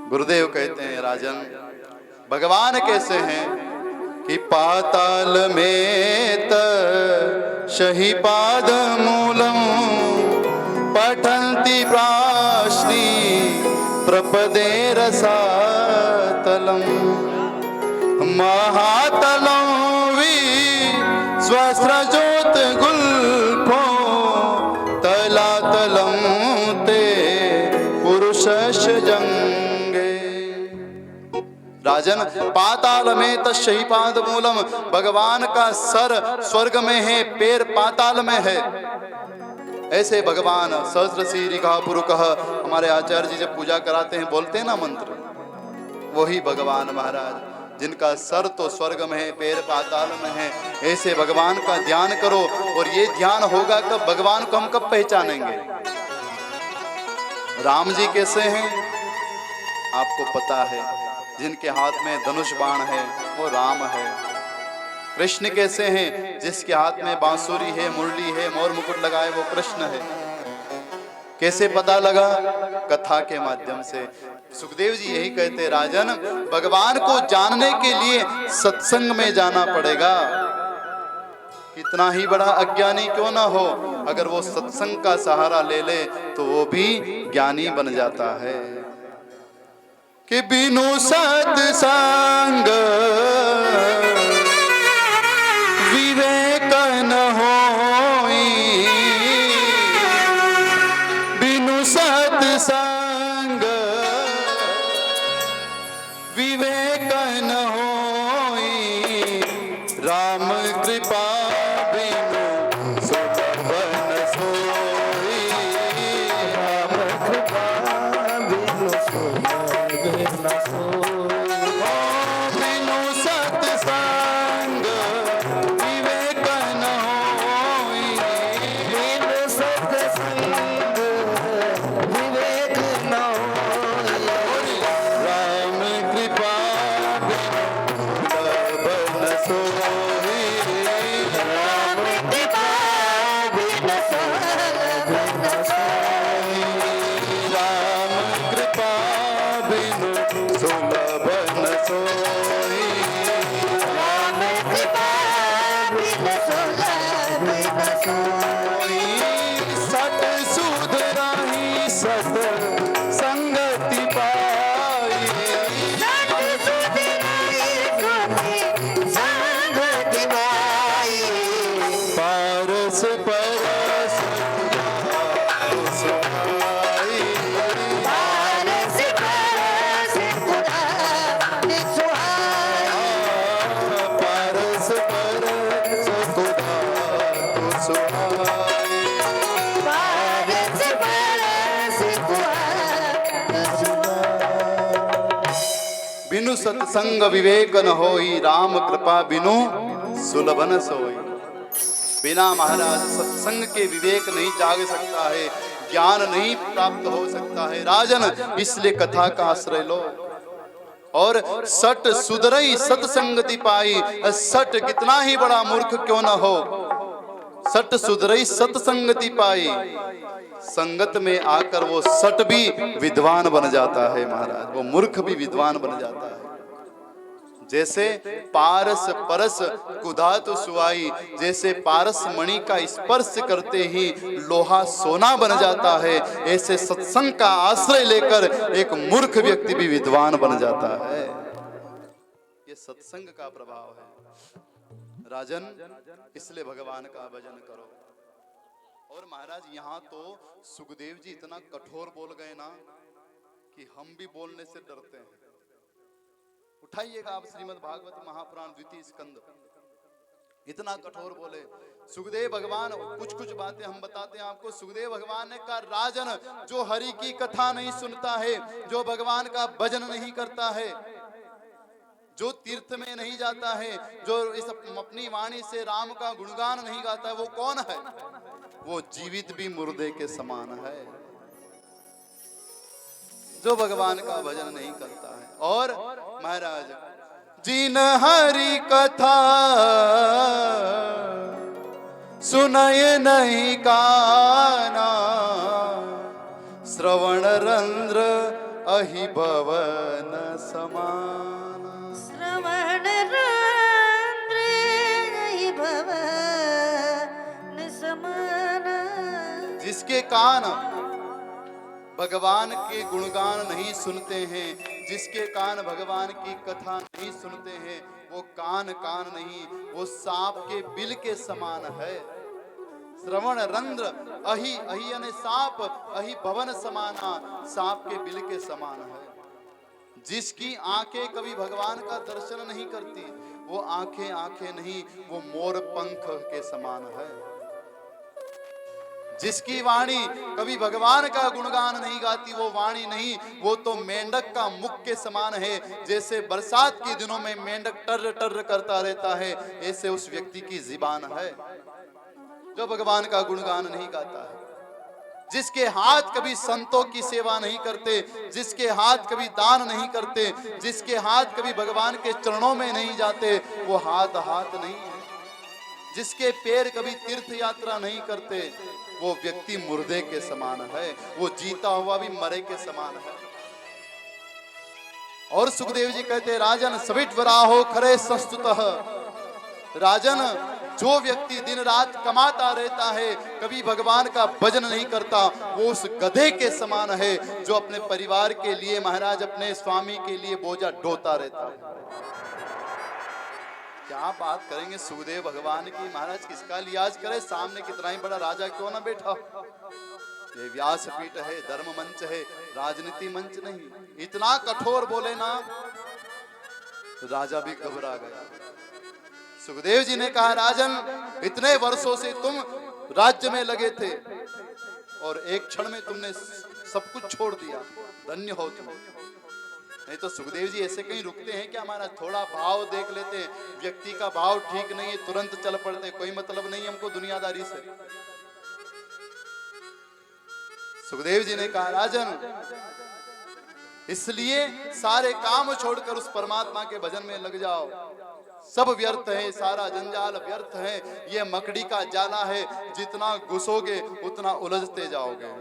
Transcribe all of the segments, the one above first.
गुरुदेव कहते हैं राजन, भगवान कैसे हैं कि पाताल में शही पाद मूलम पठन्ति प्राश्नी प्रपदे रसातलम महातलम वि स्वस्त्रजोत गुल्फो तलातलम ते पुरुषश जंगे। राजन, पाताल में तस्यहि पाद मूलम, भगवान का सर स्वर्ग में है, पैर पाताल में है। ऐसे भगवान सहस्र शीरिखा पुरुकः, हमारे आचार्य जी जब पूजा कराते हैं बोलते हैं ना मंत्र, वही भगवान महाराज जिनका सर तो स्वर्ग में है, पैर पाताल में है। ऐसे भगवान का ध्यान करो, और ये ध्यान होगा कब, भगवान को हम कब पहचानेंगे। राम जी कैसे हैं आपको पता है, जिनके हाथ में धनुष बाण है वो राम है। कृष्ण कैसे हैं, जिसके हाथ में बांसुरी है, मुरली है, मोर मुकुट लगाए वो कृष्ण है। कैसे पता लगा, कथा के माध्यम से। सुखदेव जी यही कहते राजन, भगवान को जानने के लिए सत्संग में जाना पड़ेगा। कितना ही बड़ा अज्ञानी क्यों ना हो, अगर वो सत्संग का सहारा ले ले तो वो भी ज्ञानी बन जाता है। कि बिनु सत्संग विवेक न होई, बिनु सत्संग विवेक न होई, राम कृपा बिनु सुलभन सोई, राम कृपा बिनु सुलभन सोई। बिनु सत्संग विवेक न होई, बिनु सत्संग विवेक न होई, राम कृपा बिनु सुलभन सोई, राम कृपा बिनु सुलभन सोई, राम कृपा बिनु सुलभन सोई, राम कृपा बिनु सुलभन सोई। सत सुधराही सत संगति पाई, सत सुधराही संगति पाई, पारस परस सुहाई, पारस परस सुहाई, पारस परस सुहाई, पारस परस सुहाई। बिनु सत्संग विवेक न होई, राम कृपा बिनु सुलभन सोई। बिना महाराज सत्संग के विवेक नहीं जाग सकता है, ज्ञान नहीं प्राप्त हो सकता है। राजन, इसलिए कथा का आश्रय लो। और सट सुधरई सत्संगति पाई, सट कितना ही बड़ा मूर्ख क्यों ना हो, सट सुधरई सत्संगति पाई, संगत में आकर वो सट भी विद्वान बन जाता है महाराज, वो मूर्ख भी विद्वान बन जाता है। जैसे पारस परस कुधातु सुआई, जैसे पारस मणि का स्पर्श करते ही लोहा सोना बन जाता है, ऐसे सत्संग का आश्रय लेकर एक मूर्ख व्यक्ति भी विद्वान बन जाता है। ये सत्संग का प्रभाव है राजन, इसलिए भगवान का भजन करो। और महाराज यहाँ तो सुखदेव जी इतना कठोर बोल गए ना कि हम भी बोलने से डरते हैं। उठाइएगा आप श्रीमद् भागवत महापुराण द्वितीय स्कंद, इतना कठोर बोले सुखदेव भगवान। कुछ कुछ बातें हम बताते हैं आपको। सुखदेव भगवान ने कहा, राजन, जो हरि की कथा नहीं सुनता है, जो भगवान का भजन नहीं करता है, जो तीर्थ में नहीं जाता है, जो इस अपनी वाणी से राम का गुणगान नहीं गाता है, वो कौन है? वो जीवित भी मुर्दे के समान है, जो भगवान का भजन नहीं करता है। और महाराज, जिन हरि कथा सुनय नहीं काना, श्रवण रंध्र अहि भवन समान। श्रवण रंध्र अहि भवन समान। जिसके कान भगवान के गुणगान नहीं सुनते हैं, जिसके कान भगवान की कथा नहीं सुनते हैं, वो कान कान नहीं, वो सांप के बिल के समान है। श्रवण रंध्र अहि, अहि यानी सांप, अहि भवन समाना, सांप के बिल के समान है। जिसकी आंखें कभी भगवान का दर्शन नहीं करती, वो आंखें आंखें नहीं, वो मोर पंख के समान है। जिसकी वाणी कभी भगवान का गुणगान नहीं गाती, वो वाणी नहीं, वो तो मेंढक का मुख के समान है। जैसे बरसात के दिनों में मेंढक टर्र टर्र करता रहता है, ऐसे उस व्यक्ति की ज़ुबान है जो भगवान का गुणगान नहीं गाता है। जिसके हाथ कभी संतों की सेवा नहीं करते, जिसके हाथ कभी दान नहीं करते, जिसके हाथ कभी भगवान के चरणों में नहीं जाते, वो हाथ हाथ नहीं है। जिसके पैर कभी तीर्थ यात्रा नहीं करते, वो व्यक्ति मुर्दे के समान है, वो जीता हुआ भी मरे के समान है। और सुखदेव जी कहते, राजन सविट वराहो खरे संस्तुतः। राजन, जो व्यक्ति दिन रात कमाता रहता है, कभी भगवान का भजन नहीं करता, वो उस गधे के समान है जो अपने परिवार के लिए, महाराज अपने स्वामी के लिए बोझा ढोता रहता है। क्या बात करेंगे सुखदेव भगवान की, महाराज किसका लिहाज करे, सामने कितना ही बड़ा राजा क्यों ना बैठा। ये व्यासपीठ है, धर्म मंच है, राजनीति मंच नहीं। इतना कठोर बोले ना, राजा भी घबरा गया। सुखदेव जी ने कहा, राजन इतने वर्षों से तुम राज्य में लगे थे और एक क्षण में तुमने सब कुछ छोड़ दिया, धन्य हो तुम। नहीं तो सुखदेव जी ऐसे कहीं रुकते हैं क्या महाराज, थोड़ा भाव देख लेते हैं, व्यक्ति का भाव ठीक नहीं है तुरंत चल पड़ते, कोई मतलब नहीं हमको दुनियादारी से। सुखदेव जी ने कहा, राजन इसलिए सारे काम छोड़कर उस परमात्मा के भजन में लग जाओ। सब व्यर्थ है, सारा जंजाल व्यर्थ है, ये मकड़ी का जाला है, जितना घुसोगे उतना उलझते जाओगे,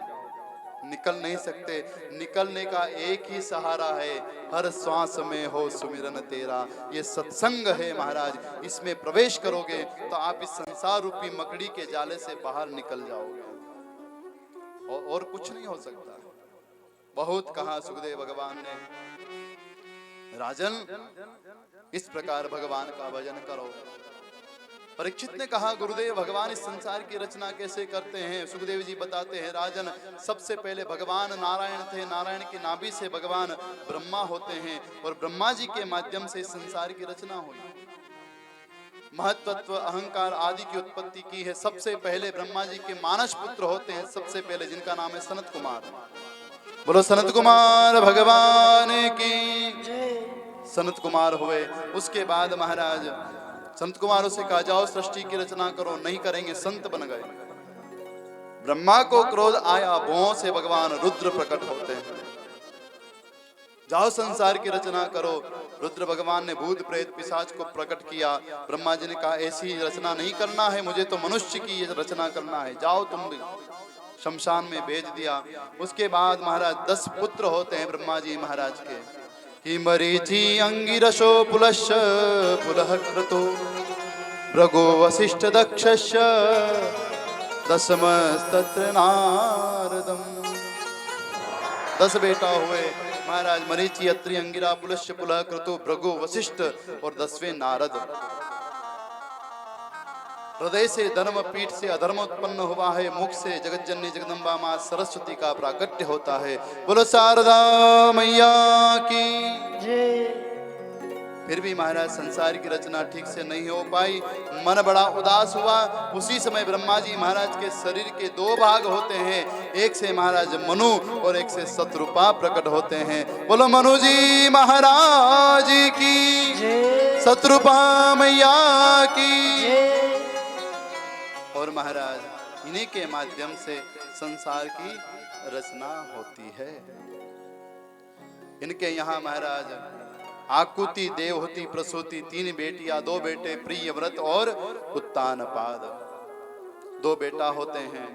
निकल नहीं सकते। निकलने का एक ही सहारा है, हर श्वास में हो सुमिरन तेरा। ये सत्संग है महाराज, इसमें प्रवेश करोगे तो आप इस संसार रूपी मकड़ी के जाले से बाहर निकल जाओगे, और कुछ नहीं हो सकता। बहुत कहा सुखदेव भगवान ने, राजन इस प्रकार भगवान का भजन करो। परीक्षित ने कहा, गुरुदेव भगवान इस संसार की रचना कैसे करते हैं। सुखदेव जी बताते हैं, राजन सबसे पहले भगवान नारायण थे, नारायण की नाभि से भगवान ब्रह्मा होते हैं और ब्रह्मा जी के माध्यम से इस संसार की रचना हुई। महत्त्व अहंकार आदि की उत्पत्ति की है। सबसे पहले ब्रह्मा जी के मानस पुत्र होते हैं, सबसे पहले जिनका नाम है सनत कुमार। बोलो सनत कुमार भगवान की। सनत कुमार हुए, उसके बाद महाराज संत कुमारों से कहा, जाओ सृष्टि की रचना करो। नहीं करेंगे, संत बन गए। ब्रह्मा को क्रोध आया, भुवों से भगवान रुद्र प्रकट होते हैं, जाओ संसार की रचना करो। रुद्र भगवान ने भूत प्रेत पिशाच को प्रकट किया। ब्रह्मा जी ने कहा, ऐसी रचना नहीं करना है, मुझे तो मनुष्य की ये रचना करना है, जाओ तुम भी। शमशान में भेज दिया। उसके बाद महाराज 10 पुत्र होते हैं ब्रह्मा जी महाराज के, कि मरीचि अंगिरसो पुलश्च पुलह क्रतु भृगु वसिष्ठ दक्षस्य दशमस्तत्र नारदम। 10 बेटा हुए महाराज, मरीचि, अत्रि, अंगिरा, पुलश्च पुलह क्रतु भृगु वसिष्ठ और 10वें नारद। हृदय से धर्म, पीठ से अधर्म उत्पन्न हुआ है, मुख से जगतजननी जगदम्बा मां सरस्वती का प्राकट्य होता है। बोलो शारदा मैया की। फिर भी महाराज संसार की रचना ठीक से नहीं हो पाई, मन बड़ा उदास हुआ। उसी समय ब्रह्मा जी महाराज के शरीर के 2 भाग होते हैं, एक से महाराज मनु और एक से शत्रुपा प्रकट होते हैं। बोलो मनु जी महाराज की, शत्रुपा मैया की। और महाराज इन्हीं के माध्यम से संसार की रचना होती है। इनके यहाँ महाराज आकुति, देवहूति, प्रसूति 3 बेटियां, 2 बेटे प्रियव्रत और उत्तानपाद 2 बेटा होते हैं।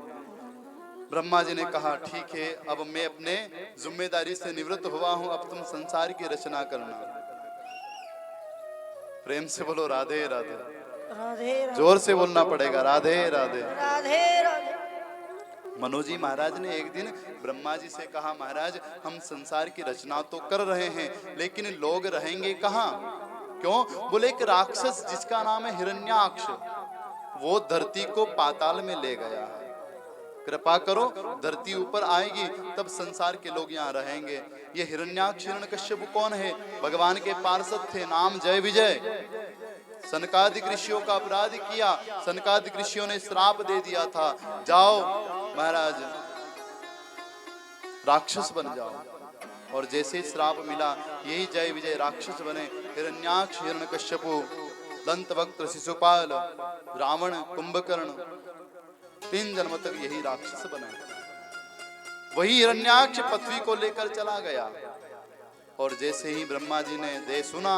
ब्रह्मा जी ने कहा ठीक है, अब मैं अपने जिम्मेदारी से निवृत्त हुआ हूं, अब तुम संसार की रचना करना। प्रेम से बोलो राधे राधे। राधे राधे जोर से बोलना पड़ेगा, राधे राधे। राधे राधे। मनोजी महाराज ने एक दिन ब्रह्मा जी से कहा, महाराज हम संसार की रचना तो कर रहे हैं, लेकिन लोग रहेंगे कहाँ? क्यों? बोले एक राक्षस जिसका नाम है हिरण्याक्ष, वो धरती को पाताल में ले गया है। कृपा करो, धरती ऊपर आएगी तब संसार के लोग यहाँ रहेंगे। ये हिरण्याक्ष हिरण्यकश्यप कौन है? भगवान के पार्षद थे, नाम जय विजय। सनकादिक ऋषियों का अपराध किया, सनकादिक ऋषियों ने श्राप दे दिया था, जाओ महाराज राक्षस बन जाओ। और जैसे ही श्राप मिला, यही जय विजय राक्षस बने। हिरण्याक्ष हिरण्यकश्यपु, दंतवक्त्र शिशुपाल, रावण, कुंभकर्ण, 3 जन्म तक यही राक्षस बने। वही हिरण्याक्ष पृथ्वी को लेकर चला गया। और जैसे ही ब्रह्मा जी ने दे सुना,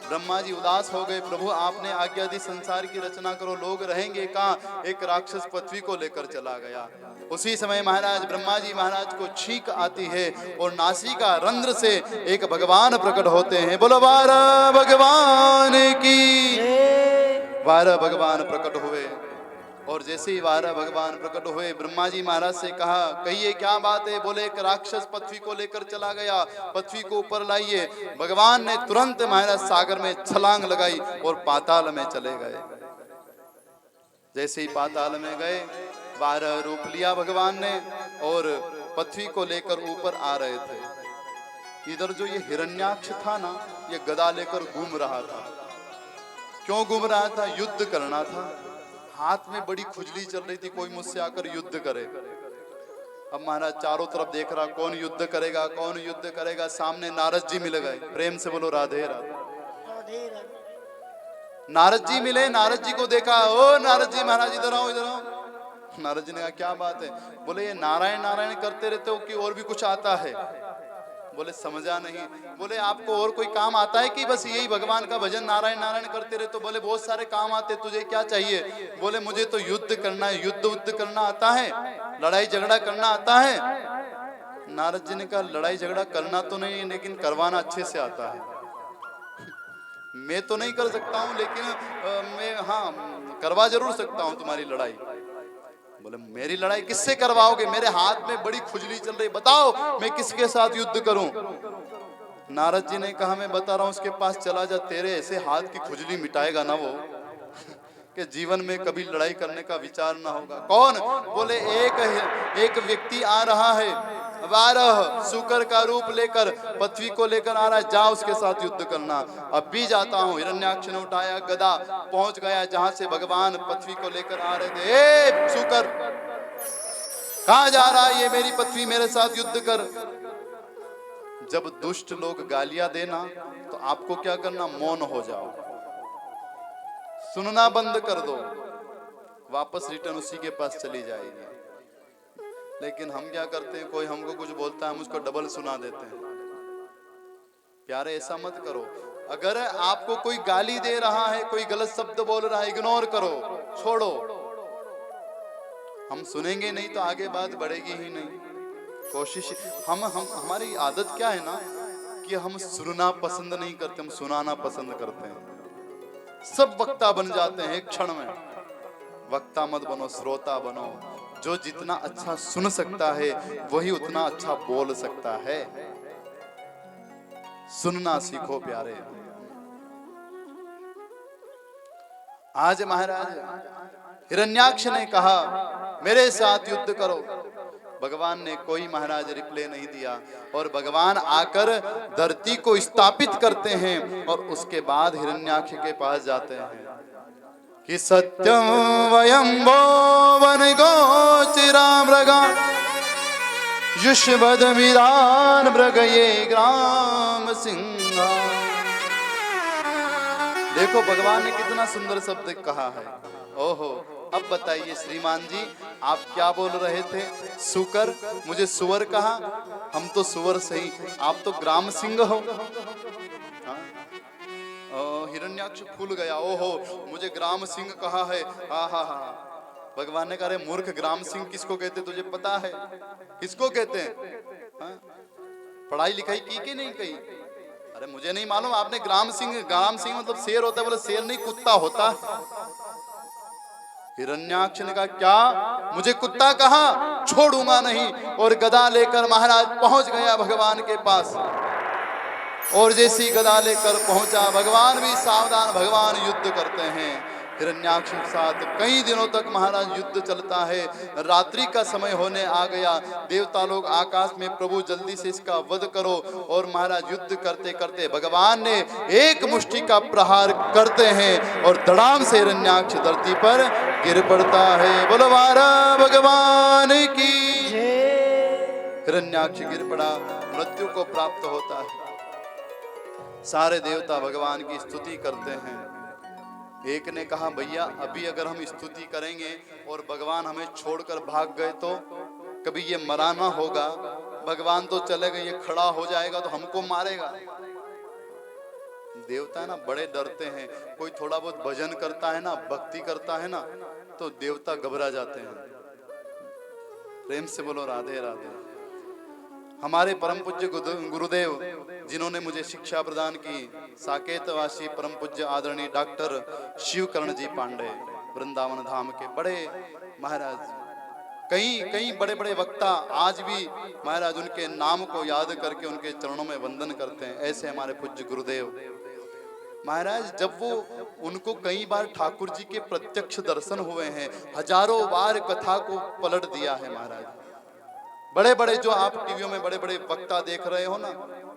ब्रह्मा जी उदास हो गए, प्रभु आपने आज्ञा दी संसार की रचना करो, लोग रहेंगे कहाँ? एक राक्षस पृथ्वी को लेकर चला गया। उसी समय महाराज ब्रह्मा जी महाराज को छींक आती है और नासिका रंध्र से एक भगवान प्रकट होते हैं। बोलो बारह भगवान की। 12 भगवान प्रकट हुए। और जैसे ही 12 भगवान प्रकट हुए, ब्रह्मा जी महाराज से कहा, कहिए क्या बात है? बोले एक राक्षस पृथ्वी को लेकर चला गया, पृथ्वी को ऊपर लाइए। भगवान ने तुरंत महाराज सागर में छलांग लगाई और पाताल में चले गए। जैसे ही पाताल में गए, 12 रूप लिया भगवान ने और पृथ्वी को लेकर ऊपर आ रहे थे। इधर जो ये हिरण्याक्ष था ना, ये गदा लेकर घूम रहा था। क्यों घूम रहा था? युद्ध करना था। हाथ में बड़ी खुजली चल रही थी, कोई मुझसे आकर युद्ध करे। अब महाराज चारों तरफ देख रहा, कौन युद्ध करेगा, कौन युद्ध करेगा। सामने नारद जी मिल गए। प्रेम से बोलो राधे राधे। राधे राधे। नारद जी मिले, नारद जी को देखा, ओ नारद जी महाराज इधर आओ, इधर आओ। नारद जी ने कहा क्या बात है? बोले ये नारायण नारायण करते रहते हो कि और भी कुछ आता है? बोले समझा नहीं। बोले आपको और कोई काम आता है कि बस यही भगवान का भजन नारायण नारायण करते रहे? तो बोले बहुत सारे काम आते, तुझे क्या चाहिए? बोले मुझे तो युद्ध करना है। युद्ध करना आता है? लड़ाई झगड़ा करना आता है? नारद जी ने कहा लड़ाई झगड़ा करना तो नहीं, लेकिन करवाना अच्छे से आता है। मैं तो नहीं कर सकता हूँ, लेकिन मैं हाँ करवा जरूर सकता हूँ तुम्हारी लड़ाई। बोले मेरी लड़ाई किससे करवाओगे? मेरे हाथ में बड़ी खुजली चल रही, बताओ मैं किसके साथ युद्ध करूं? नारद जी ने कहा मैं बता रहा हूं, उसके पास चला जा, तेरे ऐसे हाथ की खुजली मिटाएगा ना वो कि जीवन में कभी लड़ाई करने का विचार ना होगा। कौन? बोले एक व्यक्ति आ रहा है, 12 शुकर का रूप लेकर पृथ्वी को लेकर आ रहा है, जा उसके साथ युद्ध करना। अब भी जाता हूँ। हिरण्याक्ष ने उठाया गदा, पहुंच गया जहां से भगवान पृथ्वी को लेकर आ रहे थे। ए शुकर, कहां जा रहा है? ये मेरी पृथ्वी, मेरे साथ युद्ध कर। जब दुष्ट लोग गालियां देना तो आपको क्या करना? मौन हो जाओ, सुनना बंद कर दो, वापस रिटर्न उसी के पास चली जाएगी। लेकिन हम क्या करते हैं, कोई हमको कुछ बोलता है हम उसको डबल सुना देते हैं। प्यारे ऐसा मत करो। अगर आपको कोई गाली दे रहा है, कोई गलत शब्द बोल रहा है, इग्नोर करो, छोड़ो। हम सुनेंगे नहीं तो आगे बात बढ़ेगी ही नहीं। कोशिश हमारी आदत क्या है ना कि हम सुनना पसंद नहीं करते, हम सुनाना पसंद करते हैं। सब वक्ता बन जाते हैं एक क्षण में। वक्ता मत बनो, श्रोता बनो। जो जितना अच्छा सुन सकता है वही उतना अच्छा बोल सकता है। सुनना सीखो प्यारे। आज महाराज हिरण्याक्ष ने कहा मेरे साथ युद्ध करो। भगवान ने कोई महाराज रिप्लाई नहीं दिया और भगवान आकर धरती को स्थापित करते हैं और उसके बाद हिरण्याक्ष के पास जाते हैं कि सत्यम वयं वो वन गोचिरा मृगा युष्मद विरान मृगये ग्राम सिंहा। देखो भगवान ने कितना सुंदर शब्द कहा है। ओहो, अब बताइए श्रीमान जी आप क्या बोल रहे थे? सुकर, मुझे सुअर कहा? हम तो सुअर सही, आप तो ग्राम सिंह हो। हिरण्याक्ष फूल गया। ओहो, मुझे ग्राम सिंह कहा है। हा हा हा। भगवान ने कहा अरे मूर्ख, ग्राम सिंह किसको कहते तुझे पता है? किसको कहते हैं? हाँ? पढ़ाई लिखाई की कि नहीं की? अरे मुझे नहीं मालूम। आपने ग्राम सिंह मतलब शेर होता है? बोले शेर नहीं, कुत्ता होता है। हिरण्याक्ष ने कहा क्या मुझे कुत्ता कहा? छोड़ूंगा नहीं। और गदा लेकर महाराज पहुंच गया भगवान के पास। और जैसी गदा लेकर पहुंचा, भगवान भी सावधान, भगवान युद्ध करते हैं हिरण्याक्ष के साथ। कई दिनों तक महाराज युद्ध चलता है। रात्रि का समय होने आ गया। देवता लोग आकाश में, प्रभु जल्दी से इसका वध करो। और महाराज युद्ध करते करते भगवान ने एक मुष्टि का प्रहार करते हैं और धड़ाम से हिरण्याक्ष धरती पर गिर पड़ता है। बोलो महाराज भगवान की। हिरण्याक्ष गिर पड़ा, मृत्यु को प्राप्त होता है। सारे देवता भगवान की स्तुति करते हैं। एक ने कहा भैया अभी अगर हम स्तुति करेंगे और भगवान हमें छोड़कर भाग गए तो कभी ये मरा ना होगा। भगवान तो चले गए, ये खड़ा हो जाएगा तो हमको मारेगा। देवता ना बड़े डरते हैं। कोई थोड़ा बहुत भजन करता है ना, भक्ति करता है ना, तो देवता घबरा जाते हैं। प्रेम से बोलो राधे राधे। हमारे परम पूज्य गुरुदेव जिन्होंने मुझे शिक्षा प्रदान की, साकेतवासी परम पूज्य आदरणीय डॉक्टर शिवकर्ण जी पांडे, वृंदावन धाम के बड़े महाराज, कई बड़े बड़े वक्ता आज भी महाराज उनके नाम को याद करके उनके चरणों में वंदन करते हैं। ऐसे हमारे पूज्य गुरुदेव महाराज, जब वो उनको कई बार ठाकुर जी के प्रत्यक्ष दर्शन हुए हैं, हजारों बार कथा को पलट दिया है महाराज। बड़े बड़े जो आप टीवियों में बड़े बड़े वक्ता देख रहे हो ना,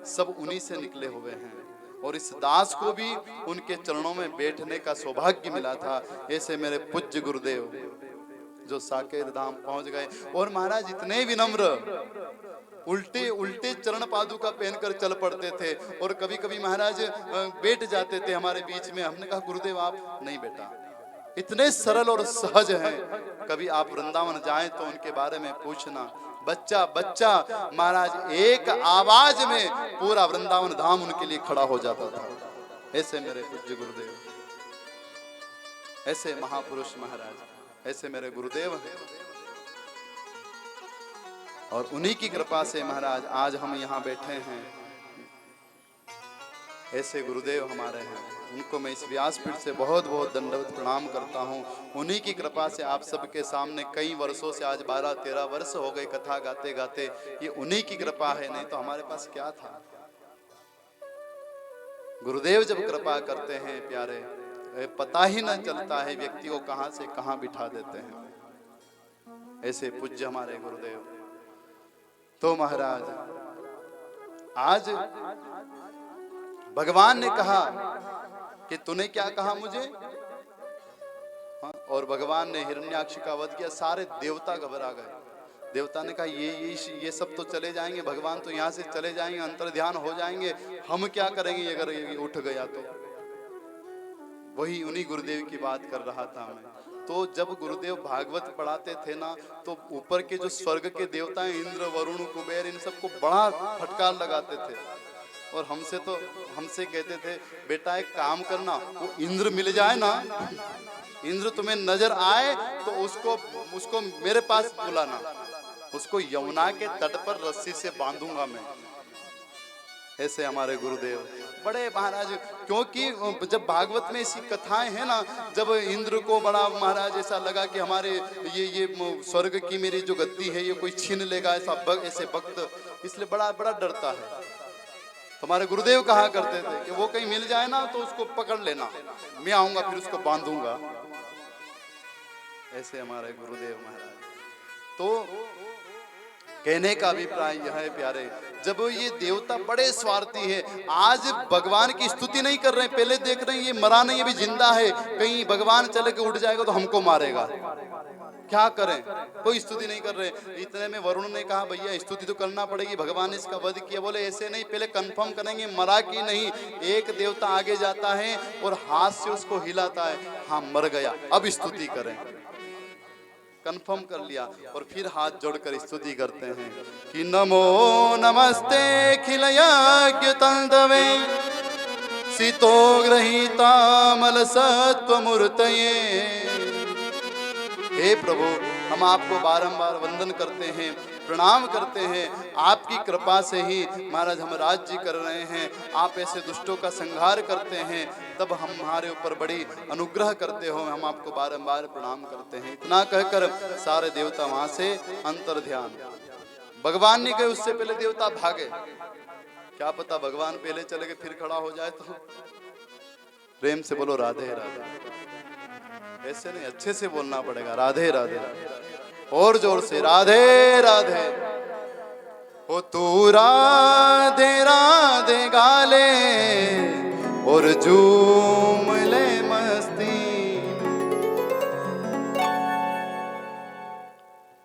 सब उन्हीं से निकले हुए हैं। और इस दास को भी उनके चरणों में बैठने का सौभाग्य मिला था। ऐसे मेरे पूज्य गुरुदेव जो साकेत धाम पहुंच गए। और महाराज इतने विनम्र, उल्टे चरण पादुका पहनकर चल पड़ते थे। और कभी कभी महाराज बैठ जाते थे हमारे बीच में। हमने कहा गुरुदेव आप नहीं बेटा, इतने सरल और सहज हैं। कभी आप वृंदावन जाएं तो उनके बारे में पूछना। बच्चा बच्चा महाराज एक आवाज में पूरा वृंदावन धाम उनके लिए खड़ा हो जाता था। ऐसे मेरे पूज्य गुरुदेव, ऐसे महापुरुष महाराज, ऐसे मेरे गुरुदेव हैं। और उन्हीं की कृपा से महाराज आज हम यहाँ बैठे हैं। ऐसे गुरुदेव हमारे हैं, उनको मैं इस व्यासपीठ से बहुत बहुत दंडवत प्रणाम करता हूँ। उन्हीं की कृपा से आप सबके सामने कई वर्षों से, आज 12-13 वर्ष हो गए कथा गाते गाते। ये उन्हीं की कृपा है, नहीं तो हमारे पास क्या था। गुरुदेव जब कृपा करते हैं प्यारे, पता ही न चलता है व्यक्ति को कहां से कहां बिठा देते हैं। ऐसे पूज्य हमारे गुरुदेव। तो महाराज आज भगवान ने कहा कि तूने क्या कहा मुझे? और भगवान ने हिरण्याक्ष का वध किया। सारे देवता घबरा गए। देवता ने कहा ये सब तो चले जाएंगे, भगवान तो यहाँ से चले जाएंगे, अंतर ध्यान हो जाएंगे, हम क्या करेंगे अगर ये उठ गया तो? वही उन्हीं गुरुदेव की बात कर रहा था मैं। तो जब गुरुदेव भागवत पढ़ाते थे ना, तो ऊपर के जो स्वर्ग के देवता हैं, इंद्र वरुण कुबेर, इन सबको बड़ा फटकार लगाते थे। और हमसे कहते थे बेटा एक काम करना, वो इंद्र मिल जाए ना, इंद्र तुम्हें नजर आए तो उसको मेरे पास बुलाना, उसको यमुना के तट पर रस्सी से बांधूंगा मैं। ऐसे हमारे गुरुदेव बड़े महाराज। क्योंकि जब भागवत में ऐसी कथाएं हैं ना, जब इंद्र को बड़ा महाराज ऐसा लगा कि हमारे ये स्वर्ग की मेरी जो गद्दी है ये कोई छीन लेगा, ऐसे भक्त, इसलिए बड़ा डरता है। हमारे गुरुदेव कहा करते थे कि वो कहीं मिल जाए ना तो उसको पकड़ लेना, मैं आऊंगा फिर उसको बांधूंगा। ऐसे हमारे गुरुदेव महाराज। तो कहने का अभिप्राय यह है प्यारे, जब ये देवता बड़े स्वार्थी है, आज भगवान की स्तुति नहीं कर रहे, पहले देख रहे हैं ये मरा नहीं, ये भी जिंदा है, कहीं भगवान चले के उठ जाएगा तो हमको मारेगा, क्या करें, कोई स्तुति नहीं कर रहे। इतने में वरुण ने कहा भैया स्तुति तो करना पड़ेगी, भगवान ने इसका वध किया। बोले ऐसे नहीं, पहले कंफर्म करेंगे मरा कि नहीं। एक देवता आगे जाता है और हाथ से उसको हिलाता है, हाँ मर गया, अब स्तुति करें। कंफर्म कर लिया और फिर हाथ जोड़कर स्तुति करते हैं कि नमो नमस्ते खिलयज्ञ तंदवे सितो ग्रहीतामल सत्वमूर्तये हे प्रभु, हम आपको बारंबार वंदन करते हैं, प्रणाम करते हैं। आपकी कृपा से ही महाराज हम राज्य कर रहे हैं। आप ऐसे दुष्टों का संहार करते हैं, तब हम हमारे ऊपर बड़ी अनुग्रह करते हो, हम आपको बारंबार प्रणाम करते हैं। इतना कहकर सारे देवता वहां से अंतर ध्यान। भगवान नहीं गए, उससे पहले देवता भागे। क्या पता भगवान पहले चले गए फिर खड़ा हो जाए तो। प्रेम से बोलो राधे राधे। ऐसे नहीं, अच्छे से बोलना पड़ेगा, राधे राधे। और जोर से राधे राधे। ओ तू राधे राधे गाले और झूम ले मस्ती।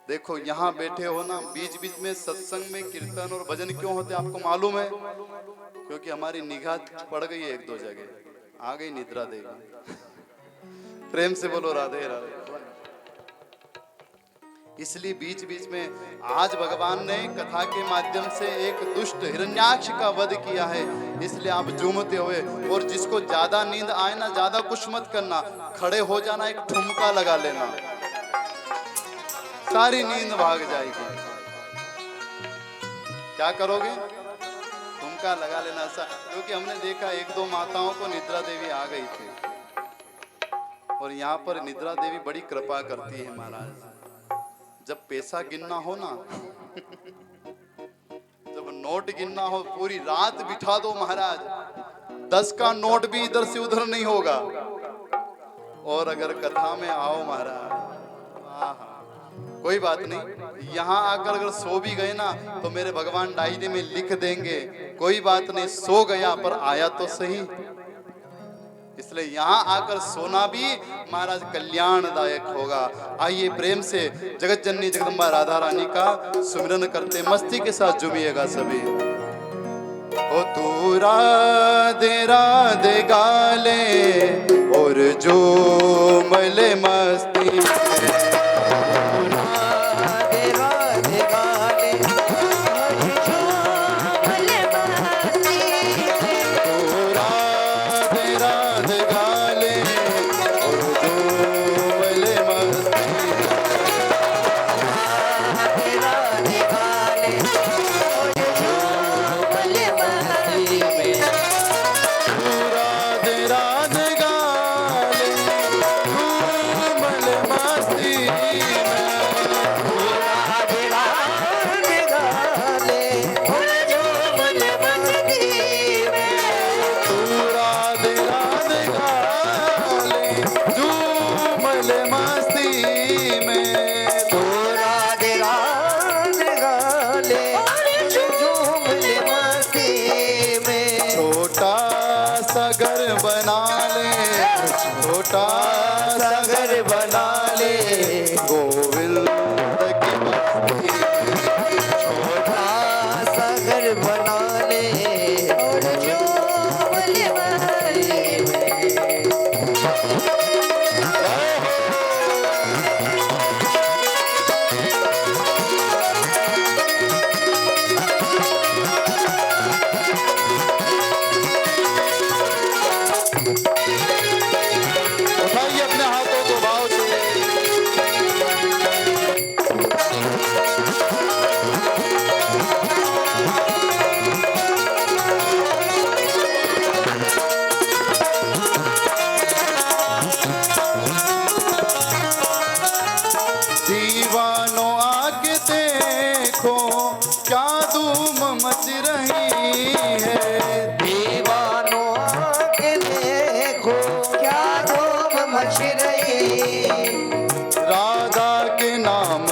देखो यहाँ बैठे हो ना, बीच बीच में सत्संग में कीर्तन और भजन क्यों होते आपको मालूम है? क्योंकि हमारी निगाह पड़ गई है एक दो जगह, आ गई निद्रा देवी। प्रेम से बोलो राधे राधे। इसलिए बीच बीच में आज भगवान ने कथा के माध्यम से एक दुष्ट हिरण्याक्ष का वध किया है, इसलिए आप झूमते हुए। और जिसको ज्यादा नींद आए ना, ज्यादा कुछ मत करना, खड़े हो जाना, एक ठुमका लगा लेना, सारी नींद भाग जाएगी। क्या करोगे? ठुमका लगा लेना सा, क्योंकि हमने देखा एक दो माताओं को निद्रा देवी आ गई थी, और यहाँ पर निद्रा देवी बड़ी कृपा करती है महाराज। जब पैसा गिनना हो ना, जब नोट गिनना हो, पूरी रात बिठा दो महाराज, 10 का नोट भी इधर से उधर नहीं होगा। और अगर कथा में आओ महाराज, कोई बात नहीं, यहाँ आकर अगर सो भी गए ना तो मेरे भगवान डायरी में लिख देंगे, कोई बात नहीं, सो गया पर आया तो सही। इसलिए यहाँ आकर सोना भी महाराज कल्याणदायक होगा। आइए प्रेम से जगत जननी जगदम्बा राधा रानी का सुमिरन करते मस्ती के साथ झूमिएगा सभी। ओ तू राधे राधे गाले और झूम ले मस्ती में। छोटा सा घर बना ले गोविंद की भक्ति, छोटा सा घर बना ले और झूम ले मस्ती में। राधा के नाम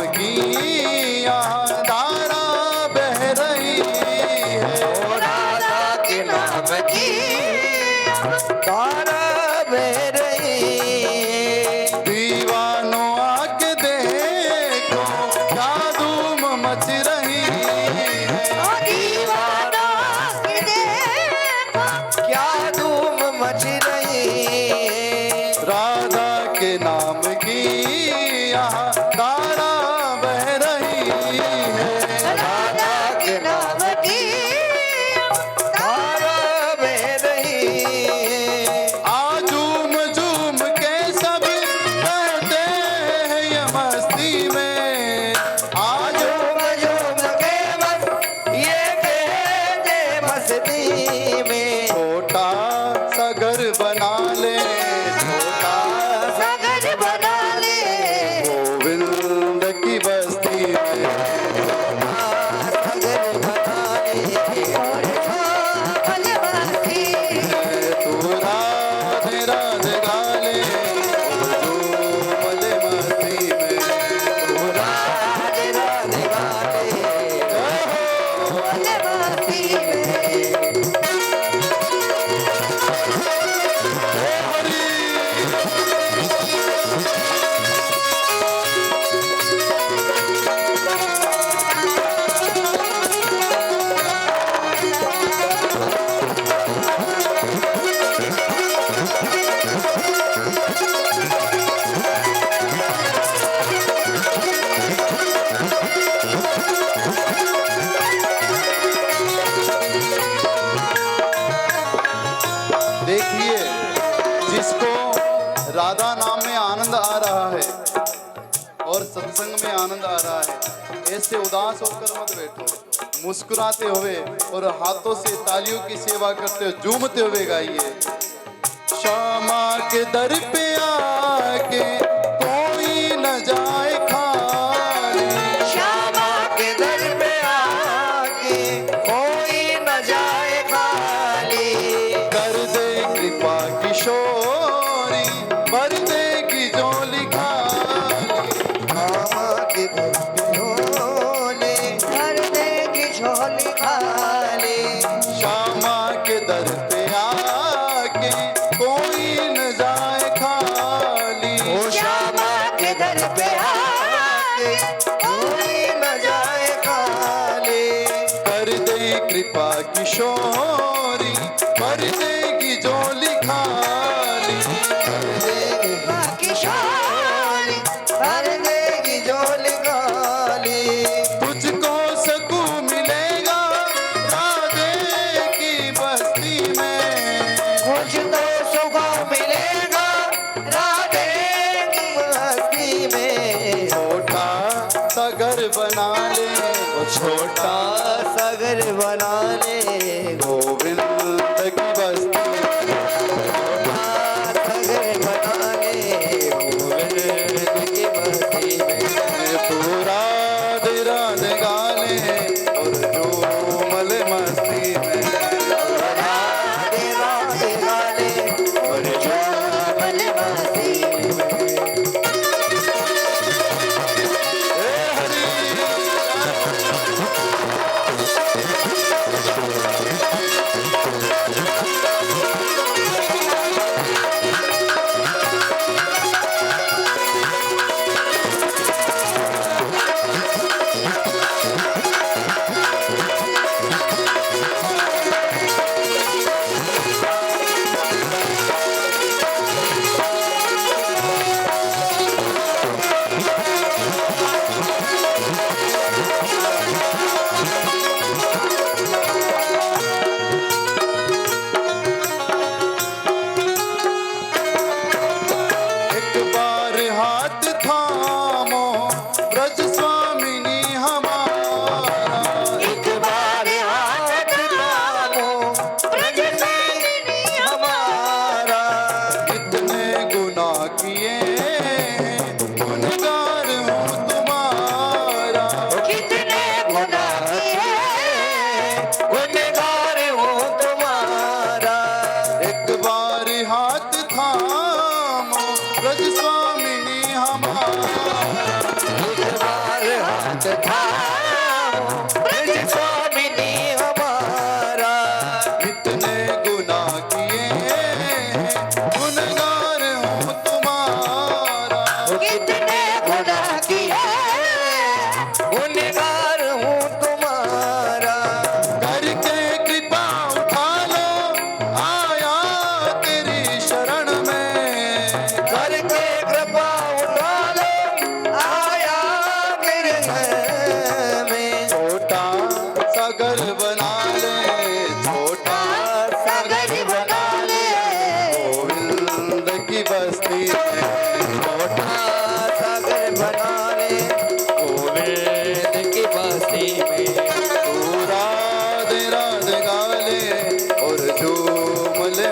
की धारा बह में छोटा सा घर बना ले, छोटा सा घर बना ले, गोविंद की बस्ती में, सा घर बना ले और झूमल मस्ती में। तू राधे राधे गाले झूमल मस्ती में, तू राधे राधे गाले झूमल मस्ती में। देखिए, जिसको राधा नाम में आनंद आ रहा है और सत्संग में आनंद आ रहा है, ऐसे उदास होकर मत बैठो, मुस्कुराते हुए और हाथों से तालियों की सेवा करते हुए झूमते हुए गाइए। श्यामा के दर पे आके कोई न जाए खाली, श्यामा के दर पे आके कोई न जाए खाली, कर दे कृपा किशोरी, भर देगी झोली खाली। श्यामा के दर पे झोले भर देगी झोली खाली, श्यामा के दर पे आके कोई न जाए खाली, ओ श्यामा के दर पे आके कोई न जाए खाली, कर दे कृपा किशोरी, भर देगी झोली खाली। बाकी शाली भर देगी झोली खाली, तुझको सकून मिलेगा राधे की बस्ती में, कुछ तो सुख मिलेगा राधे की बस्ती में। छोटा सा घर बना ले, वो छोटा सा घर बना ले, गोविंद की बस्ती सा घर बना ले, गोविंद की बस्ती में। तू राधे राधे गाले और झूमल मस्ती में, राधे राधे गाले और झूमल मस्ती में। हे हरि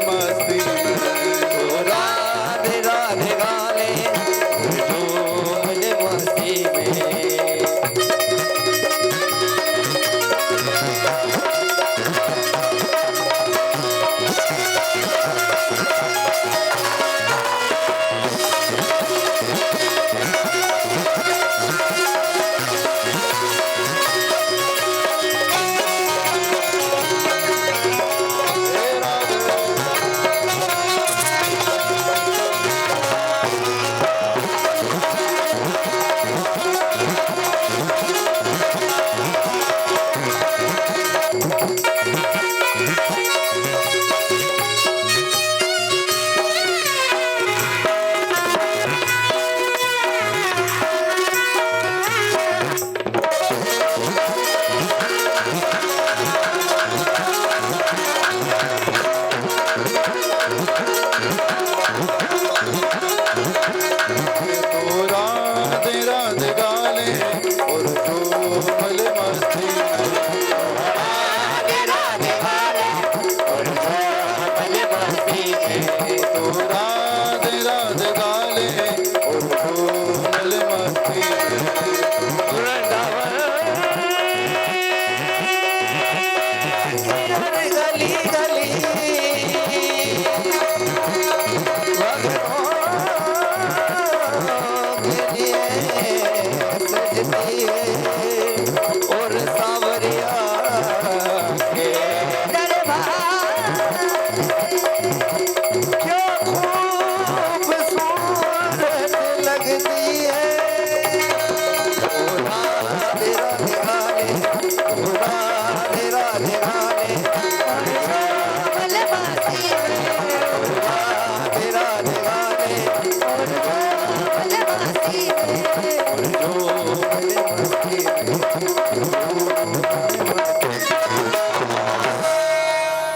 मस्ती में। राधे राधे गाले झूम मस्ती में।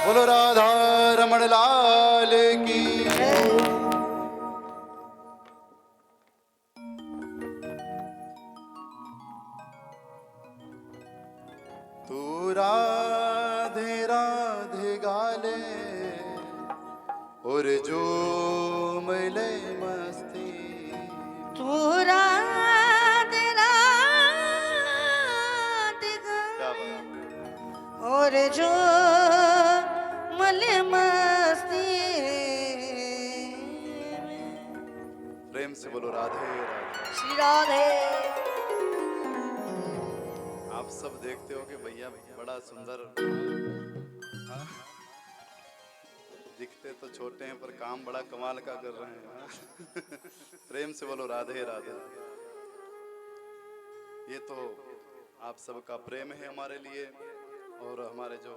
बोलो राधा रमण लाल की। तू राधे राधे गाले और जो मिले मस्ती। तू राधे राधे क्या बात। और जो मले मस्ती में। प्रेम से बोलो राधे राधे। श्री राधे। आप सब देखते हो कि भैया बड़ा सुंदर, हाँ? दिखते तो छोटे हैं पर काम बड़ा कमाल का कर रहे हैं, हाँ? प्रेम से बोलो राधे राधे। ये तो आप सबका प्रेम है हमारे लिए। और हमारे जो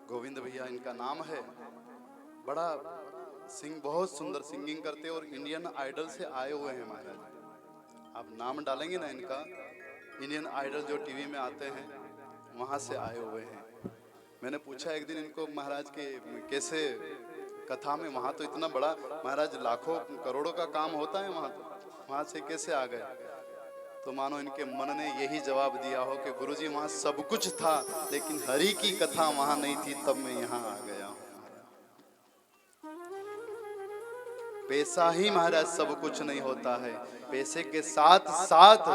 गोविंद भैया, इनका नाम है, बड़ा बहुत सुंदर सिंगिंग करते हैं और इंडियन आइडल से आए हुए हैं महाराज। आप नाम डालेंगे ना इनका, इंडियन आइडल जो टीवी में आते हैं वहाँ से आए हुए हैं। मैंने पूछा एक दिन इनको, महाराज के कैसे कथा में, वहाँ तो इतना बड़ा महाराज लाखों करोड़ों का काम होता है वहाँ, तो वहाँ से कैसे आ गए? तो मानो इनके मन ने यही जवाब दिया हो कि गुरुजी वहाँ सब कुछ था लेकिन हरि की कथा वहाँ नहीं थी, तब मैं यहाँ आ गया हूँ। पैसा ही महाराज सब कुछ नहीं होता है, पैसे के साथ साथ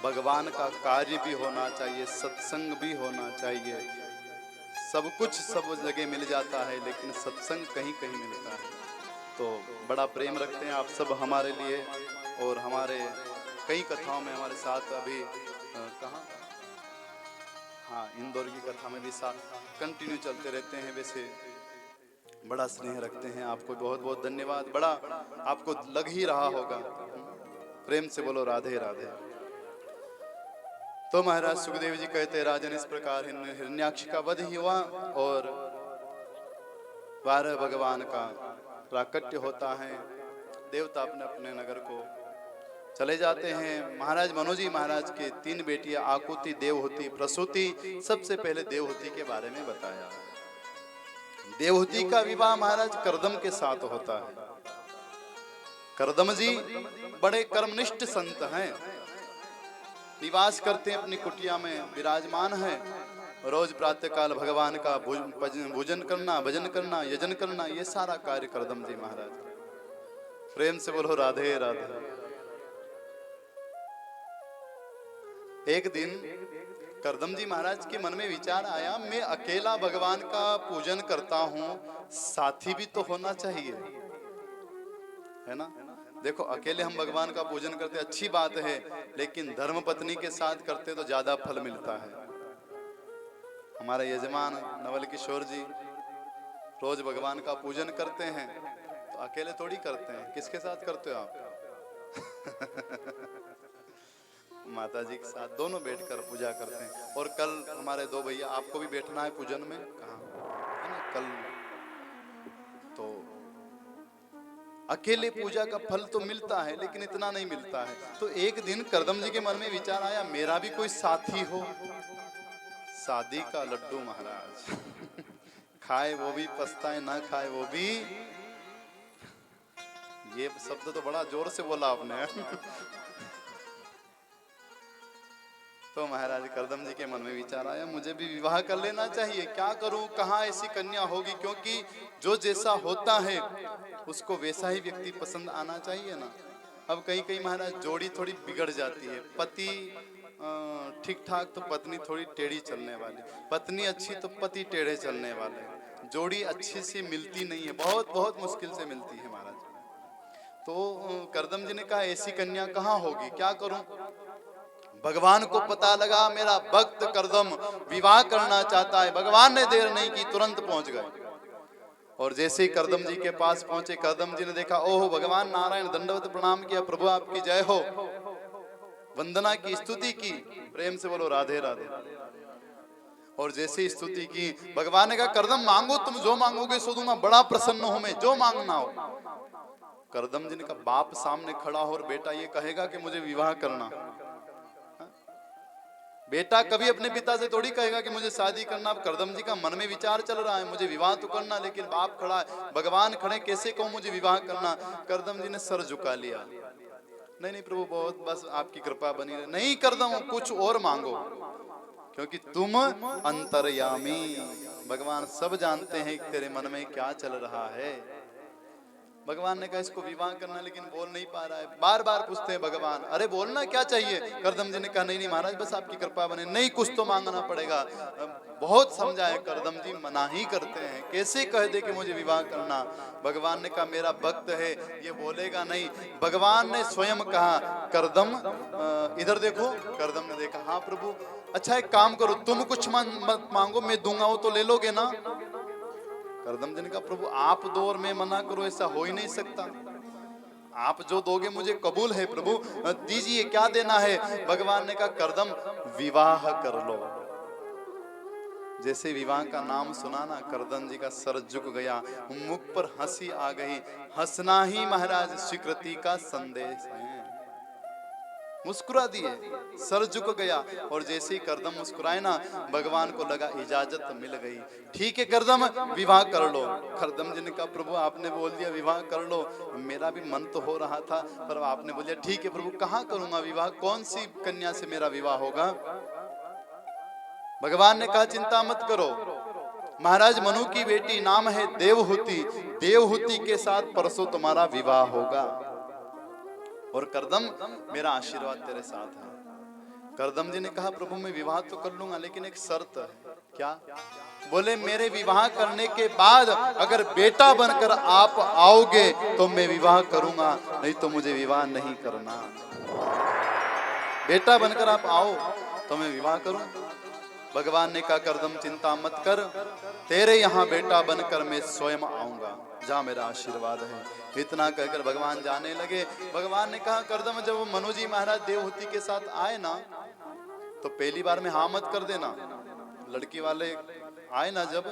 भगवान का कार्य भी होना चाहिए, सत्संग भी होना चाहिए। सब कुछ सब जगह मिल जाता है लेकिन सत्संग कहीं कहीं मिलता है। तो बड़ा प्रेम रखते हैं आप सब हमारे लिए। और हमारे कई कथाओं में हमारे साथ अभी कहाँ, हाँ, इंदौर की कथा में भी साथ कंटिन्यू चलते रहते हैं। वैसे बड़ा स्नेह रखते हैं। आपको बहुत बहुत धन्यवाद। बड़ा आपको लग ही रहा होगा। प्रेम से बोलो राधे राधे। तो महाराज सुखदेव जी कहते, राजन इस प्रकार हिरण्याक्ष का वध ही हुआ और 12 भगवान का प्राकट्य होता है। देवता अपने अपने नगर को चले जाते हैं। महाराज मनोजी महाराज के 3 बेटियां, आकुति, देवहूति, प्रसूति। सबसे पहले देवहूति के बारे में बताया। देवहूति का विवाह महाराज करदम के साथ होता है। करदम जी बड़े कर्मनिष्ठ संत हैं, निवास करते हैं, अपनी कुटिया में विराजमान है। रोज प्रातः काल भगवान का भोजन करना, भजन करना, यजन करना, ये सारा कार्य करदम जी महाराज। प्रेम से बोलो राधे राधे। एक दिन करदम जी महाराज के मन में विचार आया, मैं अकेला भगवान का पूजन करता हूं, साथी भी तो होना चाहिए, है ना। देखो अकेले हम भगवान का पूजन करते अच्छी बात है, लेकिन धर्म पत्नी के साथ करते तो ज्यादा फल मिलता है। हमारे यजमान नवल किशोर जी रोज भगवान का पूजन करते हैं, तो अकेले थोड़ी करते हैं, किसके साथ करते हो आप? माता जी के साथ दोनों बैठकर पूजा करते हैं। और कल हमारे दो भैया, आपको भी बैठना है पूजन में, कहाँ है ना कल, तो अकेले पूजा का फल तो मिलता है लेकिन इतना नहीं मिलता है। तो एक दिन करदम जी के मन में विचार आया, मेरा भी कोई साथी हो। शादी का लड्डू महाराज खाए वो भी पछताए, ना खाए वो भी। ये शब्द तो बड़ा जोर से बोला आपने तो महाराज करदम जी के मन में विचार आया, मुझे भी विवाह कर लेना चाहिए। क्या करूं, कहाँ ऐसी कन्या होगी, क्योंकि जो जैसा होता है उसको वैसा ही व्यक्ति पसंद आना चाहिए ना। अब कहीं कहीं महाराज जोड़ी थोड़ी बिगड़ जाती है, पति ठीक ठाक तो पत्नी थोड़ी टेढ़ी चलने वाली, पत्नी अच्छी तो पति टेढ़े चलने वाले, जोड़ी अच्छी से मिलती नहीं है, बहुत बहुत मुश्किल से मिलती है महाराज। तो करदम जी ने कहा ऐसी कन्या कहाँ होगी, क्या करूं। भगवान को पता लगा मेरा भक्त करदम विवाह करना चाहता है। भगवान ने देर नहीं की, तुरंत पहुंच गए। और जैसे ही करदम जी के पास पहुंचे, करदम जी ने देखा, ओह भगवान नारायण, दंडवत प्रणाम किया, प्रभु आपकी जय हो, वंदना की, स्तुति की, प्रेम से बोलो राधे राधे। और जैसे ही स्तुति की, भगवान ने कहा करदम मांगो, तुम जो मांगोगे सो दूंगा, बड़ा प्रसन्न हूं मैं, जो मांगना हो। करदम जी ने कहा बाप सामने खड़ा हो और बेटा ये कहेगा कि मुझे विवाह करना। बेटा कभी अपने पिता से थोड़ी कहेगा कि मुझे शादी करना। अब करदम जी का मन में विचार चल रहा है, मुझे विवाह तो करना, लेकिन बाप खड़ा है, भगवान खड़े, कैसे कहूं मुझे विवाह करना। करदम जी ने सर झुका लिया, नहीं नहीं प्रभु, बहुत बस आपकी कृपा बनी रहे। नहीं करदम, कुछ और मांगो, क्योंकि तुम अंतर्यामी, भगवान सब जानते हैं तेरे मन में क्या चल रहा है। भगवान ने कहा इसको विवाह करना, लेकिन बोल नहीं पा रहा है। बार बार पूछते हैं भगवान, अरे बोलना क्या चाहिए। करदम जी ने कहा नहीं नहीं महाराज, बस आपकी कृपा बने, नहीं कुछ तो मांगना पड़ेगा। बहुत समझाए, करदम जी मना ही करते हैं, कैसे कह दे कि मुझे विवाह करना। भगवान ने कहा मेरा भक्त है, ये बोलेगा नहीं। भगवान ने स्वयं कहा करदम इधर देखो। करदम ने देखा, हाँ प्रभु। अच्छा एक काम करो, तुम कुछ मत मांगो, मैं दूंगा, वो तो ले लोगे ना। करदम जी ने कहा प्रभु आप दो और मैं मना करूं, ऐसा हो ही नहीं सकता। आप जो दोगे मुझे कबूल है प्रभु, दीजिए, क्या देना है। भगवान ने कहा करदम विवाह कर लो। जैसे विवाह का नाम सुना ना, करदम जी का सर झुक गया, मुख पर हंसी आ गई। हंसना ही महाराज स्वीकृति का संदेश है। मुस्कुरा दिए, सर झुक गया। और जैसे ही करदम मुस्कुराए ना, भगवान को लगा इजाजत मिल गई। ठीक है करदम विवाह कर लो। करदम जी ने कहा प्रभु आपने बोल दिया विवाह कर लो, मेरा भी मन तो हो रहा था, पर आपने बोल दिया ठीक है प्रभु, कहाँ करूंगा विवाह, कौन सी कन्या से मेरा विवाह होगा। भगवान ने कहा चिंता मत करो, महाराज मनु की बेटी नाम है देवहूति, देवहूति के साथ परसों तुम्हारा विवाह होगा। और करदम मेरा आशीर्वाद तेरे साथ है। करदम जी ने कहा प्रभु मैं विवाह तो कर लूंगा, लेकिन एक शर्त है। क्या? बोले मेरे विवाह करने के बाद अगर बेटा बनकर आप आओगे तो मैं विवाह करूंगा, नहीं तो मुझे विवाह नहीं करना। बेटा बनकर आप आओ तो मैं विवाह करूं। भगवान ने कहा करदम चिंता मत कर, तेरे यहाँ बेटा बनकर मैं स्वयं आऊंगा, जा मेरा आशीर्वाद है। इतना कहकर भगवान जाने लगे। भगवान ने कहा करदम जब वो मनु जी महाराज देवहूति के साथ आए ना, तो पहली बार में हाँ मत कर देना। लड़की वाले आए ना जब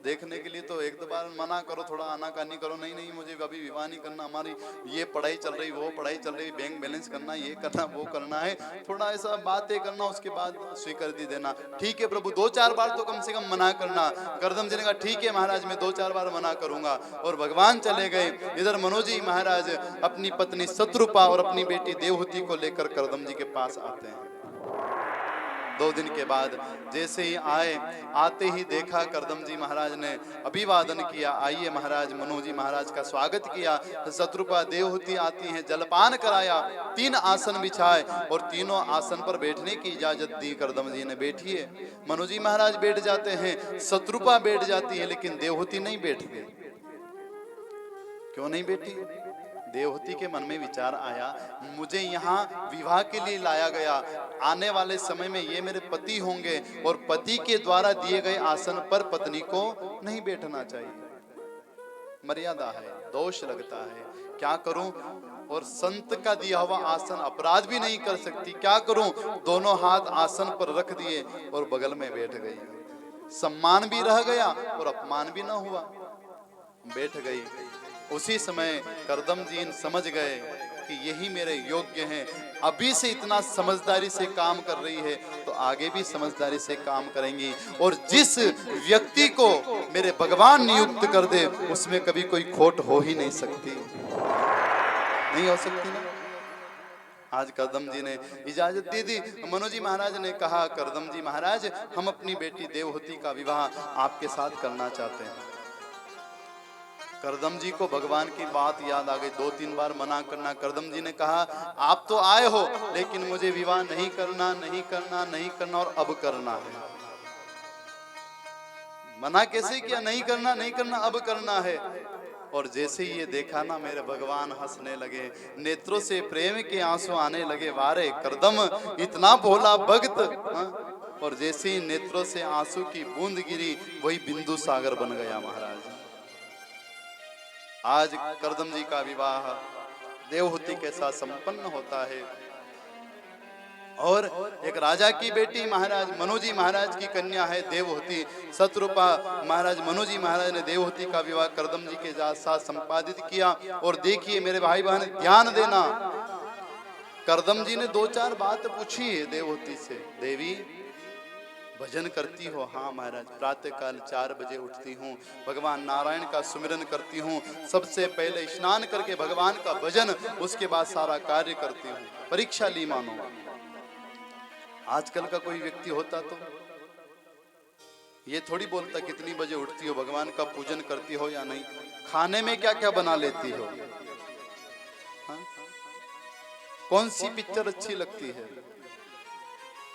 देखने के लिए, तो एक दो बार मना करो, थोड़ा आनाकानी करो, नहीं नहीं मुझे अभी विवाह नहीं करना, हमारी ये पढ़ाई चल रही, वो पढ़ाई चल रही, बैंक बैलेंस करना, ये करना, वो करना है, थोड़ा ऐसा बातें करना, उसके बाद स्वीकृति देना। ठीक है प्रभु, 2-4 बार तो कम से कम मना करना। करदम जी ने कहा ठीक है महाराज मैं 2-4 बार मना करूंगा। और भगवान चले गए। इधर मनु जी महाराज अपनी पत्नी शत्रुपा और अपनी बेटी देवहूति को लेकर करदम जी के पास आते हैं। 2 दिन के बाद जैसे ही आए, आते ही देखा करदम जी महाराज ने अभिवादन किया, आइए महाराज। मनु जी महाराज का स्वागत किया। शत्रुपा देवहूति आती हैं, जलपान कराया, 3 आसन बिछाए और तीनों आसन पर बैठने की इजाजत दी। करदम जी ने बैठिए। मनु जी महाराज बैठ जाते हैं, शत्रुपा बैठ जाती है, लेकिन देवहूति नहीं बैठती। क्यों नहीं बैठी? देवहूति के मन में विचार आया, मुझे यहाँ विवाह के लिए लाया गया, आने वाले समय में ये मेरे पति होंगे और पति के द्वारा दिए गए आसन पर पत्नी को नहीं बैठना चाहिए, मर्यादा है, दोष लगता है, क्या करूं? और संत का दिया हुआ आसन अपराध भी नहीं कर सकती, क्या करूं? दोनों हाथ आसन पर रख दिए और बगल में बैठ गई। सम्मान भी रह गया और अपमान भी न हुआ, बैठ गई। उसी समय करदम जी समझ गए कि यही मेरे योग्य हैं। अभी से इतना समझदारी से काम कर रही है तो आगे भी समझदारी से काम करेंगी, और जिस व्यक्ति को मेरे भगवान नियुक्त कर दे उसमें कभी कोई खोट हो ही नहीं सकती, नहीं हो सकती ना। आज करदम जी ने इजाजत दे दी। मनु जी महाराज ने कहा, करदम जी महाराज, हम अपनी बेटी देवहूति का विवाह आपके साथ करना चाहते हैं। करदम जी को भगवान की बात याद आ गई, 2-3 बार मना करना। करदम जी ने कहा, आप तो आए हो लेकिन मुझे विवाह नहीं करना, नहीं करना, नहीं करना, और अब करना है। मना कैसे किया? नहीं करना, नहीं करना, अब करना है। और जैसे ही ये देखा ना, मेरे भगवान हंसने लगे, नेत्रों से प्रेम के आंसू आने लगे। वारे करदम, इतना भोला भक्त। और जैसे ही नेत्रों से आंसू की बूंद गिरी, वही बिंदु सागर बन गया महाराज। आज करदम जी का विवाह देवहूति के साथ संपन्न होता है। और एक राजा की बेटी महाराज मनु जी महाराज की कन्या है देवहूति। शत्रुपा महाराज मनु जी महाराज ने देवहूति का विवाह करदम जी के साथ संपादित किया। और देखिए मेरे भाई बहन, ध्यान देना, करदम जी ने 2-4 बात पूछी है देवहूति से। देवी, भजन करती हो? हाँ महाराज, प्रातः काल 4 बजे उठती हूँ, भगवान नारायण का सुमिरन करती हूँ, सबसे पहले स्नान करके भगवान का भजन, उसके बाद सारा कार्य करती हूँ। परीक्षा ली मानो। आजकल का कोई व्यक्ति होता तो ये थोड़ी बोलता कितनी बजे उठती हो, भगवान का पूजन करती हो या नहीं, खाने में क्या क्या बना लेती हो, हाँ? कौन सी पिक्चर अच्छी लगती है।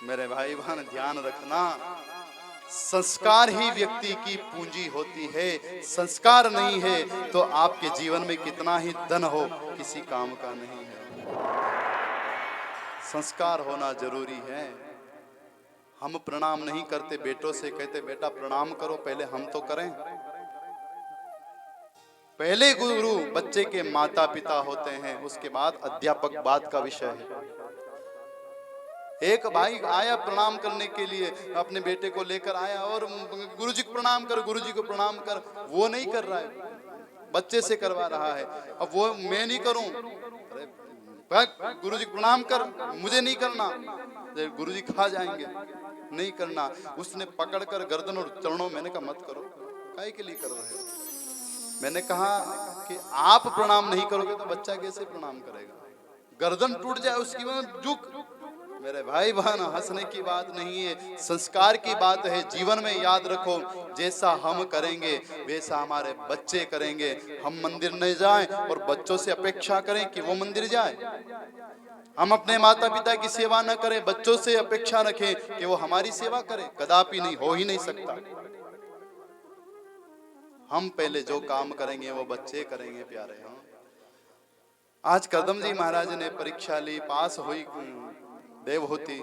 मेरे भाई बहन ध्यान रखना, संस्कार ही व्यक्ति की पूंजी होती है। संस्कार नहीं है तो आपके जीवन में कितना ही धन हो, किसी काम का नहीं है। संस्कार होना जरूरी है। हम प्रणाम नहीं करते बेटों से, कहते बेटा प्रणाम करो, पहले हम तो करें। पहले गुरु बच्चे के माता पिता होते हैं, उसके बाद अध्यापक बात का विषय है। एक भाई आया प्रणाम करने के लिए, अपने बेटे को लेकर आया और गुरुजी को प्रणाम कर, गुरुजी को प्रणाम कर। वो नहीं कर रहा है, बच्चे से करवा रहा है। अब वो मैं नहीं करूं, गुरुजी प्रणाम कर, मुझे नहीं करना, गुरुजी खा जाएंगे, नहीं करना। उसने पकड़कर गर्दन और चरणों, मैंने कहा मत करो, काहे के लिए कर रहे हो। मैंने कहा कि आप प्रणाम नहीं करोगे तो बच्चा कैसे प्रणाम करेगा, गर्दन टूट जाए उसकी, झुक। मेरे भाई बहन, हंसने की बात नहीं है, संस्कार की बात है। जीवन में याद रखो, जैसा हम करेंगे वैसा हमारे बच्चे करेंगे। हम मंदिर नहीं जाएं और बच्चों से अपेक्षा करें कि वो मंदिर जाए। हम अपने माता पिता की सेवा न करें, बच्चों से अपेक्षा रखें कि वो हमारी सेवा करें, कदापि नहीं, हो ही नहीं सकता। हम पहले जो काम करेंगे वो बच्चे करेंगे प्यारे। हाँ, आज करदम जी महाराज ने परीक्षा ली, पास हुई देवहूति,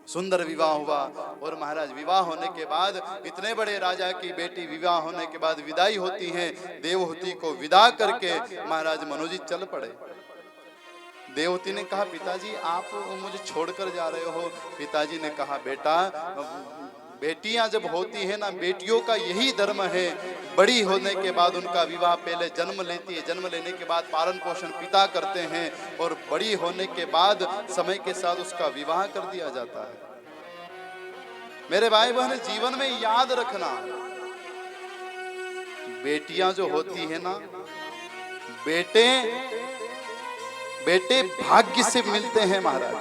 सुंदर विवाह हुआ। और महाराज विवाह होने के बाद, इतने बड़े राजा की बेटी विवाह होने के बाद विदाई होती है, देवहूति को विदा करके महाराज मनु जी चल पड़े। देवहूति ने कहा पिताजी आप मुझे छोड़कर जा रहे हो। पिताजी ने कहा बेटा, बेटियां जब होती है ना, बेटियों का यही धर्म है, बड़ी होने के बाद उनका विवाह, पहले जन्म लेती है, जन्म लेने के बाद पालन पोषण पिता करते हैं, और बड़ी होने के बाद समय के साथ उसका विवाह कर दिया जाता है। मेरे भाई बहन, जीवन में याद रखना, बेटियां जो होती है ना, बेटे भाग्य से मिलते हैं महाराज।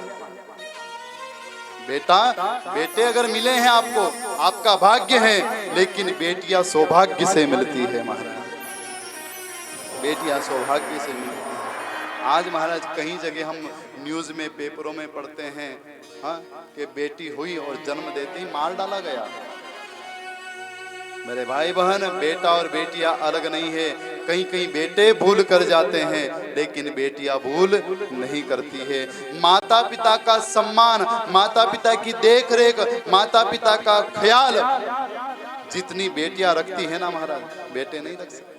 बेटा, बेटे अगर मिले हैं आपको, आपका भाग्य है, लेकिन बेटियां सौभाग्य से मिलती है महाराज, बेटियां सौभाग्य से मिलती है। आज महाराज कहीं जगह हम न्यूज में, पेपरों में पढ़ते हैं, हाँ, कि बेटी हुई और जन्म देते ही मार डाला गया। मेरे भाई बहन, बेटा और बेटियां अलग नहीं है। कहीं कहीं बेटे भूल कर जाते हैं, लेकिन बेटियां भूल नहीं करती है। माता पिता का सम्मान, माता पिता की देख रेख, माता पिता का ख्याल जितनी बेटियां रखती है ना महाराज, बेटे नहीं रख सकते।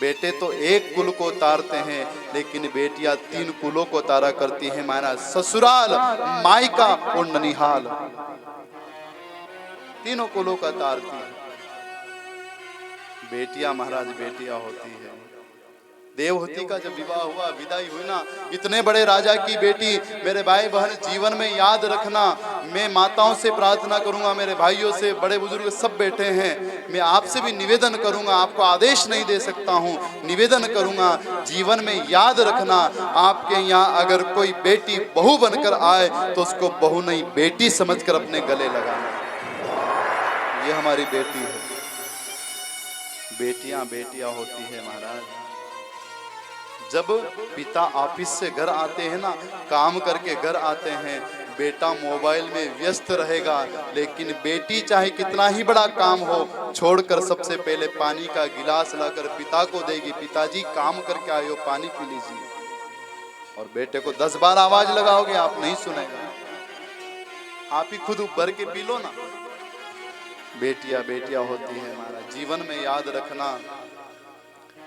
बेटे तो एक कुल को तारते हैं, लेकिन बेटियां 3 कुलों को तारा करती है महाराज। ससुराल, मायका और ननिहाल, तीनों कुलों का तारती है बेटियां महाराज, बेटियां होती है। देवहूति का जब विवाह हुआ, विदाई हुई ना, इतने बड़े राजा की बेटी, मेरे भाई बहन जीवन में याद रखना। मैं माताओं से प्रार्थना करूंगा, मेरे भाइयों से, बड़े बुजुर्ग सब बैठे हैं, मैं आपसे भी निवेदन करूंगा, आपको आदेश नहीं दे सकता हूं, निवेदन करूंगा, जीवन में याद रखना। आपके यहाँ अगर कोई बेटी बहू बनकर आए तो उसको बहू नहीं, बेटी समझकर अपने गले लगाना। ये हमारी बेटी है। बेटियां बेटियां होती है महाराज। जब पिता ऑफिस से घर आते हैं ना, काम करके घर आते हैं, बेटा मोबाइल में व्यस्त रहेगा, लेकिन बेटी चाहे कितना ही बड़ा काम हो, छोड़कर सबसे पहले पानी का गिलास लाकर पिता को देगी। पिताजी काम करके आए हो, पानी पी लीजिए। और बेटे को 10 बार आवाज लगाओगे, आप नहीं सुनेगा, आप ही खुद भर के पी लो ना। बेटियां बेटियां होती है हमारा। जीवन में याद रखना,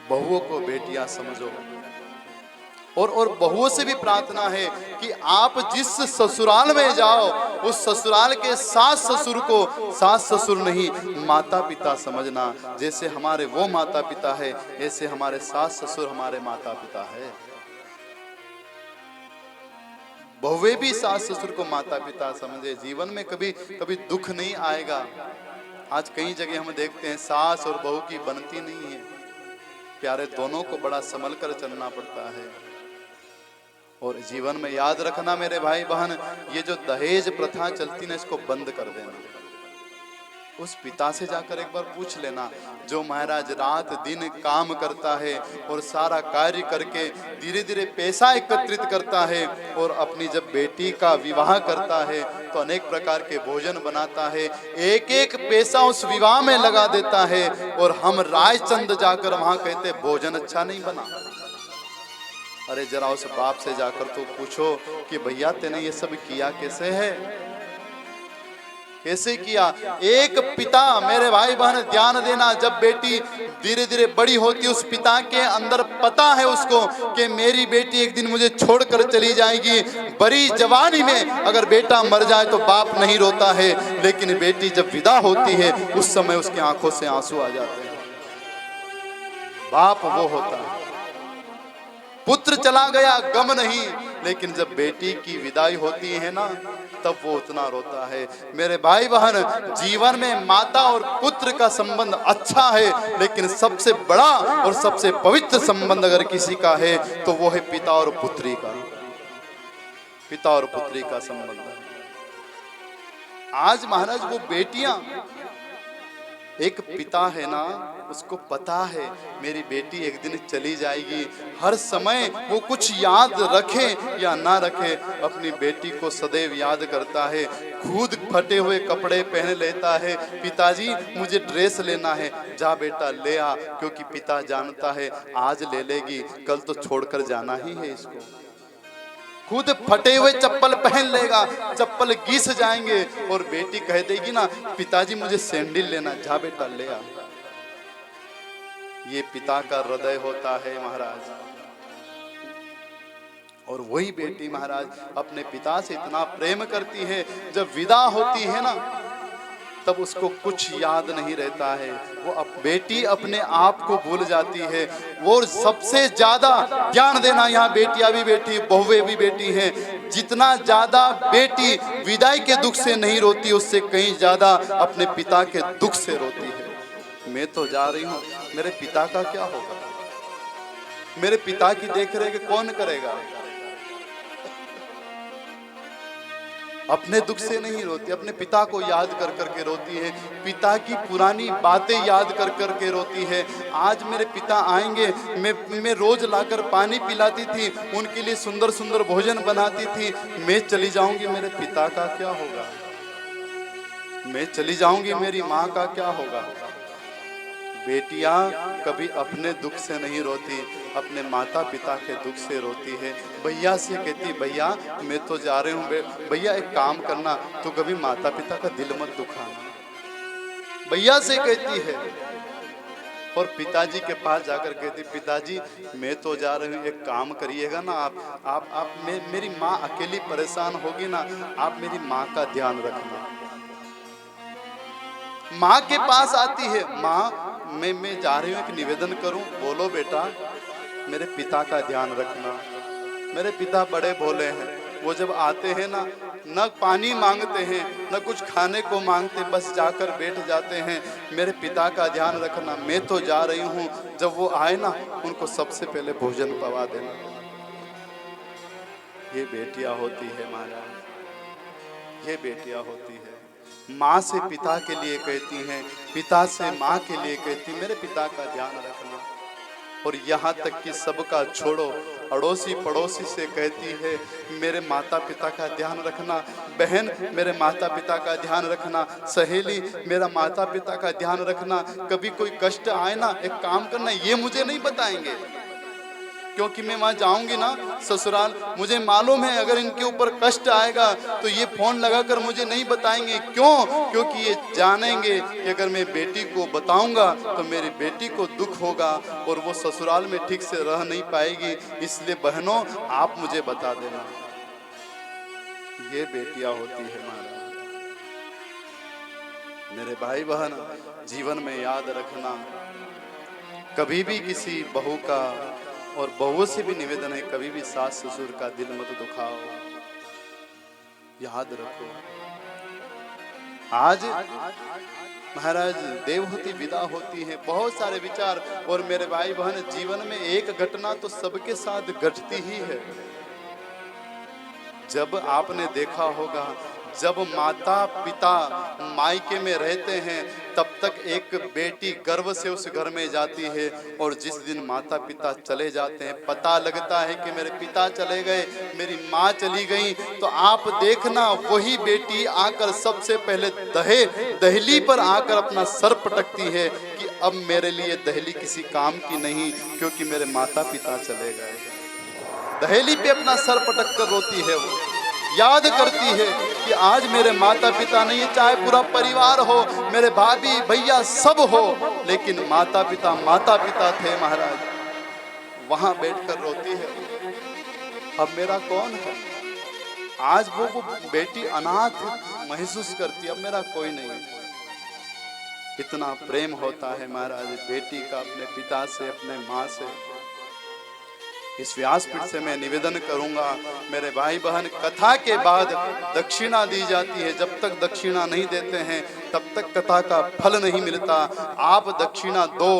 बहुओं को बेटियां समझो। और बहुओं से भी प्रार्थना है कि आप जिस ससुराल में जाओ, उस ससुराल के सास ससुर को सास ससुर नहीं, माता पिता समझना। जैसे हमारे वो माता पिता है, ऐसे हमारे सास ससुर हमारे माता पिता है। बहुएं भी सास ससुर को माता पिता समझे। जीवन में कभी कभी दुख नहीं आएगा। आज कई जगह हम देखते हैं सास और बहू की बनती नहीं है। प्यारे, दोनों को बड़ा संभल कर चलना पड़ता है। और जीवन में याद रखना मेरे भाई बहन, ये जो दहेज प्रथा चलती ना, इसको बंद कर देना। उस पिता से जाकर एक बार पूछ लेना, जो महाराज रात दिन काम करता है और सारा कार्य करके धीरे धीरे पैसा एकत्रित करता है, और अपनी जब बेटी का विवाह करता है तो अनेक प्रकार के भोजन बनाता है, एक एक पैसा उस विवाह में लगा देता है, और हम रायचंद जाकर वहां कहते भोजन अच्छा नहीं बना। अरे जरा उस बाप से जाकर तो पूछो कि भैया तेने ये सब किया कैसे है, कैसे किया। एक पिता, मेरे भाई बहन ध्यान देना, जब बेटी धीरे धीरे बड़ी होती, उस पिता के अंदर पता है उसको कि मेरी बेटी एक दिन मुझे छोड़कर चली जाएगी। बड़ी जवानी में अगर बेटा मर जाए तो बाप नहीं रोता है, लेकिन बेटी जब विदा होती है उस समय उसकी आंखों से आंसू आ जाते हैं। बाप वो होता है। पुत्र चला गया गम नहीं, लेकिन जब बेटी की विदाई होती है ना, तब वो उतना रोता है। मेरे भाई बहन, जीवन में माता और पुत्र का संबंध अच्छा है, लेकिन सबसे बड़ा और सबसे पवित्र संबंध अगर किसी का है तो वो है पिता और पुत्री का, पिता और पुत्री का संबंध। आज महाराज वो बेटियां, एक पिता है ना, उसको पता है मेरी बेटी एक दिन चली जाएगी। हर समय वो कुछ याद रखे या ना रखे, अपनी बेटी को सदैव याद करता है। खुद फटे हुए कपड़े पहन लेता है, पिताजी मुझे ड्रेस लेना है, जा बेटा ले आ, क्योंकि पिता जानता है आज ले लेगी, कल तो छोड़कर जाना ही है इसको। खुद फटे हुए चप्पल पहन लेगा, चप्पल घिस जाएंगे, और बेटी कह देगी ना पिताजी मुझे सैंडल लेना, जा बेटा ले आ। ये पिता का हृदय होता है महाराज। और वही बेटी महाराज अपने पिता से इतना प्रेम करती है, जब विदा होती है ना तब उसको कुछ याद नहीं रहता है। वो बेटी अपने आप को भूल जाती है। वो सबसे ज्यादा ध्यान देना, यहाँ बेटियां भी बेटी, बहुएं भी बेटी हैं, जितना ज्यादा बेटी विदाई के दुख से नहीं रोती, उससे कहीं ज्यादा अपने पिता के दुख से रोती है। मैं तो जा रही हूँ, मेरे पिता का क्या होगा, मेरे पिता की देख रेख कौन करेगा। अपने दुख से नहीं रोती, अपने पिता को याद कर करके रोती है, पिता की पुरानी बातें याद कर करके रोती है। आज मेरे पिता आएंगे, मैं रोज लाकर पानी पिलाती थी, उनके लिए सुंदर सुंदर भोजन बनाती थी, मैं चली जाऊंगी मेरे पिता का क्या होगा, मैं चली जाऊंगी मेरी माँ का क्या होगा। बेटियां कभी अपने दुख से नहीं रोती, अपने माता पिता के दुख से रोती है। भैया से कहती, भैया मैं तो जा रही हूँ, भैया एक काम करना, तो कभी माता पिता का दिल मत दुखाना, भैया से कहती है। और पिताजी के पास जाकर कहती, पिताजी मैं तो जा रही हूँ, एक काम करिएगा ना आप मेरी माँ अकेली परेशान होगी ना, आप मेरी माँ का ध्यान रखना। माँ के पास आती है, माँ मैं जा रही हूँ, एक निवेदन करूं। बोलो बेटा, मेरे पिता का ध्यान रखना। मेरे पिता बड़े भोले हैं, वो जब आते हैं ना, न पानी मांगते हैं न कुछ खाने को मांगते, बस जाकर बैठ जाते हैं। मेरे पिता का ध्यान रखना, मैं तो जा रही हूँ, जब वो आए ना उनको सबसे पहले भोजन पवा देना। ये बेटियां होती है महाराज, ये बेटियां होती है। माँ से पिता के लिए कहती हैं, पिता से माँ के लिए कहती, मेरे पिता का ध्यान रखना। और यहाँ तक कि सबका छोड़ो, अड़ोसी पड़ोसी से कहती है, मेरे माता पिता का ध्यान रखना। बहन मेरे माता पिता का ध्यान रखना, सहेली मेरा माता पिता का ध्यान रखना। कभी कोई कष्ट आए ना, एक काम करना, ये मुझे नहीं बताएंगे, क्योंकि मैं वहां जाऊंगी ना ससुराल, मुझे मालूम है अगर इनके ऊपर कष्ट आएगा तो ये फोन लगाकर मुझे नहीं बताएंगे। क्यों? क्योंकि ये जानेंगे कि अगर मैं बेटी को बताऊंगा तो मेरी बेटी को दुख होगा और वो ससुराल में ठीक से रह नहीं पाएगी। इसलिए बहनों आप मुझे बता देना। ये बेटियां होती है महाराज। मेरे भाई बहन, जीवन में याद रखना, कभी भी किसी बहू का, और बहुओं से भी निवेदन है, कभी भी सास ससुर का दिल मत दुखाओ, याद रखो। आज महाराज देवहूति विदा होती है, बहुत सारे विचार। और मेरे भाई बहन, जीवन में एक घटना तो सबके साथ घटती ही है। जब आपने देखा होगा, जब माता पिता मायके में रहते हैं तब तक एक बेटी गर्व से उस घर में जाती है, और जिस दिन माता पिता चले जाते हैं, पता लगता है कि मेरे पिता चले गए, मेरी माँ चली गई, तो आप देखना वही बेटी आकर सबसे पहले दहली पर आकर अपना सर पटकती है कि अब मेरे लिए दहली किसी काम की नहीं, क्योंकि मेरे माता पिता चले गए। दहली पे अपना सर पटक कर रोती है, वो याद करती है कि आज मेरे माता पिता नहीं है, चाहे पूरा परिवार हो, मेरे भाभी भैया सब हो, लेकिन माता पिता थे महाराज। वहां बैठकर रोती है, अब मेरा कौन है। आज वो बेटी अनाथ महसूस करती है, अब मेरा कोई नहीं है। इतना प्रेम होता है महाराज बेटी का अपने पिता से, अपने माँ से। इस व्यासपीठ से मैं निवेदन करूंगा, मेरे भाई बहन, कथा के बाद दक्षिणा दी जाती है। जब तक दक्षिणा नहीं देते हैं तब तक कथा का फल नहीं मिलता। आप दक्षिणा दो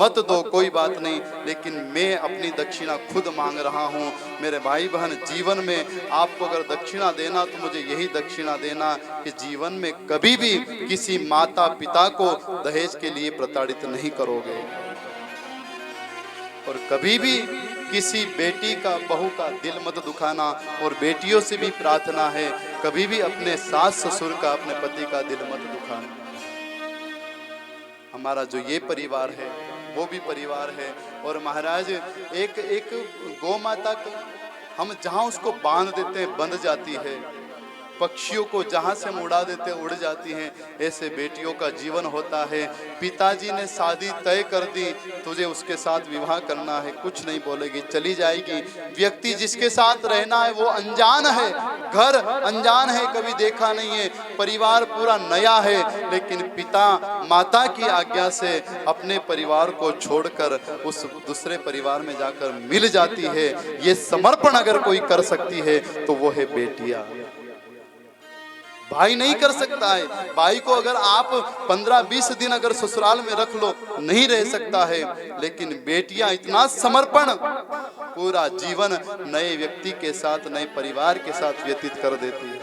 मत दो कोई बात नहीं, लेकिन मैं अपनी दक्षिणा खुद मांग रहा हूं। मेरे भाई बहन, जीवन में आपको अगर दक्षिणा देना तो मुझे यही दक्षिणा देना कि जीवन में कभी भी किसी माता पिता को दहेज के लिए प्रताड़ित नहीं करोगे, और कभी भी किसी बेटी का बहू का दिल मत दुखाना। और बेटियों से भी प्रार्थना है, कभी भी अपने सास ससुर का, अपने पति का दिल मत दुखाना। हमारा जो ये परिवार है वो भी परिवार है। और महाराज एक गौ माता हम जहाँ उसको बांध देते हैं बंध जाती है, पक्षियों को जहां से हम उड़ा देते उड़ जाती हैं, ऐसे बेटियों का जीवन होता है। पिताजी ने शादी तय कर दी, तुझे उसके साथ विवाह करना है, कुछ नहीं बोलेगी, चली जाएगी। व्यक्ति जिसके साथ रहना है वो अनजान है, घर अनजान है, कभी देखा नहीं है, परिवार पूरा नया है, लेकिन पिता माता की आज्ञा से अपने परिवार को छोड़कर उस दूसरे परिवार में जाकर मिल जाती है। ये समर्पण अगर कोई कर सकती है तो वो है बेटियां। भाई नहीं कर सकता है। भाई को अगर आप 15-20 दिन अगर ससुराल में रख लो नहीं रह सकता है, लेकिन बेटियां इतना समर्पण, पूरा जीवन नए व्यक्ति के साथ, नए परिवार के साथ व्यतीत कर देती है।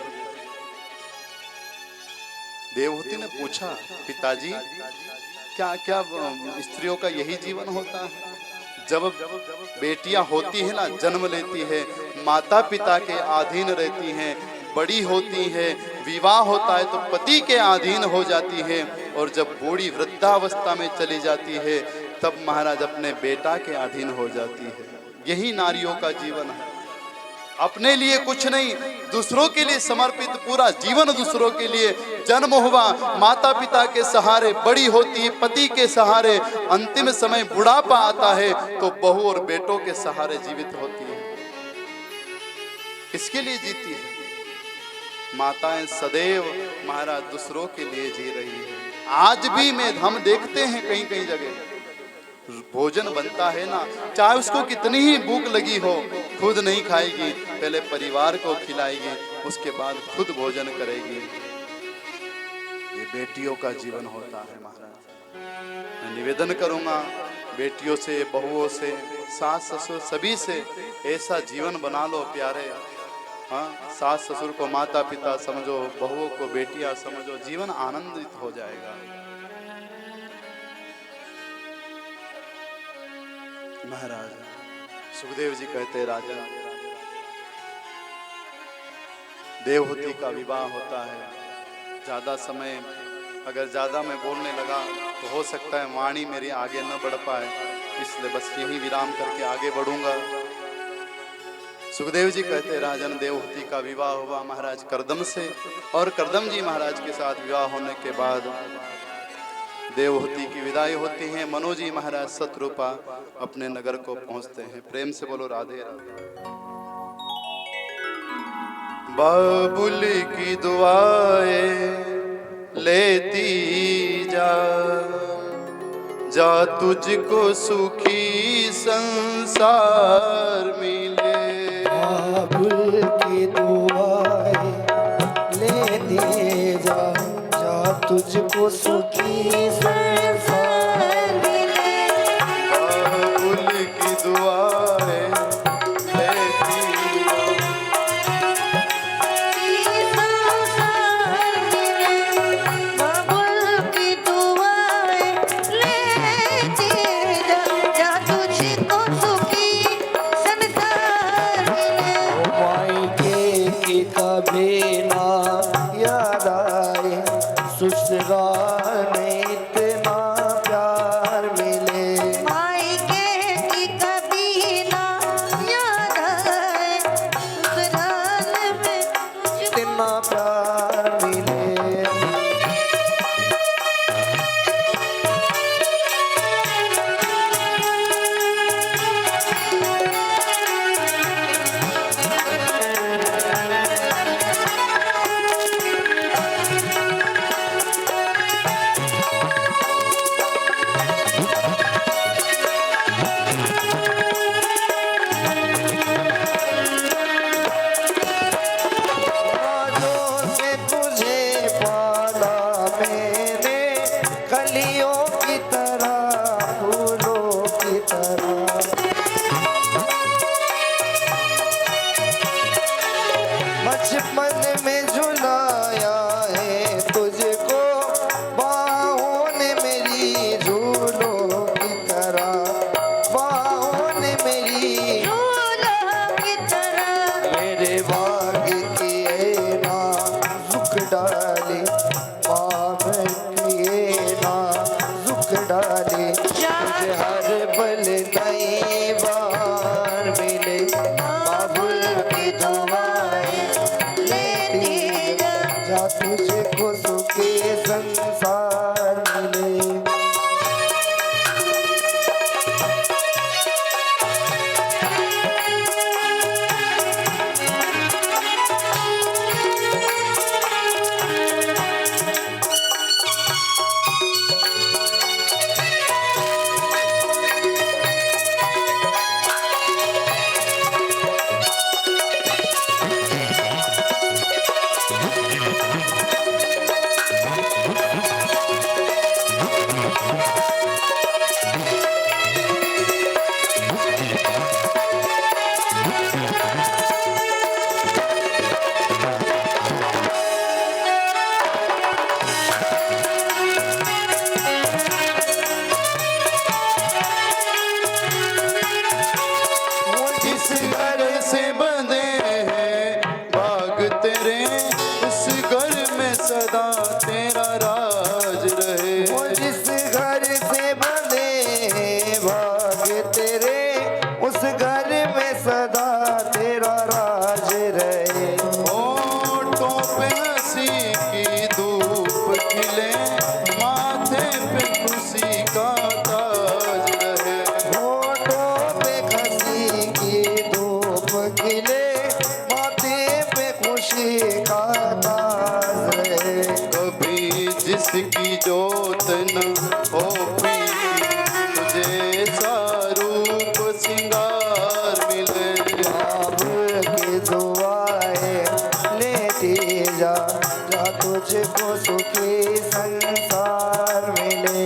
देवहूति ने पूछा, पिताजी क्या क्या स्त्रियों का यही जीवन होता है? जब बेटियां होती है ना, जन्म लेती है, माता पिता के अधीन रहती हैं, बड़ी होती है, विवाह होता है तो पति के अधीन हो जाती है, और जब बूढ़ी वृद्धावस्था में चली जाती है तब महाराज अपने बेटा के अधीन हो जाती है। यही नारियों का जीवन है। अपने लिए कुछ नहीं, दूसरों के लिए समर्पित, पूरा जीवन दूसरों के लिए। जन्म हुआ माता पिता के सहारे, बड़ी होती है पति के सहारे, अंतिम समय बुढ़ापा आता है तो बहू और बेटों के सहारे जीवित होती है। किसके लिए जीती है? माताएं सदैव महाराज दूसरों के लिए जी रही है। आज भी हम देखते हैं कहीं कहीं जगह भोजन बनता है ना, चाहे उसको कितनी ही भूख लगी हो, खुद नहीं खाएगी, पहले परिवार को खिलाएगी, उसके बाद खुद भोजन करेगी। ये बेटियों का जीवन होता है महाराज। मैं निवेदन करूंगा बेटियों से, बहुओं से, सास ससुर सभी से, ऐसा जीवन बना लो प्यारे। हाँ, सास ससुर को माता पिता समझो, बहुओं को बेटियां समझो, जीवन आनंदित हो जाएगा। महाराज सुखदेव जी कहते, राजा देवहूति का विवाह होता है। ज्यादा समय अगर ज्यादा मैं बोलने लगा तो हो सकता है वाणी मेरी आगे न बढ़ पाए, इसलिए बस यही विराम करके आगे बढ़ूंगा। सुखदेव जी कहते, राजन देवहूति का विवाह हुआ महाराज करदम से, और करदम जी महाराज के साथ विवाह होने के बाद देवहूति की विदाई होती है। मनोज जी महाराज शत्रुपा अपने नगर को पहुंचते हैं। प्रेम से बोलो राधे राधे। बाबुल की दुआएं लेती जा, जा तुझको सुखी संसार मिले। बाबुल की दुआएं लेती जा, जा तुझको सुखी संसार मिले। बाबुल की दुआएं लेती बाबुल की दुआएं लेती जा, जा तुझको सुखी संसार मिले। मायके की कभी ना याद आए, ससुराल में इतना प्यार मिले। मायके की कभी ना याद आए, ससुराल में इतना प्यार मिले। राजों से तुझे पाला मैंने, कलियों की तरह, फूलों की तरह। बचपन में झुलाया है तुझको, बाहों ने मेरी झूलों की तरह, बाहों ने मेरी झूलों की तरह। मेरे बाग किए ना रुक डाले, पाप किए ना रुक डाले। तुझे हर पल नई बार मिले। बाबुल की दुआएं लेती जा, जा तुझको सुखी संसार मिले। खुशी का ताज रहे। होठों पे खसी की धूप खिले, माथे पे खुशी का ताज रहे। कभी जिसकी जोत न हो पीली, तुझे सा रूप सिंगार मिले। बाबुल की दुआएं लेती जा, जा तुझको सुखी संसार मिले।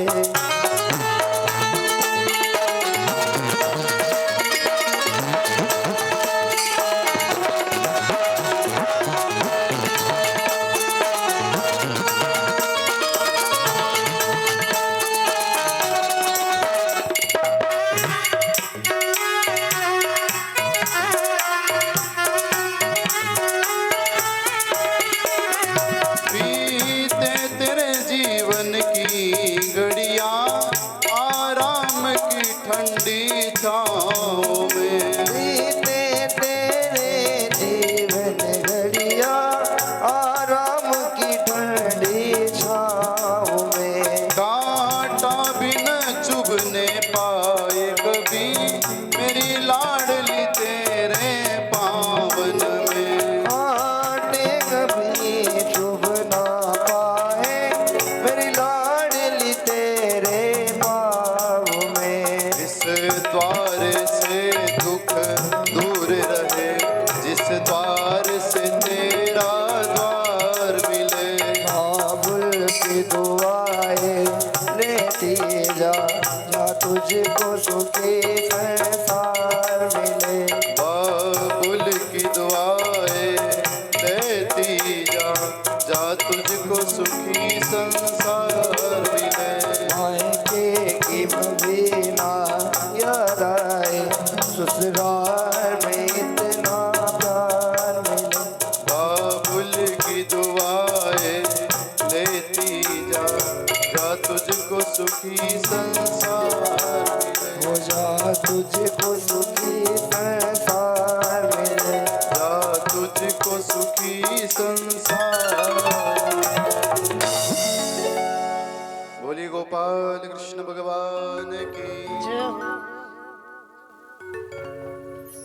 बीते तेरे जीवन की घड़ियां आराम की ठंडी छाँव में। बीते तेरे जीवन घड़िया आराम की ठंडी छाँव में। कांटा भी न चुभने पाए कभी मेरी लाडली तेरे पावन में। कांटे कभी चुभ ना पाए मेरी लाडली तेरे पाँव में। इस द्वार से दुख दूर रहे, जिस द्वार से तेरा द्वार मिले। बाबुल की दुआएं लेती जा, जा तुझको सुखी संसार मिले। बाबुल की दुआएं लेती जा, जा तुझको सुखी संसार मिले। मायके की मदीना याद आए, ससुराल में इतना प्यार मिले। बाबुल की दुआएं लेती जा, जा तुझको सुखी संसार मिले। हो जा तुझको सुखी संसार मिले। जा तुझको सुखी संसार। बोली गोपाल कृष्ण भगवान की।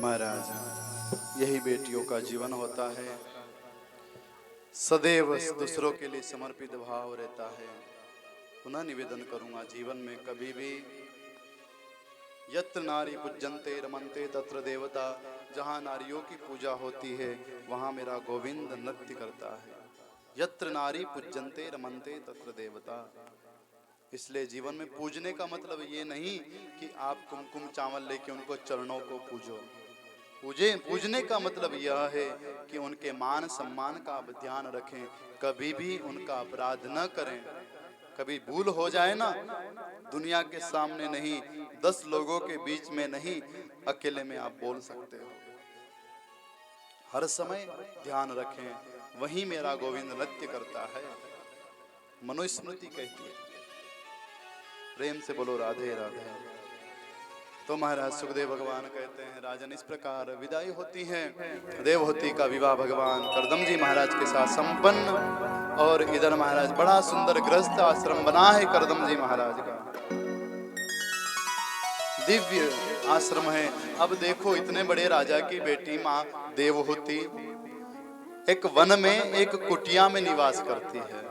महाराज यही बेटियों का जीवन होता है, सदैव दूसरों के लिए समर्पित भाव रहता है। पुनः निवेदन करूंगा, जीवन में कभी भी यत्र नारी पूज्यन्ते रमन्ते तत्र देवता, जहाँ नारियों की पूजा होती है वहाँ मेरा गोविंद नृत्य करता है। यत्र नारी पूज्यन्ते रमन्ते तत्र देवता। इसलिए जीवन में पूजने का मतलब ये नहीं कि आप कुमकुम चावल लेके उनको चरणों को पूजो। पूजने का मतलब यह है कि उनके मान सम्मान का आप ध्यान रखें, कभी भी उनका अपराध न करें। कभी भूल हो जाए ना, दुनिया के सामने नहीं, 10 लोगों के बीच में नहीं, अकेले में आप बोल सकते हो। हर समय ध्यान रखें, वही मेरा गोविंद नृत्य करता है। मनुस्मृति कहती है, प्रेम से बोलो राधे राधे। तो महाराज सुखदेव भगवान कहते हैं, राजन इस प्रकार विदाई होती है। देवहूति का विवाह भगवान करदम जी महाराज के साथ संपन्न। और इधर महाराज बड़ा सुंदर गृहस्थ आश्रम बना है करदम जी महाराज का, दिव्य आश्रम है। अब देखो, इतने बड़े राजा की बेटी माँ देवहूति एक वन में एक कुटिया में निवास करती है।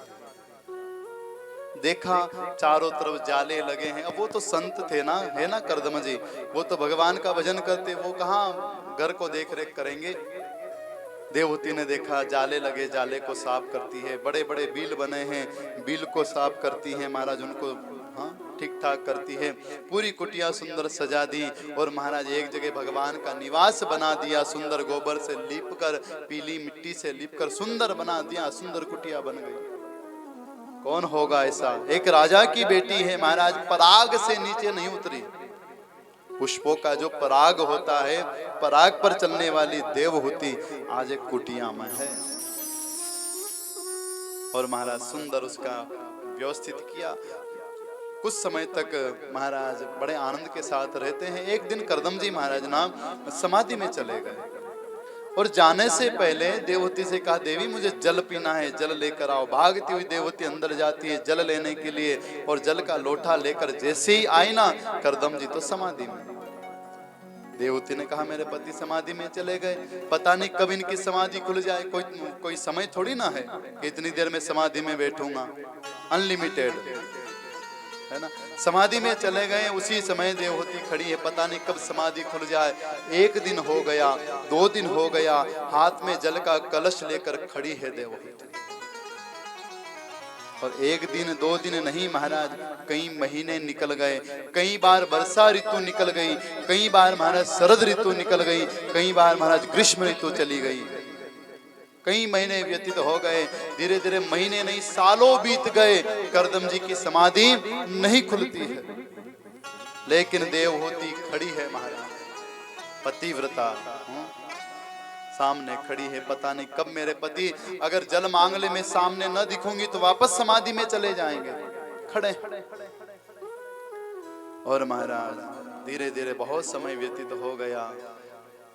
देखा चारों तरफ जाले लगे हैं। अब वो तो संत थे ना, है ना करदम जी, वो तो भगवान का भजन करते, वो कहाँ घर को देख रेख करेंगे। देवहूति ने देखा जाले लगे, जाले को साफ करती है। बड़े बड़े बील बने हैं, बील को साफ करती है महाराज, उनको ठीक ठाक करती है। पूरी कुटिया सुंदर सजा दी और महाराज एक जगह भगवान का निवास बना दिया। सुंदर गोबर से लीप कर, पीली मिट्टी से लीप कर सुंदर बना दिया। सुंदर कुटिया बन गई। कौन होगा ऐसा? एक राजा की बेटी है महाराज, पराग से नीचे नहीं उतरी। पुष्पों का जो पराग होता है, पराग पर चलने वाली देवहूति आज एक कुटिया में है। और महाराज सुंदर उसका व्यवस्थित किया। कुछ समय तक महाराज बड़े आनंद के साथ रहते हैं। एक दिन करदम जी महाराज ना समाधि में चले गए और जाने से पहले देवहूति से कहा, देवी मुझे जल पीना है, जल लेकर आओ। भागती हुई देवहूति अंदर जाती है जल लेने के लिए, और जल का लोटा लेकर जैसे ही आई ना, करदम जी तो समाधि में। देवहूति ने कहा, मेरे पति समाधि में चले गए, पता नहीं कब इनकी समाधि खुल जाए। कोई समय थोड़ी ना है कि इतनी देर में समाधि में बैठूंगा, अनलिमिटेड है ना। समाधि में चले गए, उसी समय देवहूति खड़ी है, पता नहीं कब समाधि खुल जाए। 1 दिन हो गया, 2 दिन हो गया, हाथ में जल का कलश लेकर खड़ी है देवहूति। और 1 दिन 2 दिन नहीं महाराज, कई महीने निकल गए, कई बार वर्षा ऋतु निकल गई, कई बार महाराज शरद ऋतु निकल गई, कई बार महाराज ग्रीष्म ऋतु चली गई। कई महीने व्यतीत हो गए, धीरे धीरे महीने नहीं सालों बीत गए, करदम जी की समाधि नहीं खुलती है। लेकिन देवहूति खड़ी है महाराज, पतिव्रता सामने खड़ी है। पता नहीं कब मेरे पति अगर जल मांग ले, मैं सामने न दिखूंगी तो वापस समाधि में चले जाएंगे। खड़े और महाराज धीरे धीरे बहुत समय व्यतीत हो गया,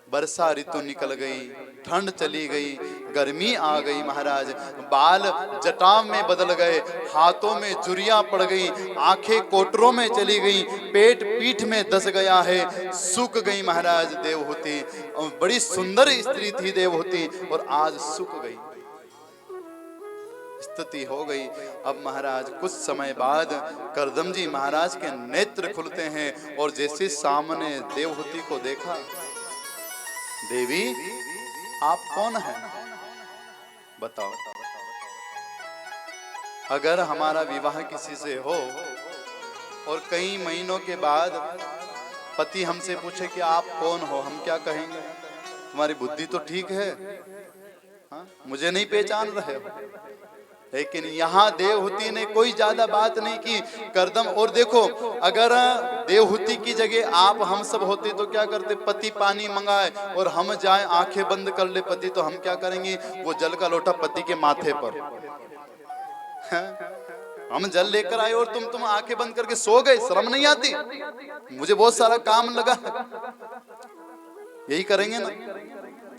वर्षा ऋतु निकल गई, ठंड चली गई, गर्मी आ गई महाराज। बाल जटाव में बदल गए, हाथों में जुरियां पड़ गई, आंखें कोटरों में चली गई, पेट पीठ में दस गया है, सूख गई महाराज देवहूति। बड़ी सुंदर स्त्री थी देवहूति, और आज सूख गई, स्थिति हो गई। अब महाराज कुछ समय बाद करदम जी महाराज के नेत्र खुलते हैं, और जैसे सामने देवहूति को देखा, देवी आप कौन हैं बताओ। अगर हमारा विवाह किसी से हो और कई महीनों के बाद पति हमसे पूछे कि आप कौन हो, हम क्या कहेंगे? तुम्हारी बुद्धि तो ठीक है, हाँ? मुझे नहीं पहचान रहे हो। लेकिन यहाँ देवहूति ने कोई ज्यादा बात नहीं की, करदम। और देखो, अगर देवहूति की जगह आप हम सब होते तो क्या करते? पति पानी मंगाए और हम जाए आंखें बंद कर ले पति, तो हम क्या करेंगे? वो जल का लोटा पति के माथे पर, हम जल लेकर आए और तुम आंखें बंद करके सो गए, शर्म नहीं आती? मुझे बहुत सारा काम लगा, यही करेंगे ना।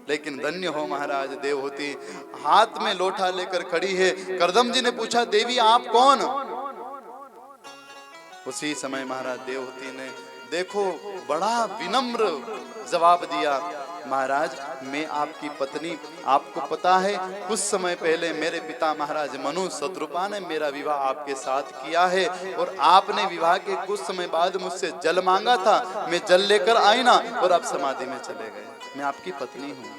लेकिन धन्य हो महाराज देवहूति, हाथ में लोटा लेकर खड़ी है। करदम जी ने पूछा, देवी आप कौन? उसी समय महाराज देवहूति ने देखो बड़ा विनम्र जवाब दिया, महाराज मैं आपकी पत्नी, आपको पता है कुछ समय पहले मेरे पिता महाराज मनु शत्रुपा ने मेरा विवाह आपके साथ किया है, और आपने विवाह के कुछ समय बाद मुझसे जल मांगा था, मैं जल लेकर आई ना, और आप समाधि में चले गए। मैं आपकी पत्नी हूँ।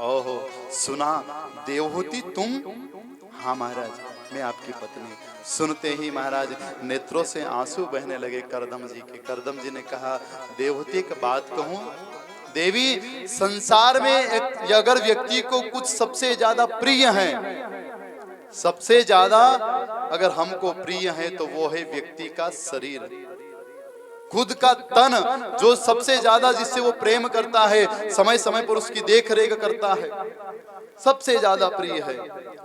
ओहो, सुना देवहूति तुम? हाँ महाराज मैं आपकी पत्नी। सुनते ही महाराज नेत्रों से आंसू बहने लगे करदम जी के। करदम जी ने कहा, देवहूति एक बात कहूं देवी, संसार में अगर व्यक्ति को कुछ सबसे ज्यादा प्रिय है, सबसे ज्यादा अगर हमको प्रिय है, तो वो है व्यक्ति का शरीर, खुद का तन, जो सबसे ज्यादा जिससे वो प्रेम करता है, समय समय पर उसकी देख रेख करता है, सबसे ज्यादा प्रिय है।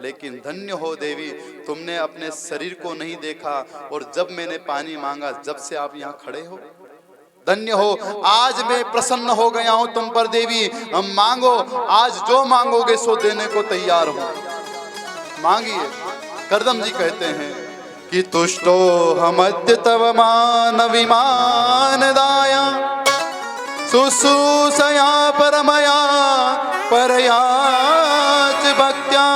लेकिन धन्य हो देवी, तुमने अपने शरीर को नहीं देखा, और जब मैंने पानी मांगा, जब से आप यहाँ खड़े हो, धन्य हो। आज मैं प्रसन्न हो गया हूं तुम पर देवी, हम मांगो, आज जो मांगोगे सो देने को तैयार हूं, मांगिए। करदम जी कहते हैं कि तुष्टो हमद्य तव मान विमान दाया, शुश्रूषया परमया परयाच भक्त्या,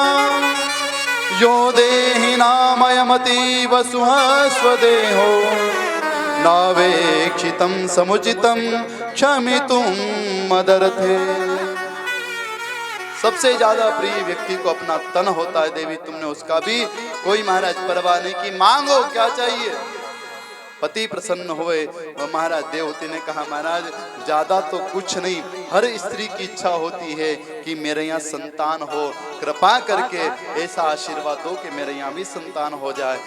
यो देहि नामयमतीव सुहस्वदेहो, नावेक्षितं समुचितं क्षमितुं मदर्थे। सबसे ज्यादा प्रिय व्यक्ति को अपना तन होता है देवी, तुमने उसका भी कोई महाराज परवाह नहीं की। मांगो क्या चाहिए? पति प्रसन्न हुए। और महाराज देवहूति ने कहा, महाराज ज्यादा तो कुछ नहीं, हर स्त्री की इच्छा होती है कि मेरे यहाँ संतान हो, कृपा करके ऐसा आशीर्वाद दो कि मेरे यहाँ भी संतान हो जाए।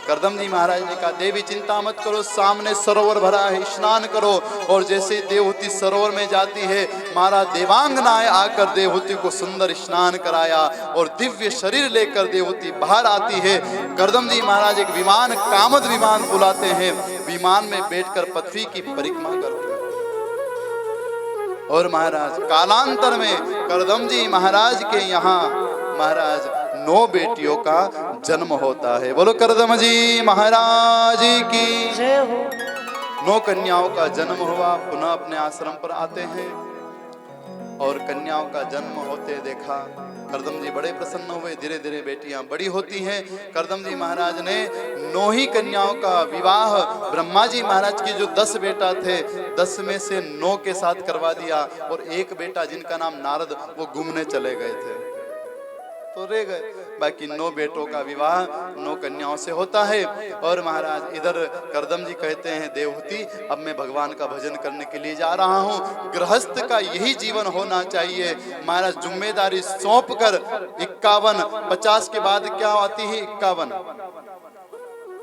करदम जी महाराज ने कहा, देवी चिंता मत करो, सामने सरोवर भरा है, स्नान करो। और जैसे देवहूति सरोवर में जाती है, महाराज देवांगनाएं आकर देवहूति को सुंदर स्नान कराया, और दिव्य शरीर लेकर देवहूति बाहर आती है। करदम जी महाराज एक विमान, कामद विमान बुलाते हैं, विमान में बैठकर पृथ्वी की परिक्रमा करते हैं। और महाराज कालांतर में करदम जी महाराज के यहाँ महाराज 9 बेटियों का जन्म होता है। बोलो करदम जी महाराज की जय हो। 9 कन्याओं का जन्म हुआ, पुनः अपने आश्रम पर आते हैं और कन्याओं का जन्म होते देखा। करदम जी बड़े प्रसन्न हुए। धीरे धीरे बेटियां बड़ी होती हैं। करदम जी महाराज ने 9 ही कन्याओं का विवाह ब्रह्मा जी महाराज की जो 10 बेटा थे 10 में से 9 के साथ करवा दिया और एक बेटा जिनका नाम नारद वो घूमने चले गए थे तो रह गए। बाकी 9 बेटों का विवाह 9 कन्याओं से होता है। और महाराज इधर करदम जी कहते हैं देवहूति अब मैं भगवान का भजन करने के लिए जा रहा हूँ। गृहस्थ का यही जीवन होना चाहिए। महाराज जिम्मेदारी सौंप कर 51 50 के बाद क्या आती है 51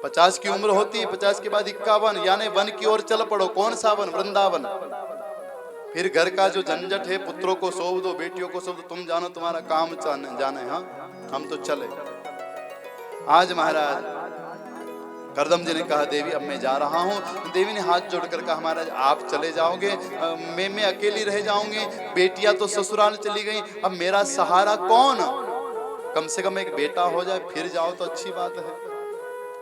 50 की उम्र होती है 50 के बाद 51 यानी वन की ओर चल पड़ो। कौन सा वन? वृंदावन। फिर घर का जो झंझट है पुत्रों को सौंप दो बेटियों को सौंप दो तुम जानो तुम्हारा काम जाने हाँ हम तो चले। आज महाराज करदम जी ने कहा देवी अब मैं जा रहा हूँ। देवी ने हाथ जोड़कर कहा महाराज आप चले जाओगे मैं अकेली रह जाऊंगी। बेटियां तो ससुराल चली गई अब मेरा सहारा कौन? कम से कम एक बेटा हो जाए फिर जाओ तो अच्छी बात है।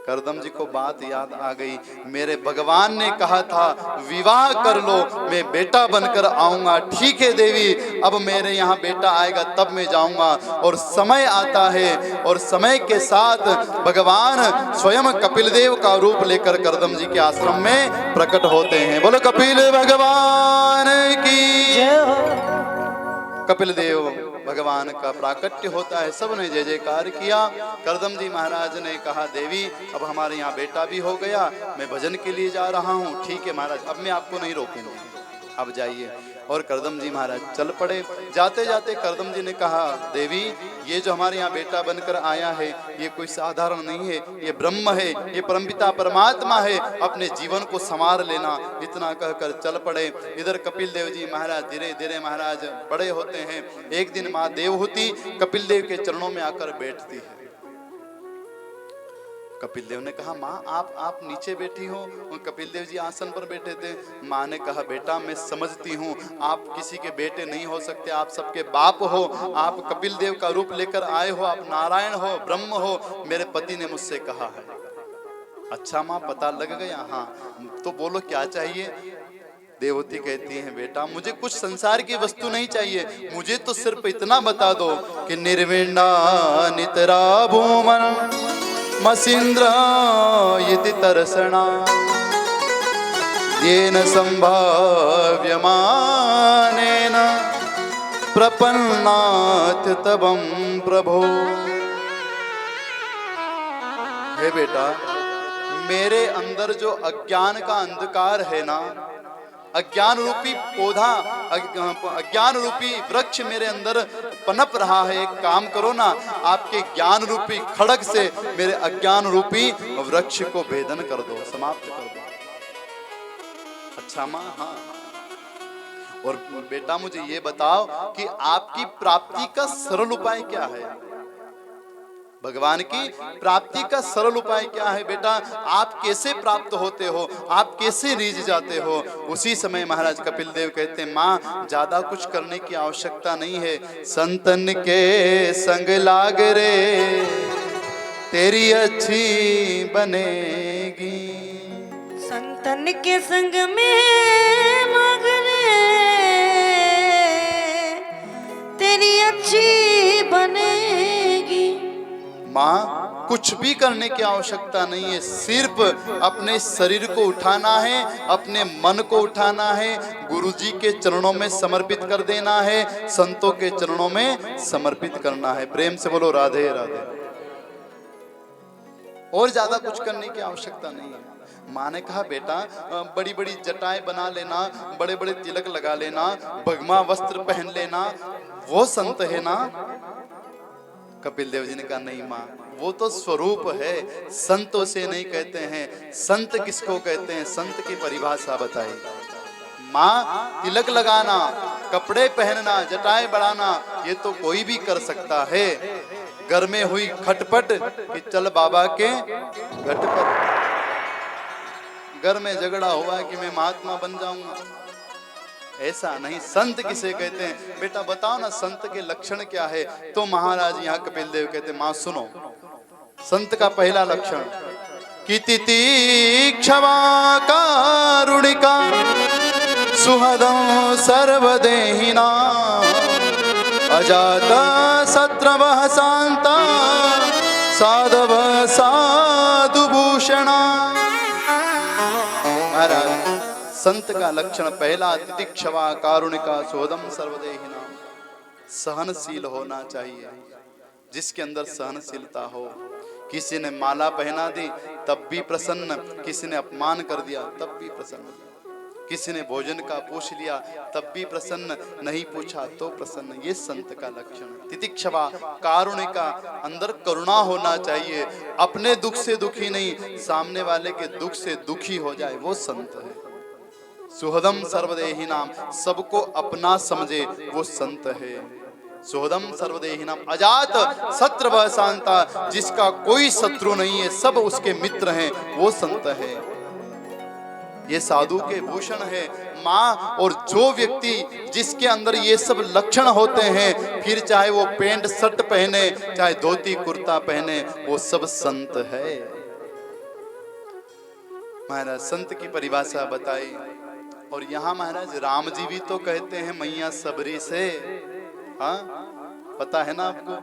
करदम जी को बात याद आ गई। मेरे भगवान ने कहा था विवाह कर लो मैं बेटा बनकर आऊंगा। ठीक है देवी अब मेरे यहाँ बेटा आएगा तब मैं जाऊंगा। और समय आता है और समय के साथ भगवान स्वयं कपिल देव का रूप लेकर करदम जी के आश्रम में प्रकट होते हैं। बोलो कपिल भगवान की जय हो। कपिल देव भगवान का प्राकट्य होता है। सबने जय जयकार किया। करदम जी महाराज ने कहा देवी अब हमारे यहाँ बेटा भी हो गया मैं भजन के लिए जा रहा हूँ। ठीक है महाराज अब मैं आपको नहीं रोकूंगा अब जाइए। और करदम जी महाराज चल पड़े। जाते जाते करदम जी ने कहा देवी ये जो हमारे यहाँ बेटा बनकर आया है ये कोई साधारण नहीं है ये ब्रह्म है ये परमपिता परमात्मा है अपने जीवन को संवार लेना। इतना कहकर चल पड़े। इधर कपिल देव जी महाराज धीरे धीरे महाराज बड़े होते हैं। एक दिन माँ देवहूति कपिल देव के चरणों में आकर बैठती है। कपिल देव ने कहा माँ आप नीचे बैठी हो। कपिल देव जी आसन पर बैठे थे। माँ ने कहा बेटा मैं समझती हूँ आप किसी के बेटे नहीं हो सकते आप सबके बाप हो। आप कपिल देव का रूप लेकर आए हो आप नारायण हो ब्रह्म हो मेरे पति ने मुझसे कहा है। अच्छा माँ पता लग गया? हाँ तो बोलो क्या चाहिए? देवहूति कहती है बेटा मुझे कुछ संसार की वस्तु नहीं चाहिए मुझे तो सिर्फ इतना बता दो कि निर्विण्णा नितरा भूमन मसीन्द्र यति तरसणा येन संभाव्यमानेन प्रपन्नाथ तबं प्रभो। हे बेटा मेरे अंदर जो अज्ञान का अंधकार है ना अज्ञान रूपी पौधा अज्ञान रूपी वृक्ष मेरे अंदर पनप रहा है। एक काम करो ना आपके ज्ञान रूपी खड़ग से मेरे अज्ञान रूपी वृक्ष को भेदन कर दो समाप्त कर दो। अच्छा माँ हाँ। और बेटा मुझे ये बताओ कि आपकी प्राप्ति का सरल उपाय क्या है? भगवान की प्राप्ति का सरल उपाय क्या है बेटा? आप कैसे प्राप्त होते हो आप कैसे रीझ जाते हो? उसी समय महाराज कपिल देव कहते हैं माँ ज्यादा कुछ करने की आवश्यकता नहीं है। संतन के संग लाग रे तेरी अच्छी बनेगी। संतन के संग में मगने तेरी अच्छी बनेगी। माँ कुछ भी करने की आवश्यकता नहीं है सिर्फ अपने शरीर को उठाना है अपने मन को उठाना है गुरुजी के चरणों में समर्पित कर देना है संतों के चरणों में समर्पित करना है। प्रेम से बोलो राधे राधे। और ज्यादा कुछ करने की आवश्यकता नहीं है। माँ ने कहा बेटा बड़ी बड़ी जटाएं बना लेना बड़े बड़े तिलक लगा लेना भगमा वस्त्र पहन लेना वो संत है ना? कपिल देव जी ने कहा नहीं माँ वो तो स्वरूप है संतों से नहीं कहते हैं। संत किसको कहते हैं? संत की परिभाषा बताई। माँ तिलक लगाना कपड़े पहनना जटाएं बढ़ाना ये तो कोई भी कर सकता है। घर में हुई खटपट कि चल बाबा के घट पर। घर में झगड़ा हुआ कि मैं महात्मा बन जाऊंगा ऐसा नहीं। संत किसे कहते हैं? बेटा बताओ ना संत के लक्षण क्या है? तो महाराज यहाँ कपिल देव कहते माँ सुनो, संत का पहला लक्षण कि तितिक्षवा कारुणिका सुहृदं सर्वदेहिना अजाता शत्रवः शांता साधव साधुभूषणा। महाराज संत का लक्षण पहला तितिक्षवा कारुणिका सुहृदं सर्वदेहिना, सहनशील होना चाहिए, जिसके अंदर सहनशीलता हो। किसी ने माला पहना दी तब भी प्रसन्न, किसी ने अपमान कर दिया तब भी प्रसन्न, किसी ने भोजन का पूछ लिया तब भी प्रसन्न, नहीं पूछा तो प्रसन्न। ये संत का लक्षण। तितिक्षवा कारुणिका, अंदर करुणा होना चाहिए, अपने दुख से दुखी नहीं, सामने वाले के दुख से दुखी हो जाए, वो संत है। सुहृदं सर्वदेहिनाम, सबको अपना समझे, वो संत है। सुहृदं सर्वदेहिनाम अजात शत्रवः शांता, जिसका कोई शत्रु नहीं है, सब उसके मित्र हैं, वो संत है। ये साधु के भूषण है माँ। और जो व्यक्ति जिसके अंदर ये सब लक्षण होते हैं, फिर चाहे वो पैंट शर्ट पहने, चाहे धोती कुर्ता पहने, वो सब संत है। महाराज संत की परिभाषा बताई। और यहाँ महाराज राम जी भी तो कहते हैं मैया सबरी से, हाँ पता है ना आपको?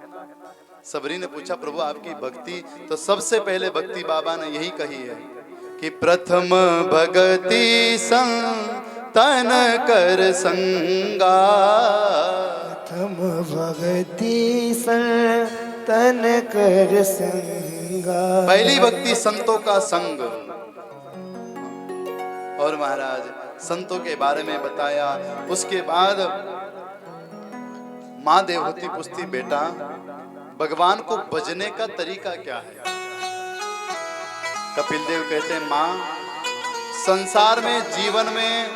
सबरी ने पूछा प्रभु आपकी भक्ति, तो सबसे पहले भक्ति बाबा ने यही कही है कि प्रथम भगति संतन कर संगा। प्रथम भगति संतन कर संगा, पहली भक्ति संतों का संग। और महाराज संतों के बारे में बताया। उसके बाद माँ देवहूति पूछती बेटा भगवान को भजने का तरीका क्या है? कपिल देव कहते हैं माँ संसार में जीवन में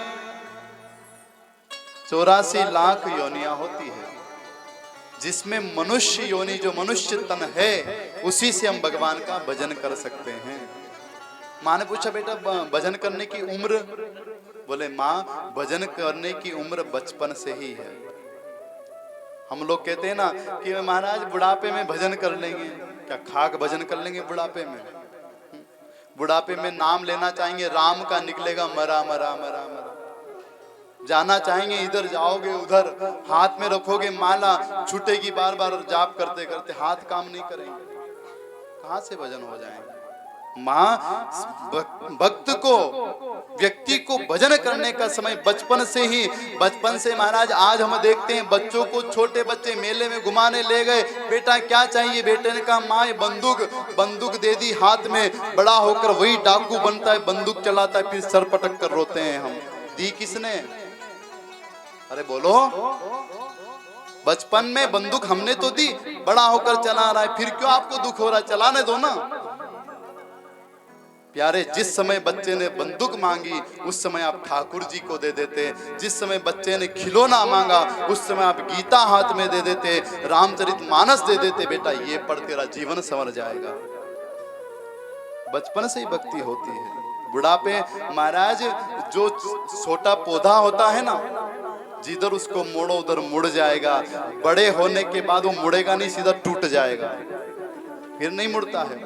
84 लाख योनियां होती है, जिसमें मनुष्य योनि जो मनुष्य तन है उसी से हम भगवान का भजन कर सकते हैं। माँ ने पूछा बेटा भजन करने की उम्र? बोले माँ भजन करने की उम्र बचपन से ही है। हम लोग कहते हैं ना कि महाराज बुढ़ापे में भजन कर लेंगे, क्या खाक भजन कर लेंगे बुढ़ापे में? बुढ़ापे में नाम लेना चाहेंगे राम का, निकलेगा मरा मरा मरा मरा। जाना चाहेंगे इधर जाओगे उधर, हाथ में रखोगे माला छूटेगी बार बार जाप करते करते, हाथ काम नहीं करेंगे, कहां से भजन हो जाएंगे? माँ भक्त को व्यक्ति को भजन करने का समय बचपन से ही, बचपन से महाराज आज हम देखते हैं बच्चों को, छोटे बच्चे मेले में घुमाने ले गए, बेटा क्या चाहिए? बेटे ने कहा माँ बंदूक दे दी हाथ में, बड़ा होकर वही डाकू बनता है, बंदूक चलाता है, फिर सर पटक कर रोते हैं हम। दी किसने? अरे बोलो, बचपन में बंदूक हमने तो दी, बड़ा होकर चला रहा है, फिर क्यों आपको दुख हो रहा है? चलाने दो ना। प्यारे जिस समय बच्चे ने बंदूक मांगी उस समय आप ठाकुर जी को दे देते, जिस समय बच्चे ने खिलौना मांगा उस समय आप गीता हाथ में दे देते, रामचरितमानस दे देते, बेटा ये पढ़ तेरा जीवन संवर जाएगा। बचपन से ही भक्ति होती है। बुढ़ापे महाराज जो छोटा पौधा होता है ना, जिधर उसको मोड़ो उधर मुड़ जाएगा, बड़े होने के बाद वो मुड़ेगा नहीं, सीधा टूट जाएगा, फिर नहीं मुड़ता है।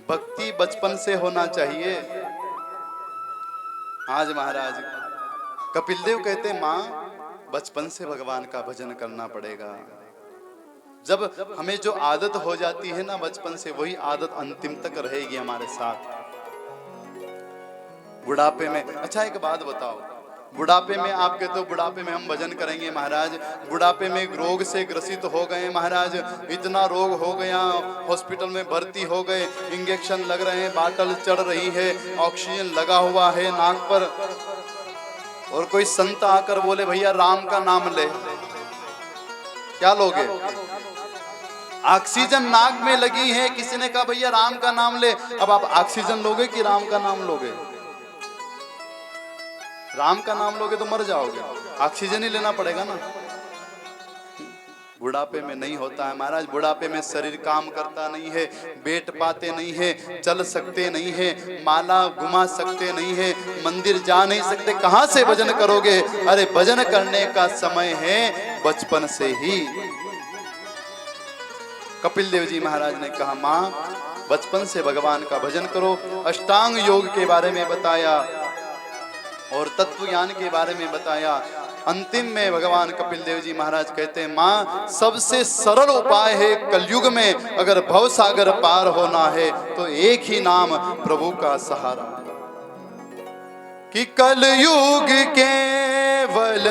भक्ति बचपन से होना चाहिए। आज महाराज कपिल देव कहते माँ बचपन से भगवान का भजन करना पड़ेगा। जब हमें जो आदत हो जाती है ना बचपन से, वही आदत अंतिम तक रहेगी हमारे साथ। बुढ़ापे में, अच्छा एक बात बताओ, बुढ़ापे में आप कहते हो बुढ़ापे में हम भजन करेंगे, महाराज बुढ़ापे में रोग से ग्रसित हो गए, महाराज इतना रोग हो गया, हॉस्पिटल में भर्ती हो गए, इंजेक्शन लग रहे हैं, बाटल चढ़ रही है, ऑक्सीजन लगा हुआ है नाक पर, और कोई संत आकर बोले भैया राम का नाम ले, क्या लोगे? ऑक्सीजन नाक में लगी है, किसी ने कहा भैया राम का नाम ले, अब आप ऑक्सीजन लोगे कि राम का नाम लोगे? राम का नाम लोगे तो मर जाओगे, ऑक्सीजन ही लेना पड़ेगा ना। बुढ़ापे में नहीं होता है महाराज। बुढ़ापे में शरीर काम करता नहीं है, बैठ पाते नहीं है, चल सकते नहीं है, माला घुमा सकते नहीं है, मंदिर जा नहीं सकते, कहां से भजन करोगे? अरे भजन करने का समय है बचपन से ही। कपिल देव जी महाराज ने कहा मां बचपन से भगवान का भजन करो। अष्टांग योग के बारे में बताया और तत्व ज्ञान के बारे में बताया। अंतिम में भगवान कपिल देव जी महाराज कहते हैं मां सबसे सरल उपाय है कलयुग में अगर भव सागर पार होना है तो एक ही नाम प्रभु का सहारा। कि कलयुग केवल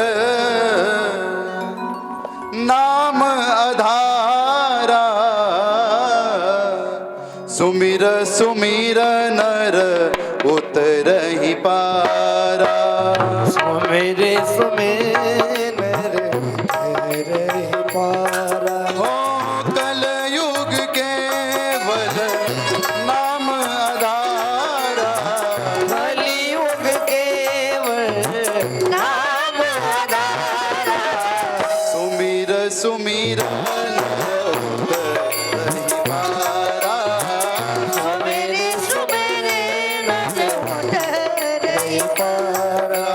नाम आधारा, सुमिर सुमिर नर उतरहि पारा। सुमेरे सुमेर उतरहि पारा। हो कलयुग केवल नाम आधारा, कलयुग केवल नाम आधारा। सुमिर सुमिर नर उतरहि पारा। सुमेरे सुमेरे नर उतरहि पारा।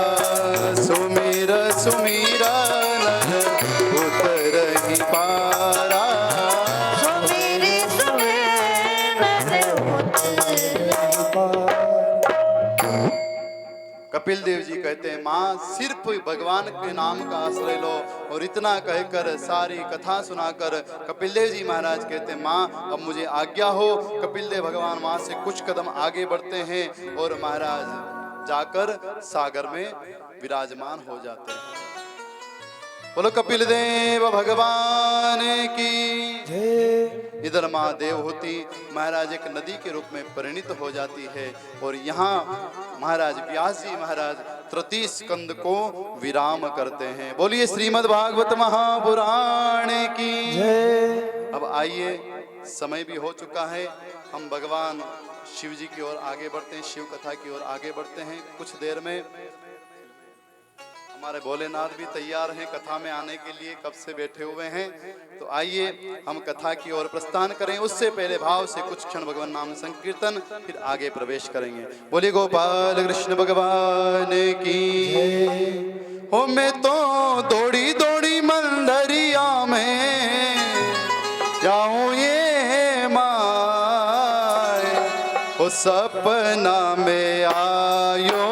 सुमिर सुमिर नर उतरहि पारा। सुमेरे सुमेरे नर उतरहि पारा। कपिल देव जी कहते हैं माँ सिर्फ भगवान के नाम का आश्रय लो। और इतना कहकर सारी कथा सुनाकर कपिल देव जी महाराज कहते हैं माँ अब मुझे आज्ञा हो। कपिल देव भगवान वहां से कुछ कदम आगे बढ़ते हैं और महाराज जाकर सागर में विराजमान हो जाते हैं। बोलो कपिल देव भगवान की। इधर माँ देवहूति महाराज एक नदी के रूप में परिणित हो जाती है और यहाँ महाराज व्यास जी महाराज तृतीय स्कंद को विराम करते हैं। बोलिए श्रीमद् भागवत महापुराण की। अब आइए समय भी हो चुका है, हम भगवान शिव जी की ओर आगे बढ़ते हैं, शिव कथा की ओर आगे बढ़ते हैं। कुछ देर में हमारे भोलेनाथ भी तैयार हैं कथा में आने के लिए, कब से बैठे हुए हैं। तो आइए हम कथा की ओर प्रस्थान करें। उससे पहले भाव से कुछ क्षण भगवान नाम संकीर्तन, फिर आगे प्रवेश करेंगे। बोलिए गोपाल कृष्ण भगवान की। हो मैं तो दौड़ी दौड़ी मंदरिया में जाऊं ये माय, हो सपना में आयो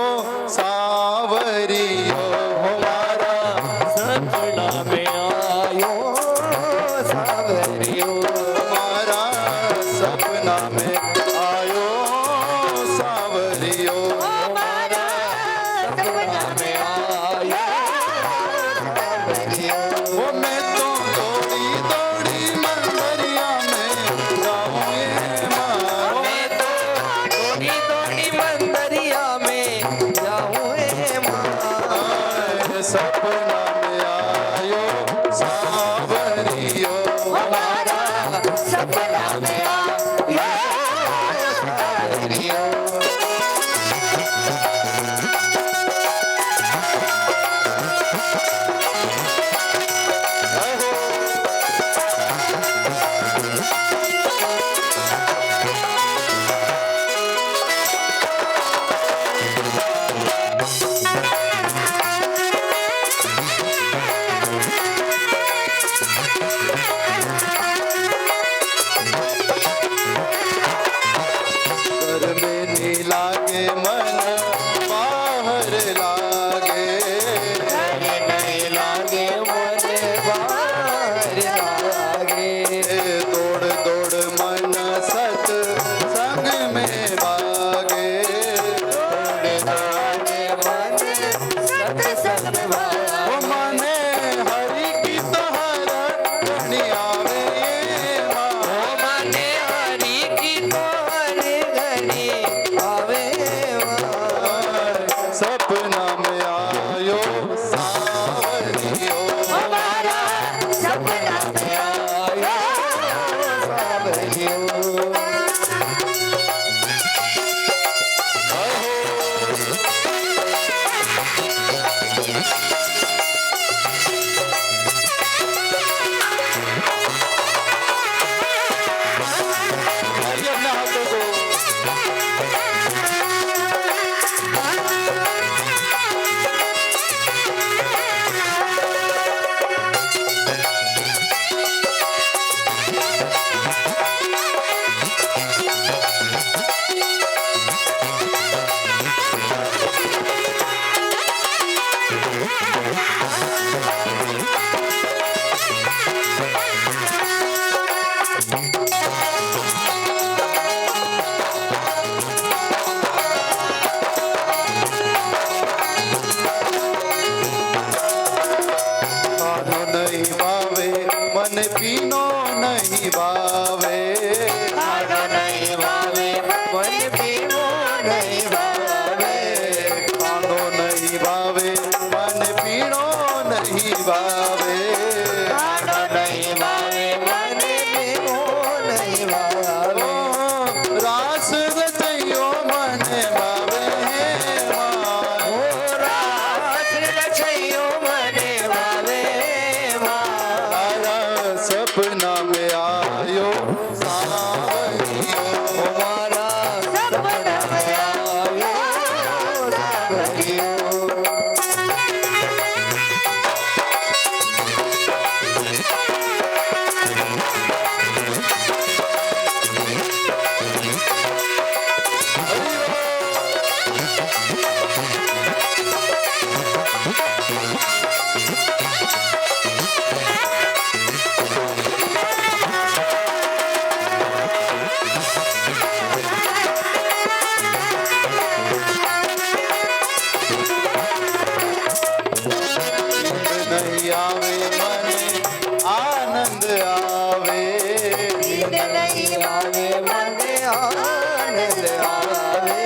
सावरियो। सपना में आयो सावरियो। हमारा सपना में आयो सावरियो। हमारा सपना में आयो सावरियो। वो मैं तो दौड़ी दौड़ी मंदरिया में जाऊं ये माँ। मैं तो दौड़ी दौड़ी मंदरिया में जाऊं ए माँ। सपना में आयो सावरियो। हमारा सपना में आया सावरियो। घर में नहीं लागे मन बाहर लागे। नहीं लागे मन बाहर लागे। दौड़ दौड़ मन सत संग में भागे। मन सत्संग वाला। वो मने हरि की तो हरणी आवे ये माँ। ओ माने हरि की तो हर घड़ी आवे माँ। सपना में आयो सावरियो। हमारा सपना में आयो सावरियो। नहीं भावे मन पीड़ो नहीं भावे प्राणो नहीं भावे मन बिनो नहीं भावे रास रचयो मन भावे ओ रास रचयो मने भावे तारा सपना में आयो सावरियो मारा सपना में आयो सावरियो नहीं आवे मन आनंद आवे नींद नहीं आवे मने आनंद आवे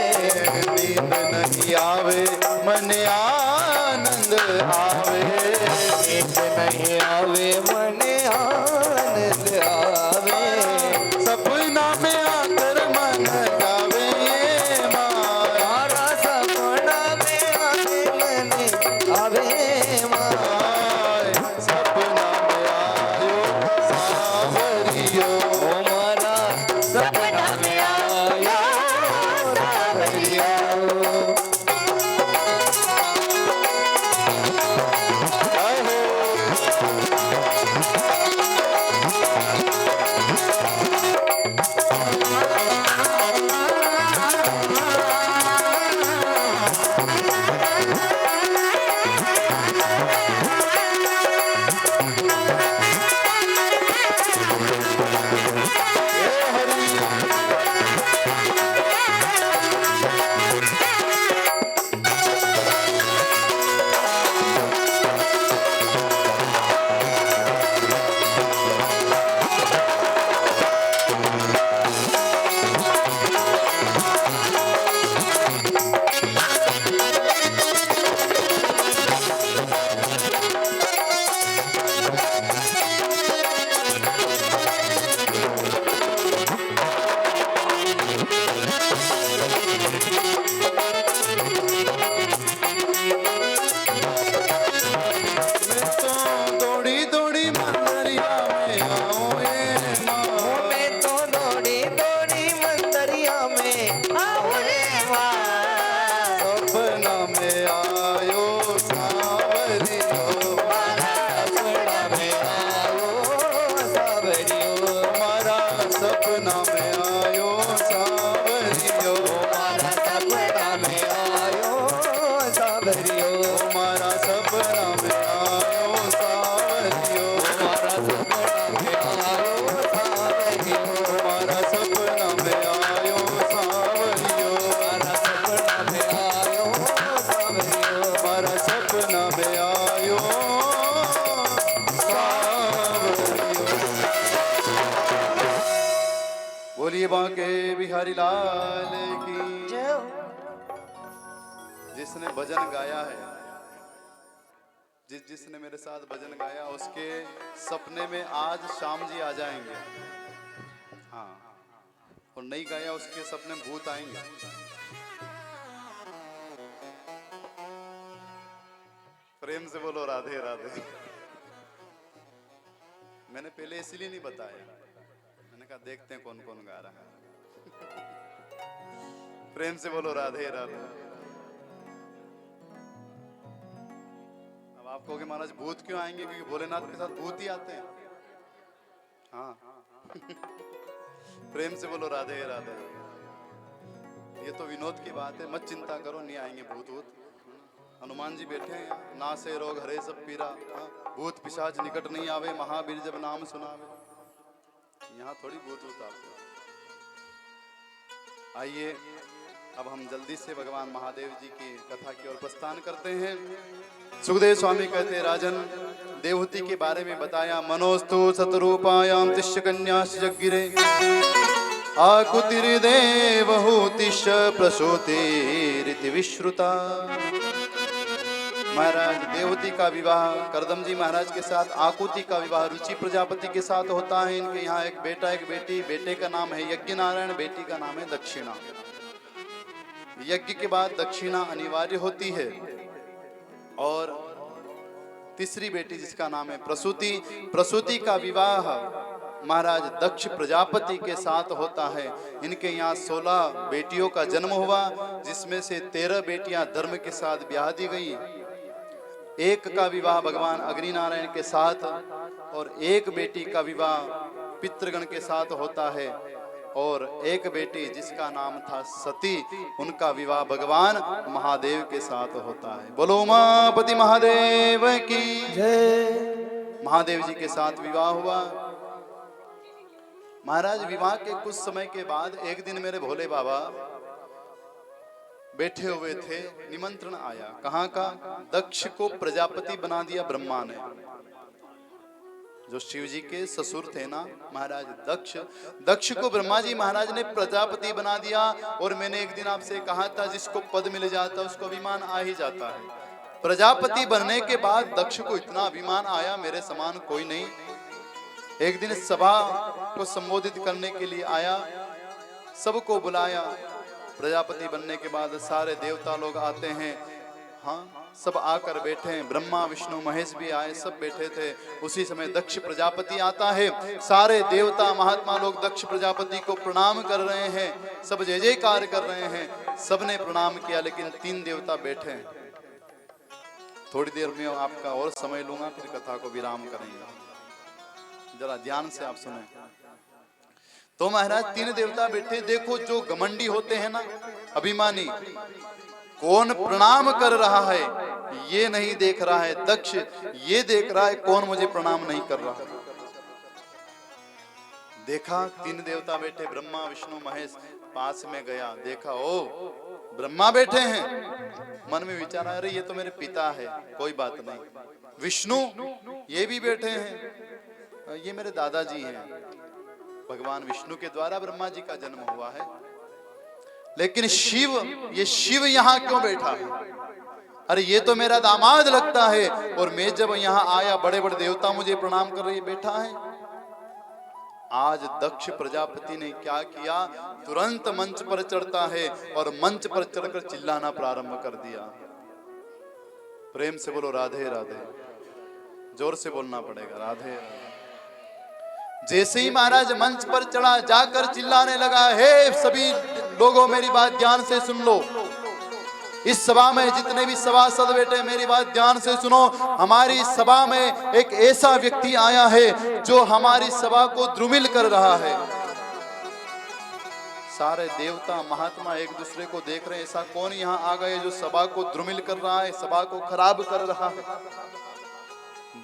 नींद नहीं आवे मन आनंद आवे नींद नहीं आवे मने आनंद आवे सपना में आकर मन गावे ये माया मारा सपना में आवे मने आवे सपना में आयो सावरियो मारा सपना में आया सावरिया बोलिए बांके बिहारी लाल की जय हो। जिसने भजन गाया है, जिसने मेरे साथ भजन गाया, उसके सपने में आज शाम जी आ जाएंगे। हाँ, और नहीं गाया उसके सपने में भूत आएंगे। प्रेम से बोलो राधे राधे। मैंने पहले इसलिए नहीं बताया, मैंने कहा देखते हैं कौन कौन गा रहा है। प्रेम से बोलो राधे राधे। अब आप कहोगे महाराज भूत क्यों आएंगे? क्योंकि भोलेनाथ के साथ भूत ही आते हैं। हाँ प्रेम से बोलो राधे राधे। ये तो विनोद की बात है, मत चिंता करो, नहीं आएंगे भूत वूत। हनुमान जी बैठे हैं, ना से रोग हरे सब पीरा, भूत पिशाच निकट नहीं आवे, महावीर जब नाम सुनावे। यहाँ थोड़ी भूत वूत आते। आइए अब हम जल्दी से भगवान महादेव जी की कथा की ओर प्रस्थान करते हैं। सुखदेव स्वामी कहते हैं, राजन देवहूति के बारे में बताया। मनोस्तु सतरूपायाम तिष्य कन्याश जगिरे आकुतिर्देवहूतिश प्रसूतिरिति विश्रुता। महाराज देवती का विवाह करदम जी महाराज के साथ आकुति का विवाह रुचि प्रजापति के साथ होता है। इनके यहाँ एक बेटा एक बेटी, बेटे का नाम है यज्ञ नारायण, बेटी का नाम है दक्षिणा। यज्ञ के बाद दक्षिणा अनिवार्य होती है। और तीसरी बेटी जिसका नाम है प्रसूति, प्रसूति का विवाह महाराज दक्ष प्रजापति के साथ होता है। इनके यहाँ 16 बेटियों का जन्म हुआ, जिसमें से 13 बेटियां धर्म के साथ ब्याह दी गई। एक का विवाह भगवान अग्नि नारायण के साथ और एक बेटी का विवाह पितृगण के साथ होता है। और एक बेटी जिसका नाम था सती, उनका विवाह भगवान महादेव के साथ होता है। बोलो उमापति महादेव की जय। महादेव जी के साथ विवाह हुआ। महाराज विवाह के कुछ समय के बाद एक दिन मेरे भोले बाबा बैठे हुए थे, निमंत्रण आया। कहाँ का? दक्ष को प्रजापति बना दिया ब्रह्मा ने। जो शिव जी के ससुर थे ना महाराज दक्ष, दक्ष को ब्रह्मा जी महाराज ने प्रजापति बना दिया। और मैंने एक दिन आपसे कहा था, जिसको पद मिल जाता उसको अभिमान आ ही जाता है। प्रजापति बनने के बाद दक्ष को इतना अभिमान आया, मेरे समान कोई नहीं। एक दिन सभा को संबोधित करने के लिए आया, सबको बुलाया। प्रजापति बनने के बाद सारे देवता लोग आते हैं, हाँ सब आकर बैठे हैं। ब्रह्मा विष्णु महेश भी आए, सब बैठे थे। उसी समय दक्ष प्रजापति आता है। सारे देवता महात्मा लोग दक्ष प्रजापति को प्रणाम कर रहे हैं, सब जय जयकार कर रहे हैं। सबने प्रणाम किया, लेकिन 3 देवता बैठे हैं। थोड़ी देर में आपका और समय लूंगा, फिर कथा को विराम करेंगे। जरा ध्यान से आप सुने। तो महाराज 3 देवता बैठे। देखो जो घमंडी होते हैं ना, अभिमानी, कौन प्रणाम कर रहा है ये नहीं देख रहा है। दक्ष ये देख रहा है कौन मुझे प्रणाम नहीं कर रहा। देखा 3 देवता बैठे, ब्रह्मा विष्णु महेश। पास में गया, देखा ओ ब्रह्मा बैठे हैं। मन में विचार आया, अरे ये तो मेरे पिता है, कोई बात नहीं। विष्णु ये भी बैठे हैं, ये मेरे दादाजी हैं। भगवान विष्णु के द्वारा ब्रह्मा जी का जन्म हुआ है। लेकिन शिव, ये शिव यहाँ क्यों बैठा है? अरे ये तो मेरा दामाद लगता है। और मैं जब यहाँ आया, बड़े बड़े देवता मुझे प्रणाम कर रहे, बैठा है। आज दक्ष प्रजापति ने क्या किया? तुरंत मंच पर चढ़ता है और मंच पर चढ़कर चिल्लाना प्रारंभ कर दिया। प्रेम से बोलो राधे राधे, जोर से बोलना पड़ेगा, राधे राधे। जैसे ही महाराज मंच पर चढ़ा, जाकर चिल्लाने लगा, हे सभी लोगों मेरी बात ध्यान से सुन लो। इस सभा में जितने भी सभासद बैठे, मेरी बात ध्यान से सुनो। हमारी सभा में एक ऐसा व्यक्ति आया है जो हमारी सभा को द्रुमिल कर रहा है। सारे देवता महात्मा एक दूसरे को देख रहे हैं, ऐसा कौन यहाँ आ गए जो सभा को द्रुमिल कर रहा है, सभा को खराब कर रहा है।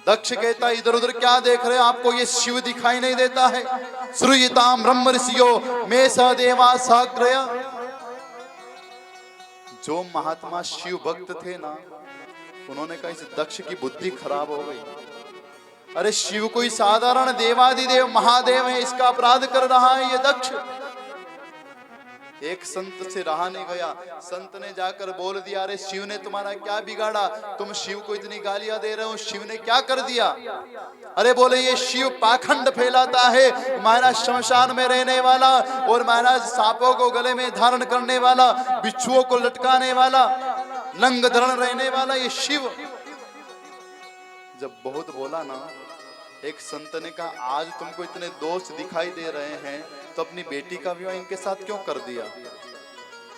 दक्ष कहता, इधर उधर क्या देख रहे हैं? आपको ये शिव दिखाई नहीं देता है? श्रूयताम ब्रह्म ऋषियो मे स देवा साग्रय। जो महात्मा शिव भक्त थे ना, उन्होंने कहा इस दक्ष की बुद्धि खराब हो गई। अरे शिव कोई साधारण देवादिदेव महादेव है, इसका अपराध कर रहा है ये दक्ष। एक संत से रहा नहीं गया। संत ने जाकर बोल दिया, अरे शिव ने तुम्हारा क्या बिगाड़ा? तुम शिव को इतनी गालियां दे रहे हो, शिव ने क्या कर दिया? अरे बोले ये शिव पाखंड फैलाता है, महाराज शमशान में रहने वाला, और महाराज सांपों को गले में धारण करने वाला, बिच्छुओं को लटकाने वाला, नंग धरण रहने वाला ये शिव। जब बहुत बोला ना, एक संत ने कहा, आज तुमको इतने दोष दिखाई दे रहे हैं तो अपनी बेटी का विवाह इनके साथ क्यों कर दिया?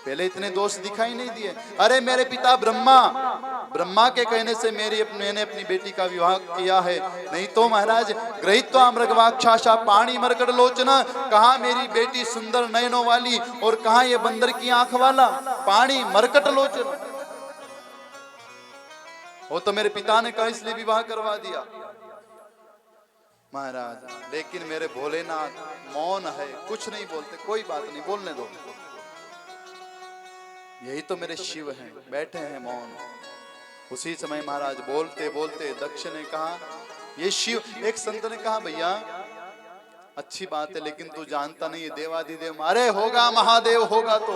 पहले इतने दोष दिखाई नहीं दिए। अरे मेरे पिता ब्रह्मा के कहने से मैंने अपनी बेटी का विवाह किया है, नहीं तो महाराज ग्रहित्वा मृगवाक्षाशा पाणी मरकट लोचना। कहा मेरी बेटी सुंदर नयनों वाली और कहा ये बंदर की आंख वाला पाणी मरकट लोचन। वो तो मेरे पिता ने कहा इसलिए विवाह करवा दिया महाराज। लेकिन मेरे भोलेनाथ मौन है, कुछ नहीं बोलते। कोई बात नहीं, बोलने दो, यही तो मेरे शिव हैं, बैठे हैं मौन। उसी समय महाराज बोलते बोलते दक्ष ने कहा ये शिव। एक संत ने कहा, भैया अच्छी बात है, लेकिन तू जानता नहीं ये देवादिदेव। अरे होगा महादेव होगा तो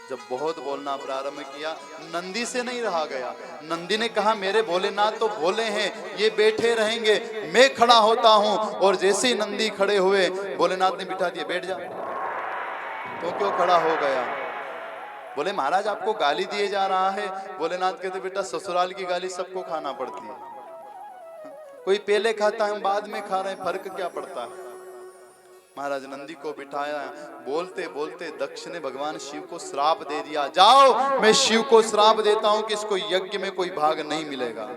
जब बहुत बोलना प्रारंभ किया, नंदी से नहीं रहा गया। नंदी ने कहा मेरे भोलेनाथ तो भोले हैं, ये बैठे रहेंगे, मैं खड़ा होता हूं। और जैसे ही नंदी खड़े हुए, भोलेनाथ ने बिठा दिया, बैठ जा। तो क्यों खड़ा हो गया? बोले महाराज आपको गाली दिए जा रहा है। भोलेनाथ कहते बेटा ससुराल की गाली सबको खाना पड़ती है, कोई पहले खाता है हम बाद में खा रहे हैं, फर्क क्या पड़ता है। महाराज नंदी को बिठाया, बोलते बोलते दक्ष ने भगवान शिव को श्राप दे दिया, जाओ मैं शिव को श्राप देता हूं कि इसको यज्ञ में कोई भाग नहीं मिलेगा।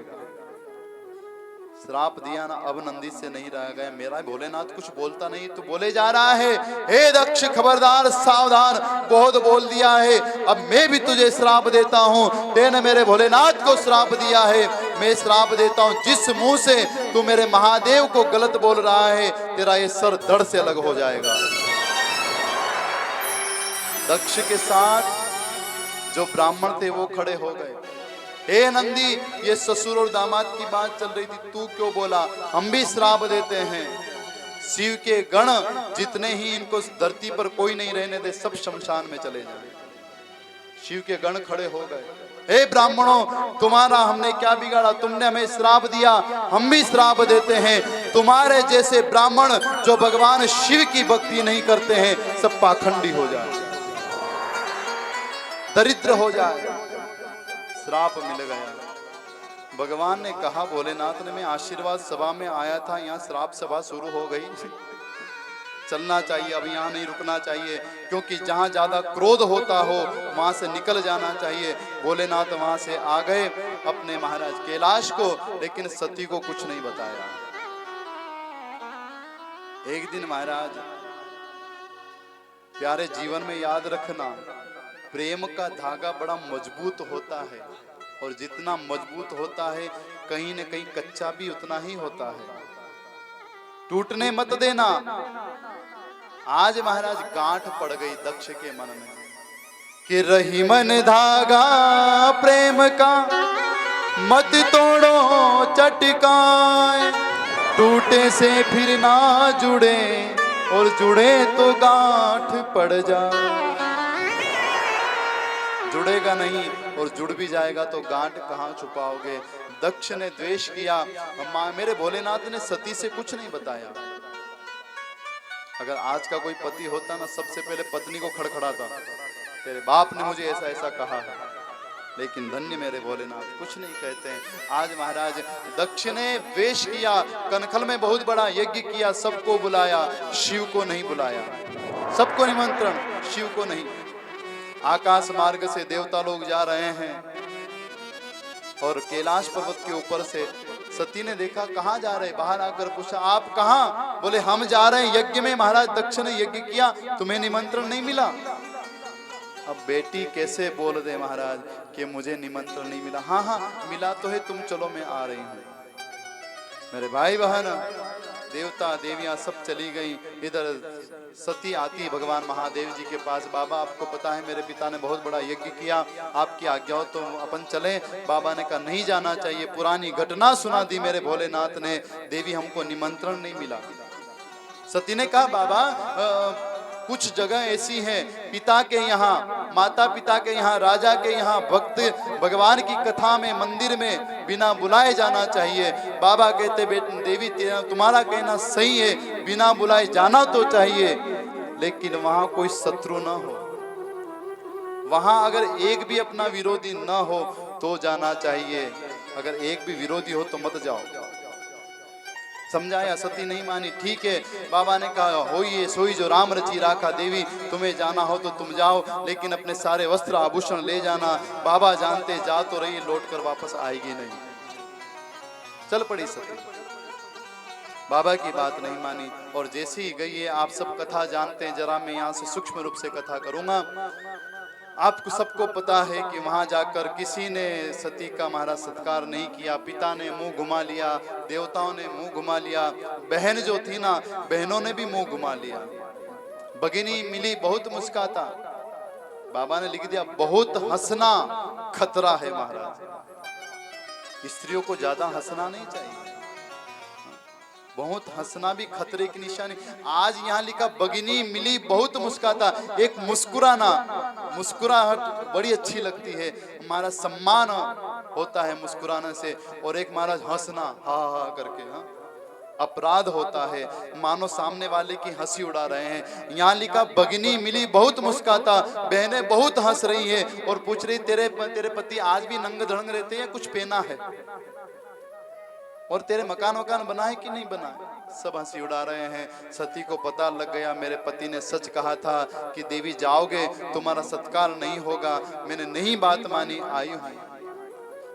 श्राप दिया ना, अब नंदी से नहीं रह गया। मेरा भोलेनाथ कुछ बोलता नहीं तो बोले जा रहा है, हे दक्ष खबरदार सावधान, बहुत बोल दिया है, अब मैं भी तुझे श्राप देता हूं। तेने मेरे भोलेनाथ को श्राप दिया है, मैं श्राप देता हूं, जिस मुंह से तू मेरे महादेव को गलत बोल रहा है, तेरा ये सर धड़ से अलग हो जाएगा। दक्ष के साथ जो ब्राह्मण थे वो खड़े हो गए। हे नंदी, ये ससुर और दामाद की बात चल रही थी, तू क्यों बोला? हम भी श्राप देते हैं, शिव के गण जितने ही इनको धरती पर कोई नहीं रहने दे, सब शमशान में चले जाए। शिव के गण खड़े हो गए, हे ब्राह्मणों तुम्हारा हमने क्या बिगाड़ा? तुमने हमें श्राप दिया, हम भी श्राप देते हैं। तुम्हारे जैसे ब्राह्मण जो भगवान शिव की भक्ति नहीं करते हैं, सब पाखंडी हो जाए, दरिद्र हो जाए। श्राप मिल गया। भगवान ने कहा भोलेनाथ ने, मैं आशीर्वाद सभा में आया था, यहाँ श्राप सभा शुरू हो गई, चलना चाहिए, अब यहाँ नहीं रुकना चाहिए, क्योंकि जहाँ ज्यादा क्रोध होता हो वहां से निकल जाना चाहिए। भोलेनाथ वहां से आ गए अपने महाराज कैलाश को, लेकिन सती को कुछ नहीं बताया। एक दिन महाराज प्यारे जीवन में याद रखना, प्रेम का धागा बड़ा मजबूत होता है, और जितना मजबूत होता है कहीं न कहीं कच्चा भी उतना ही होता है, टूटने मत देना। आज महाराज गांठ पड़ गई दक्ष के मन में कि रही मन धागा प्रेम का, मत तोड़ो चटकाए, टूटे से फिर ना जुड़े, और जुड़े तो गांठ पड़ जाए। जुड़ेगा नहीं और जुड़ भी जाएगा तो गांठ कहाँ छुपाओगे? दक्ष ने द्वेष किया। मेरे भोलेनाथ ने सती से कुछ नहीं बताया। अगर आज का कोई पति होता ना, सबसे पहले पत्नी को खड़खड़ाता, तेरे बाप ने मुझे ऐसा ऐसा कहा है। लेकिन धन्य मेरे भोलेनाथ, कुछ नहीं कहते हैं। आज महाराज दक्ष ने द्वेष किया, कनखल में बहुत बड़ा यज्ञ किया, सबको बुलाया, शिव को नहीं बुलाया। सबको निमंत्रण, शिव को नहीं। आकाश मार्ग से देवता लोग जा रहे हैं, और कैलाश पर्वत के ऊपर से सती ने देखा, कहाँ जा रहे? बाहर आकर पूछा, आप कहाँ? बोले हम जा रहे हैं यज्ञ में, महाराज दक्ष ने यज्ञ किया, तुम्हें निमंत्रण नहीं मिला। अब बेटी कैसे बोल दे महाराज कि मुझे निमंत्रण नहीं मिला? हाँ हाँ मिला तो है, तुम चलो मैं आ रही हूँ। मेरे भाई बहन, देवता देवियां सब चली गई। इधर सती आती भगवान महादेव जी के पास, बाबा आपको पता है मेरे पिता ने बहुत बड़ा यज्ञ किया, आपकी आज्ञा हो तो अपन चलें। बाबा ने कहा नहीं जाना चाहिए, पुरानी घटना सुना दी मेरे भोलेनाथ ने, देवी हमको निमंत्रण नहीं मिला। सती ने कहा बाबा कुछ जगह ऐसी हैं, पिता के यहाँ, माता पिता के यहाँ, राजा के यहाँ भक्त भगवान की कथा में, मंदिर में बिना बुलाए जाना चाहिए। बाबा कहते बेटे देवी तुम्हारा कहना सही है, बिना बुलाए जाना तो चाहिए, लेकिन वहां कोई शत्रु ना हो, वहां अगर एक भी अपना विरोधी ना हो तो जाना चाहिए, अगर एक भी विरोधी हो तो मत जाओ। समझाया, सती नहीं मानी। ठीक है, बाबा ने कहा होइए सोई जो राम रची राखा, देवी तुम्हें जाना हो तो तुम जाओ, लेकिन अपने सारे वस्त्र आभूषण ले जाना। बाबा जानते जा तो रही, लौट कर वापस आएगी नहीं। चल पड़ी सती, बाबा की बात नहीं मानी, और जैसे ही गई है, आप सब कथा जानते हैं, जरा मैं यहाँ से सूक्ष्म रूप से कथा करूंगा। आपको सबको पता है कि वहां जाकर किसी ने सती का महाराज सत्कार नहीं किया, पिता ने मुंह घुमा लिया, देवताओं ने मुंह घुमा लिया, बहन जो थी ना, बहनों ने भी मुंह घुमा लिया। भगिनी मिली बहुत मुस्काता, बाबा ने लिख दिया बहुत हंसना खतरा है महाराज, स्त्रियों को ज्यादा हंसना नहीं चाहिए। बहुत हंसना भी खतरे की निशानी। आज यहाँ लिखा भगिनी मिली बहुत मुस्काता, एक मुस्कुराना, मुस्कुराहट बड़ी अच्छी लगती है, हमारा सम्मान होता है मुस्कुराने से। और एक महाराज हंसना हा हा करके, हाँ अपराध होता है, मानो सामने वाले की हंसी उड़ा रहे हैं। यहाँ लिखा भगिनी मिली बहुत मुस्काता, बहनें बहुत हंस रही है और पूछ रही तेरे पति आज भी नंग धड़ंग रहते हैं, कुछ पहना है, और तेरे मकान बना है कि नहीं बना है। सब हंसी उड़ा रहे हैं। सती को पता लग गया मेरे पति ने सच कहा था कि देवी जाओगे तुम्हारा सत्कार नहीं होगा, मैंने नहीं बात मानी, आई हूं।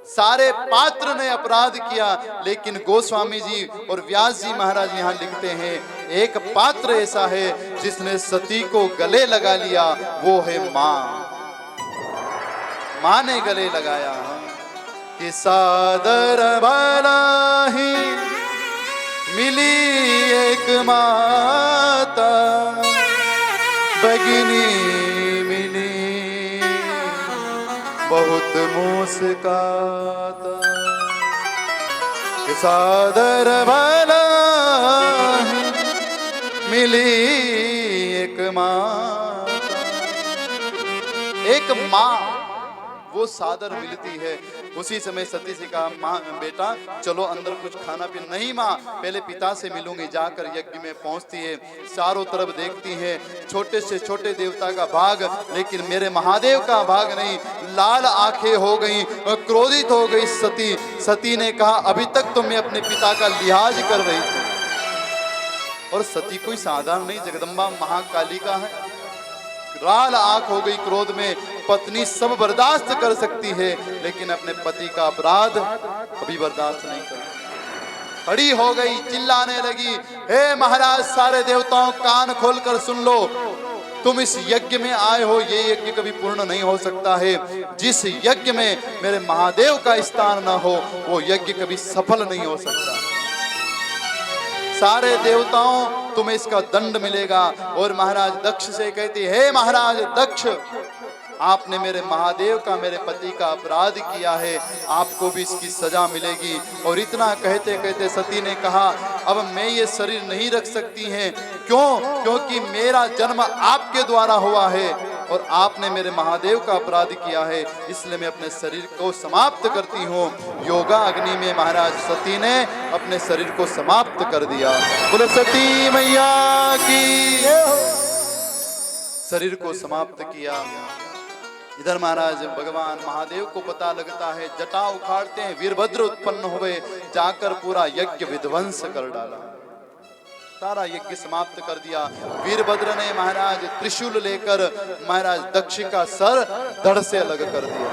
सारे पात्र ने अपराध किया, लेकिन गोस्वामी जी और व्यास जी महाराज यहाँ लिखते हैं एक पात्र ऐसा है जिसने सती को गले लगा लिया, वो है माँ। माँ ने गले लगाया कि सादर भला ही मिली एक माता, भगिनी मिली बहुत मुस्काता, कि सादर भला ही मिली एक माता। एक माँ वो सादर मिलती है। उसी समय सती से कहा माँ बेटा चलो अंदर कुछ खाना पीना। नहीं माँ पहले पिता से मिलूंगी। जाकर यज्ञ में पहुंचती है, चारों तरफ देखती है, छोटे से छोटे देवता का भाग, लेकिन मेरे महादेव का भाग नहीं। लाल आंखें हो गई, क्रोधित हो गई सती। सती ने कहा अभी तक तो मैं अपने पिता का लिहाज कर रही थी। और सती कोई साधारण नहीं, जगदम्बा महाकाली का है। लाल आंख हो गई क्रोध में। पत्नी सब बर्दाश्त कर सकती है, लेकिन अपने पति का अपराध कभी बर्दाश्त नहीं करती। खड़ी हो गई, चिल्लाने लगी, हे महाराज सारे देवताओं कान खोलकर सुन लो, तुम इस यज्ञ में आए हो, ये यज्ञ कभी पूर्ण नहीं हो सकता है। जिस यज्ञ में मेरे महादेव का स्थान न हो वो यज्ञ कभी सफल नहीं हो सकता। सारे देवताओं तुम्हें इसका दंड मिलेगा। और महाराज दक्ष से कहती हे महाराज दक्ष, आपने मेरे महादेव का, मेरे पति का अपराध किया है, आपको भी इसकी सजा मिलेगी। और इतना कहते कहते सती ने कहा अब मैं ये शरीर नहीं रख सकती हैं। क्यों? क्योंकि मेरा जन्म आपके द्वारा हुआ है और आपने मेरे महादेव का अपराध किया है, इसलिए मैं अपने शरीर को समाप्त करती हूँ। योगा अग्नि में महाराज सती ने अपने शरीर को समाप्त कर दिया। बोलो सती मैया की। शरीर को समाप्त किया। इधर महाराज भगवान महादेव को पता लगता है, जटा उखाड़ते हैं, वीरभद्र उत्पन्न हुए, जाकर पूरा यज्ञ विध्वंस कर डाला, सारा यज्ञ समाप्त कर दिया। वीरभद्र ने महाराज त्रिशूल लेकर महाराज दक्ष का सर धड़ से अलग कर दिया।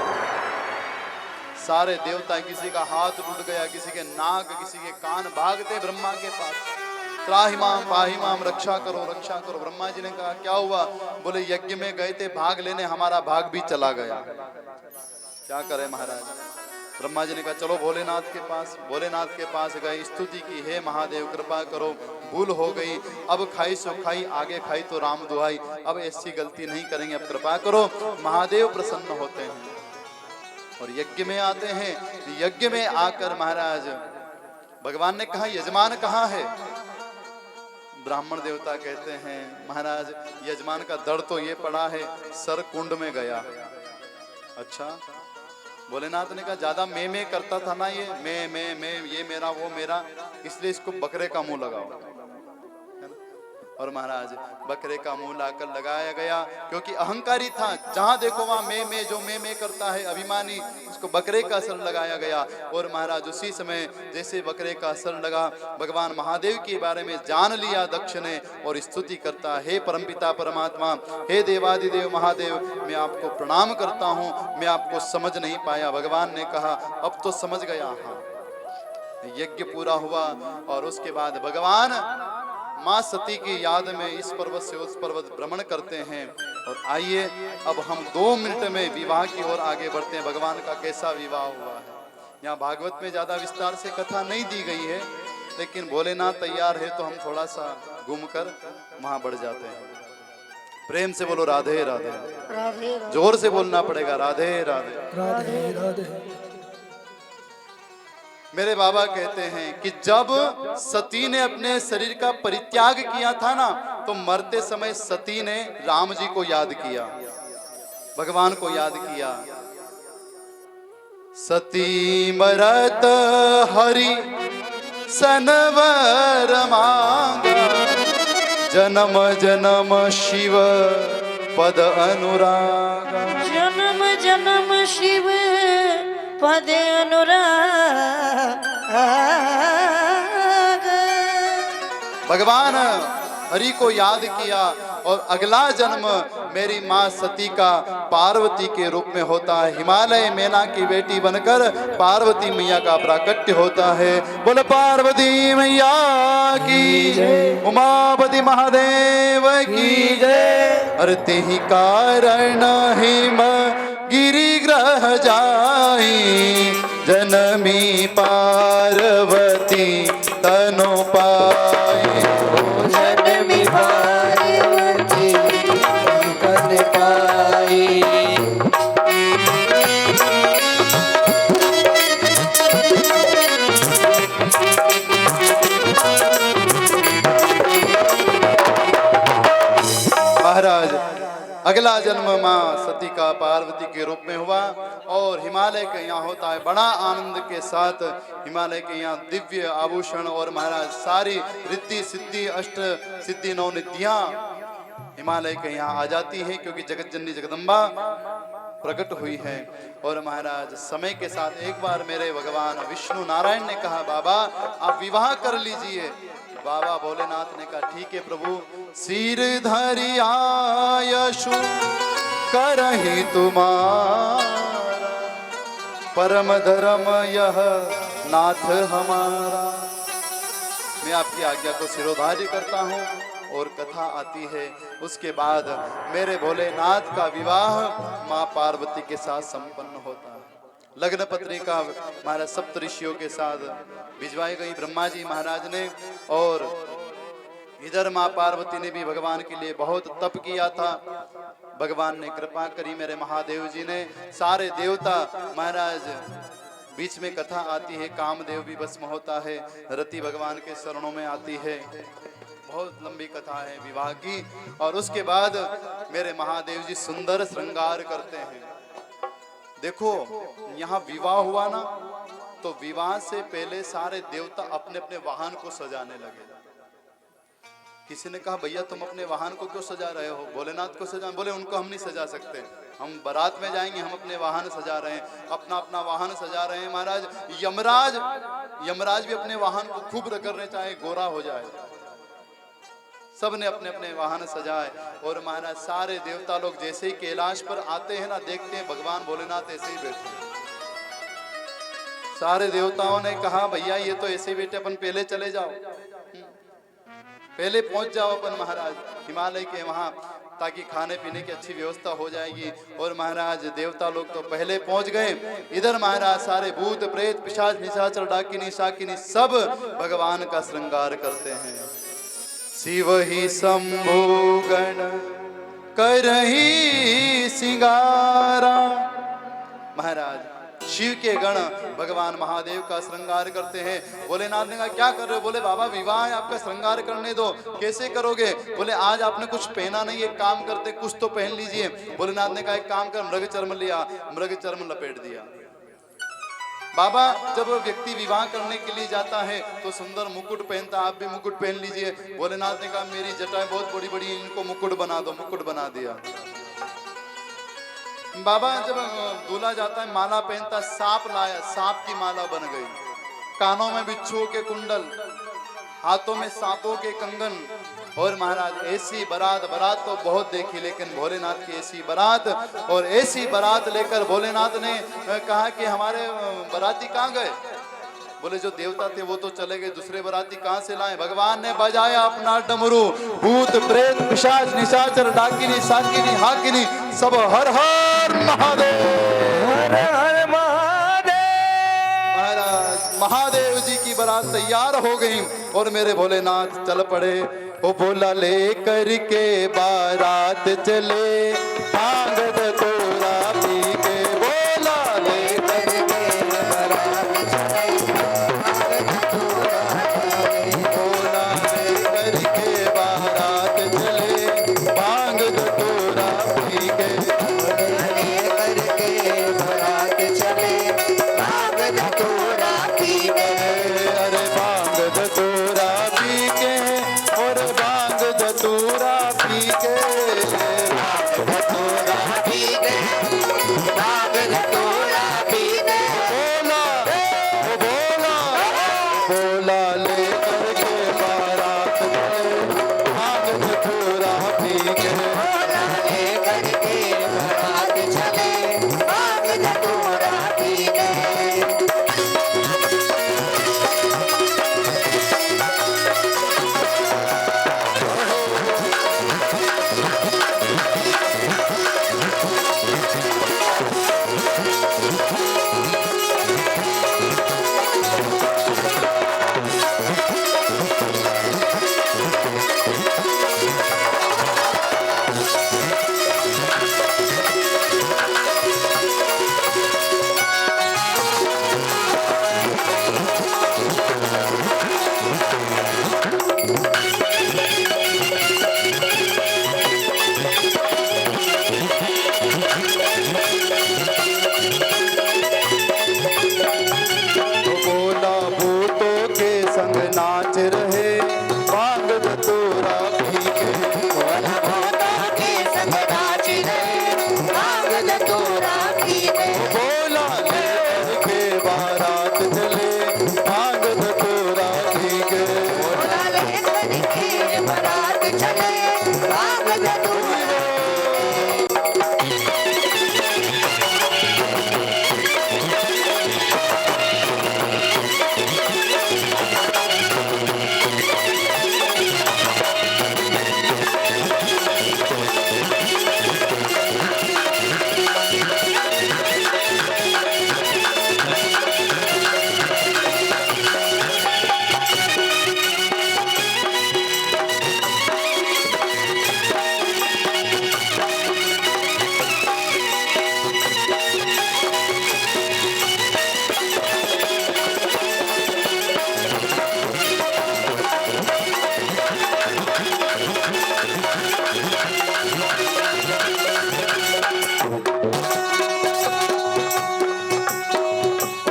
सारे देवता, किसी का हाथ टूट गया, किसी के नाक, किसी के कान, भागते ब्रह्मा के पास, त्राहिमाम पाहिमाम, रक्षा करो रक्षा करो। ब्रह्मा जी ने कहा क्या हुआ? बोले यज्ञ में गए थे भाग लेने, हमारा भाग भी चला गया, क्या करे महाराज। ब्रह्मा जी ने कहा चलो भोलेनाथ के पास। भोलेनाथ के पास गए, स्तुति की, हे महादेव कृपा करो, भूल हो गई, अब खाई सो खाई, आगे खाई तो राम दुहाई, अब ऐसी गलती नहीं करेंगे, अब कृपा करो। महादेव प्रसन्न होते हैं और यज्ञ में आते हैं। यज्ञ में आकर महाराज भगवान ने कहा यजमान कहाँ है? ब्राह्मण देवता कहते हैं महाराज यजमान का दर्द तो ये पड़ा है, सर कुंड में गया। अच्छा। भोलेनाथ ने कहा ज्यादा मैं करता था ना, ये मैं ये मेरा वो मेरा, इसलिए इसको बकरे का मुंह लगाओ। और महाराज बकरे का मुंह लाकर लगाया गया, क्योंकि अहंकारी था, जहां देखो वहां मैं जो मैं करता है, अभिमानी, उसको बकरे का सर लगाया गया। और महाराज उसी समय जैसे बकरे का सर लगा, भगवान महादेव के बारे में जान लिया दक्ष ने और स्तुति करता, हे परमपिता परमात्मा, हे देवादिदेव महादेव, मैं आपको प्रणाम करता हूँ, मैं आपको समझ नहीं पाया। भगवान ने कहा अब तो समझ गया। हाँ। यज्ञ पूरा हुआ और उसके बाद भगवान माँ सती की याद में इस पर्वत से उस पर्वत भ्रमण करते हैं। और आइए अब हम 2 मिनट में विवाह की ओर आगे बढ़ते हैं। भगवान का कैसा विवाह हुआ है, यहाँ भागवत में ज्यादा विस्तार से कथा नहीं दी गई है, लेकिन भोलेनाथ तैयार है तो हम थोड़ा सा घूमकर वहां बढ़ जाते हैं। प्रेम से बोलो राधे राधे, राधे जोर से बोलना पड़ेगा राधे राधे। राधे राधे। मेरे बाबा कहते हैं कि जब सती ने अपने शरीर का परित्याग किया था ना, तो मरते समय सती ने राम जी को याद किया, भगवान को याद किया। सती मरत हरि सनवर मांगा, जन्म जन्म शिव पद अनुराग। जन्म जन्म शिव पद अनुराग। भगवान हरि को याद किया और अगला जन्म मेरी माँ सती का पार्वती के रूप में होता है। हिमालय मैना की बेटी बनकर पार्वती मैया का प्राकट्य होता है। बोल पार्वती मैया की जय, उमापति महादेव की जय। अरे तेहि कारण हिम गिरि ग्रह जाई, जनमी पार्वती तनु पाई। जनमी पार्वती कर पाई। महाराज अगला जन्म माँ सती का पार्वती के रूप में हुआ और हिमालय के यहाँ होता है। बड़ा आनंद के साथ हिमालय के यहाँ दिव्य आभूषण और महाराज सारी रिद्धि सिद्धि अष्ट सिद्धि नौ निधियां हिमालय के यहाँ आ जाती है, क्योंकि जगत जननी जगदम्बा प्रकट हुई है। और महाराज समय के साथ एक बार मेरे भगवान विष्णु नारायण ने कहा, बाबा आप विवाह कर लीजिए। बाबा भोलेनाथ ने कहा, ठीक है प्रभु। सिर धरि आयशु करहि तुम्हारा, परम धर्म यह नाथ हमारा। मैं आपकी आज्ञा को सिरोधार्य करता हूँ और कथा आती है। उसके बाद मेरे भोलेनाथ का विवाह माँ पार्वती के साथ संपन्न होता है। लग्न पत्रिका महाराज सप्त ऋषियों के साथ भिजवाई गई ब्रह्मा जी महाराज ने, और इधर माँ पार्वती ने भी भगवान के लिए बहुत तप किया था। भगवान ने कृपा करी, मेरे महादेव जी ने, सारे देवता महाराज बीच में कथा आती है। कामदेव भी भस्म होता है, रति भगवान के शरणों में आती है। बहुत लंबी कथा है विवाह की। और उसके बाद मेरे महादेव जी सुंदर श्रृंगार करते हैं। देखो यहाँ विवाह हुआ ना, तो विवाह से पहले सारे देवता अपने अपने वाहन को सजाने लगे। किसी ने कहा, भैया तुम अपने वाहन को क्यों सजा रहे हो? भोलेनाथ को सजा। बोले उनको हम नहीं सजा सकते, हम बारात में जाएंगे, हम अपने वाहन सजा रहे हैं, अपना अपना वाहन सजा रहे हैं। महाराज यमराज भी अपने वाहन को खूब रगड़ने चाहे गोरा हो जाए। सब ने अपने अपने वाहन सजाए। और महाराज सारे देवता लोग जैसे ही कैलाश पर आते हैं ना, देखते हैं भगवान भोलेनाथ ऐसे ही बैठे। सारे देवताओं ने कहा, भैया ये तो ऐसे ही बैठे, अपन पहले चले जाओ, पहले पहुंच जाओ अपन महाराज हिमालय के वहां, ताकि खाने पीने की अच्छी व्यवस्था हो जाएगी। और महाराज देवता लोग तो पहले पहुंच गए। इधर महाराज सारे भूत प्रेत पिशाच निशाचर डाकिनी शाकिनी सब भगवान का श्रृंगार करते हैं। शिव ही शंभु गण करही सिंगारा। महाराज शिव के गण भगवान महादेव का श्रृंगार करते हैं। भोलेनाथ ने कहा, क्या कर रहे हो? बोले बाबा विवाह है, आपका श्रृंगार करने दो। कैसे करोगे? बोले आज आपने कुछ पहना नहीं, एक काम करते कुछ तो पहन लीजिए। भोलेनाथ ने कहा, एक काम कर, मृग चर्म लिया, मृग चर्म लपेट दिया। बाबा जब व्यक्ति विवाह करने के लिए जाता है तो सुंदर मुकुट पहनता, आप भी मुकुट पहन लीजिए। भोलेनाथ ने कहा, मेरी जटाएं बहुत बड़ी बड़ी, इनको मुकुट बना दो। मुकुट बना दिया। बाबा जब दूल्हा जाता है माला पहनता, सांप लाया, सांप की माला बन गई। कानों में बिच्छुओं के कुंडल, हाथों में सांपों के कंगन। और महाराज ऐसी बारात तो बहुत देखी, लेकिन भोलेनाथ की ऐसी बारात। और ऐसी बारात लेकर भोलेनाथ ने कहा कि हमारे बाराती कहाँ गए? बोले जो देवता थे वो तो चले गए, दूसरे बाराती कहाँ से लाए? भगवान ने बजाया अपना डमरू। भूत प्रेत पिशाच निशाचर डाकिनी शाकिनी हाकिनी सब हर हर महादेव, हर हर महादेव। महाराज महादेव जी की बारात तैयार हो गई और मेरे भोलेनाथ चल पड़े। वो बोला ले करके बारात चले, भांग धतूरा पी के। बोला ले करके बारात चले, कीने नाच रहे भांग धतूरा पी के बोला भोला के संग नाच रहे भांग धतूरा पीने बोला लेकर के बारात चले भांग धतूरा पी के बोला लेकर के बारात चले भांग धतूरा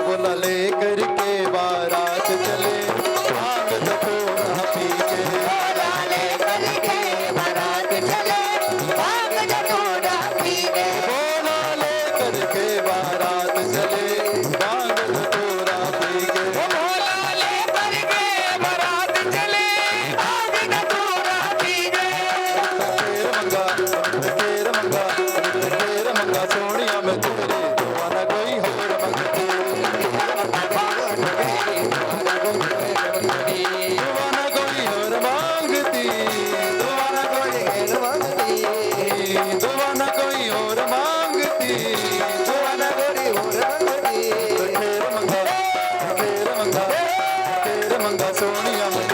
बोला लेकर के बारात चले भांग धतूरा पी के बोला लेकर के बारात चले भांग धतूरा पीने बोला लेकर के बारात चले भांग धतूरा पी के बोला लेकर के बारात चले भांग धतूरा पीने तेर मंगा सोनिया में तेरे दीवाना कोई और मंगती दीवाना कोई और मांगती दीवाना कोई और मांगती दीवाना कोई और मांगती तेर मंगा सोनिया में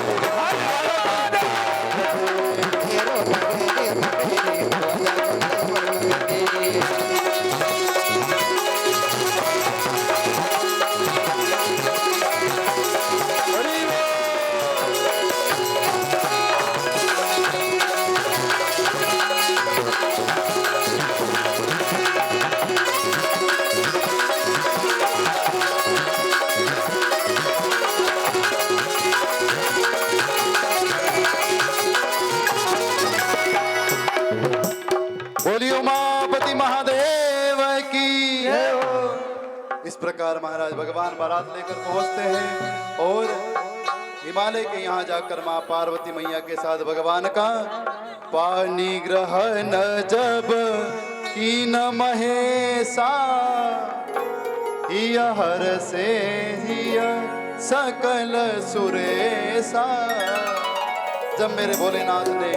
बोलिए उमापति महादेव की जय हो। इस प्रकार महाराज भगवान बारात लेकर पहुंचते हैं और हिमालय के यहाँ जाकर माँ पार्वती मैया के साथ भगवान का पानी ग्रहण जब की न महेशा हिय हर से हिय सकल सुरेशा। जब मेरे भोलेनाथ ने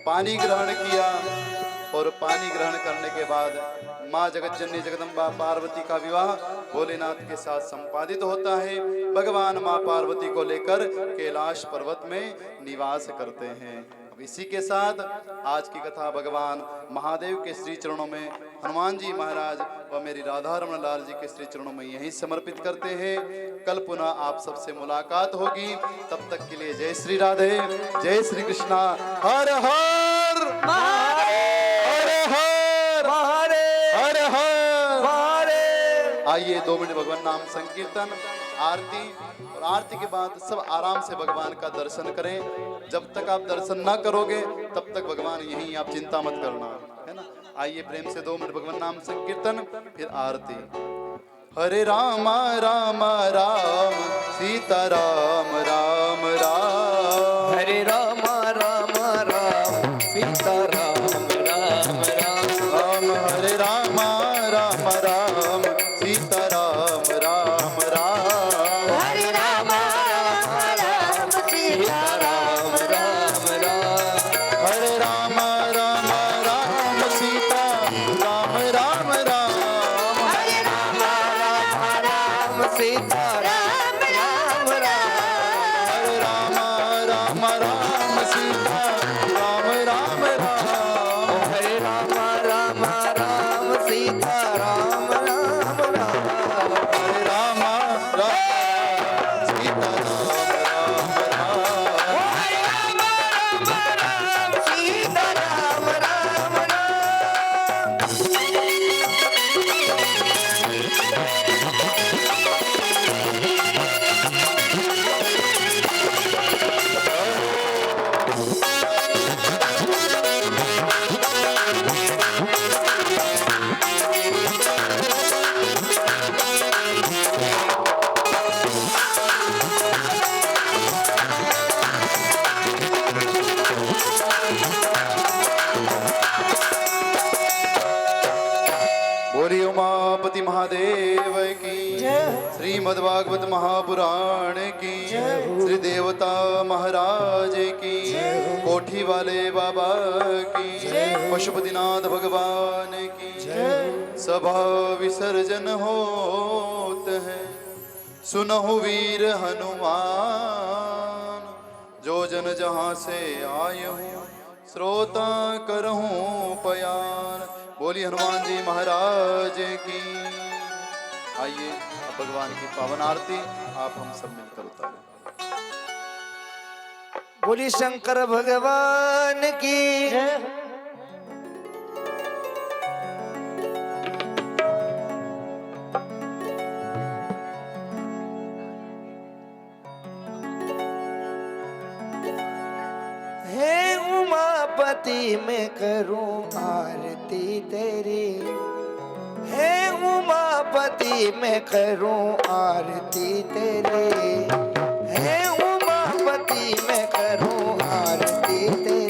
पानी ग्रहण किया और पानी ग्रहण करने के बाद माँ जगतजननी जगदम्बा पार्वती का विवाह भोलेनाथ के साथ संपादित होता है। भगवान माँ पार्वती को लेकर कैलाश पर्वत में निवास करते हैं। अब इसी के साथ आज की कथा भगवान महादेव के श्री चरणों में हनुमान जी महाराज व मेरी राधा रमण लाल जी के श्री चरणों में यही समर्पित करते हैं। कल पुनः आप सबसे मुलाकात होगी, तब तक के लिए जय श्री राधे, जय श्री कृष्णा, हर हर हर हर हर हर। आइए 2 मिनट भगवान नाम संकीर्तन, आरती, और आरती के बाद सब आराम से भगवान का दर्शन करें। जब तक आप दर्शन ना करोगे तब तक भगवान यहीं, आप चिंता मत करना, है ना। आइए प्रेम से 2 मिनट भगवान नाम संकीर्तन, फिर आरती। हरे राम राम राम सीता राम राम राम, हरे राम राम राम सीता राम राम राम, राम हरे राम राम राम सीता सीता राम राम राम हरे राम राम राम सीता राम राम राम हरे राम राम राम सीता राम राम राम हरे राम राम सीता सीता राम राम राम बोली उमापति महादेव की श्रीमद्भागवत महापुराण की श्री देवता महाराज की कोठी वाले बाबा की पशुपतिनाथ भगवान की सभा विसर्जन होत है सुनहु वीर हनुमान जो जन जहाँ से आए हूँ श्रोता करहूँ पयान बोली हनुमान जी महाराज की। आइए अब भगवान की पावन आरती आप हम सब मिलकर उतारें। बोली शंकर भगवान की हे उमापति मैं करूं आरती तेरी हे उमापति मैं करूं आरती तेरी हे उमापति मैं करूं आरती तेरी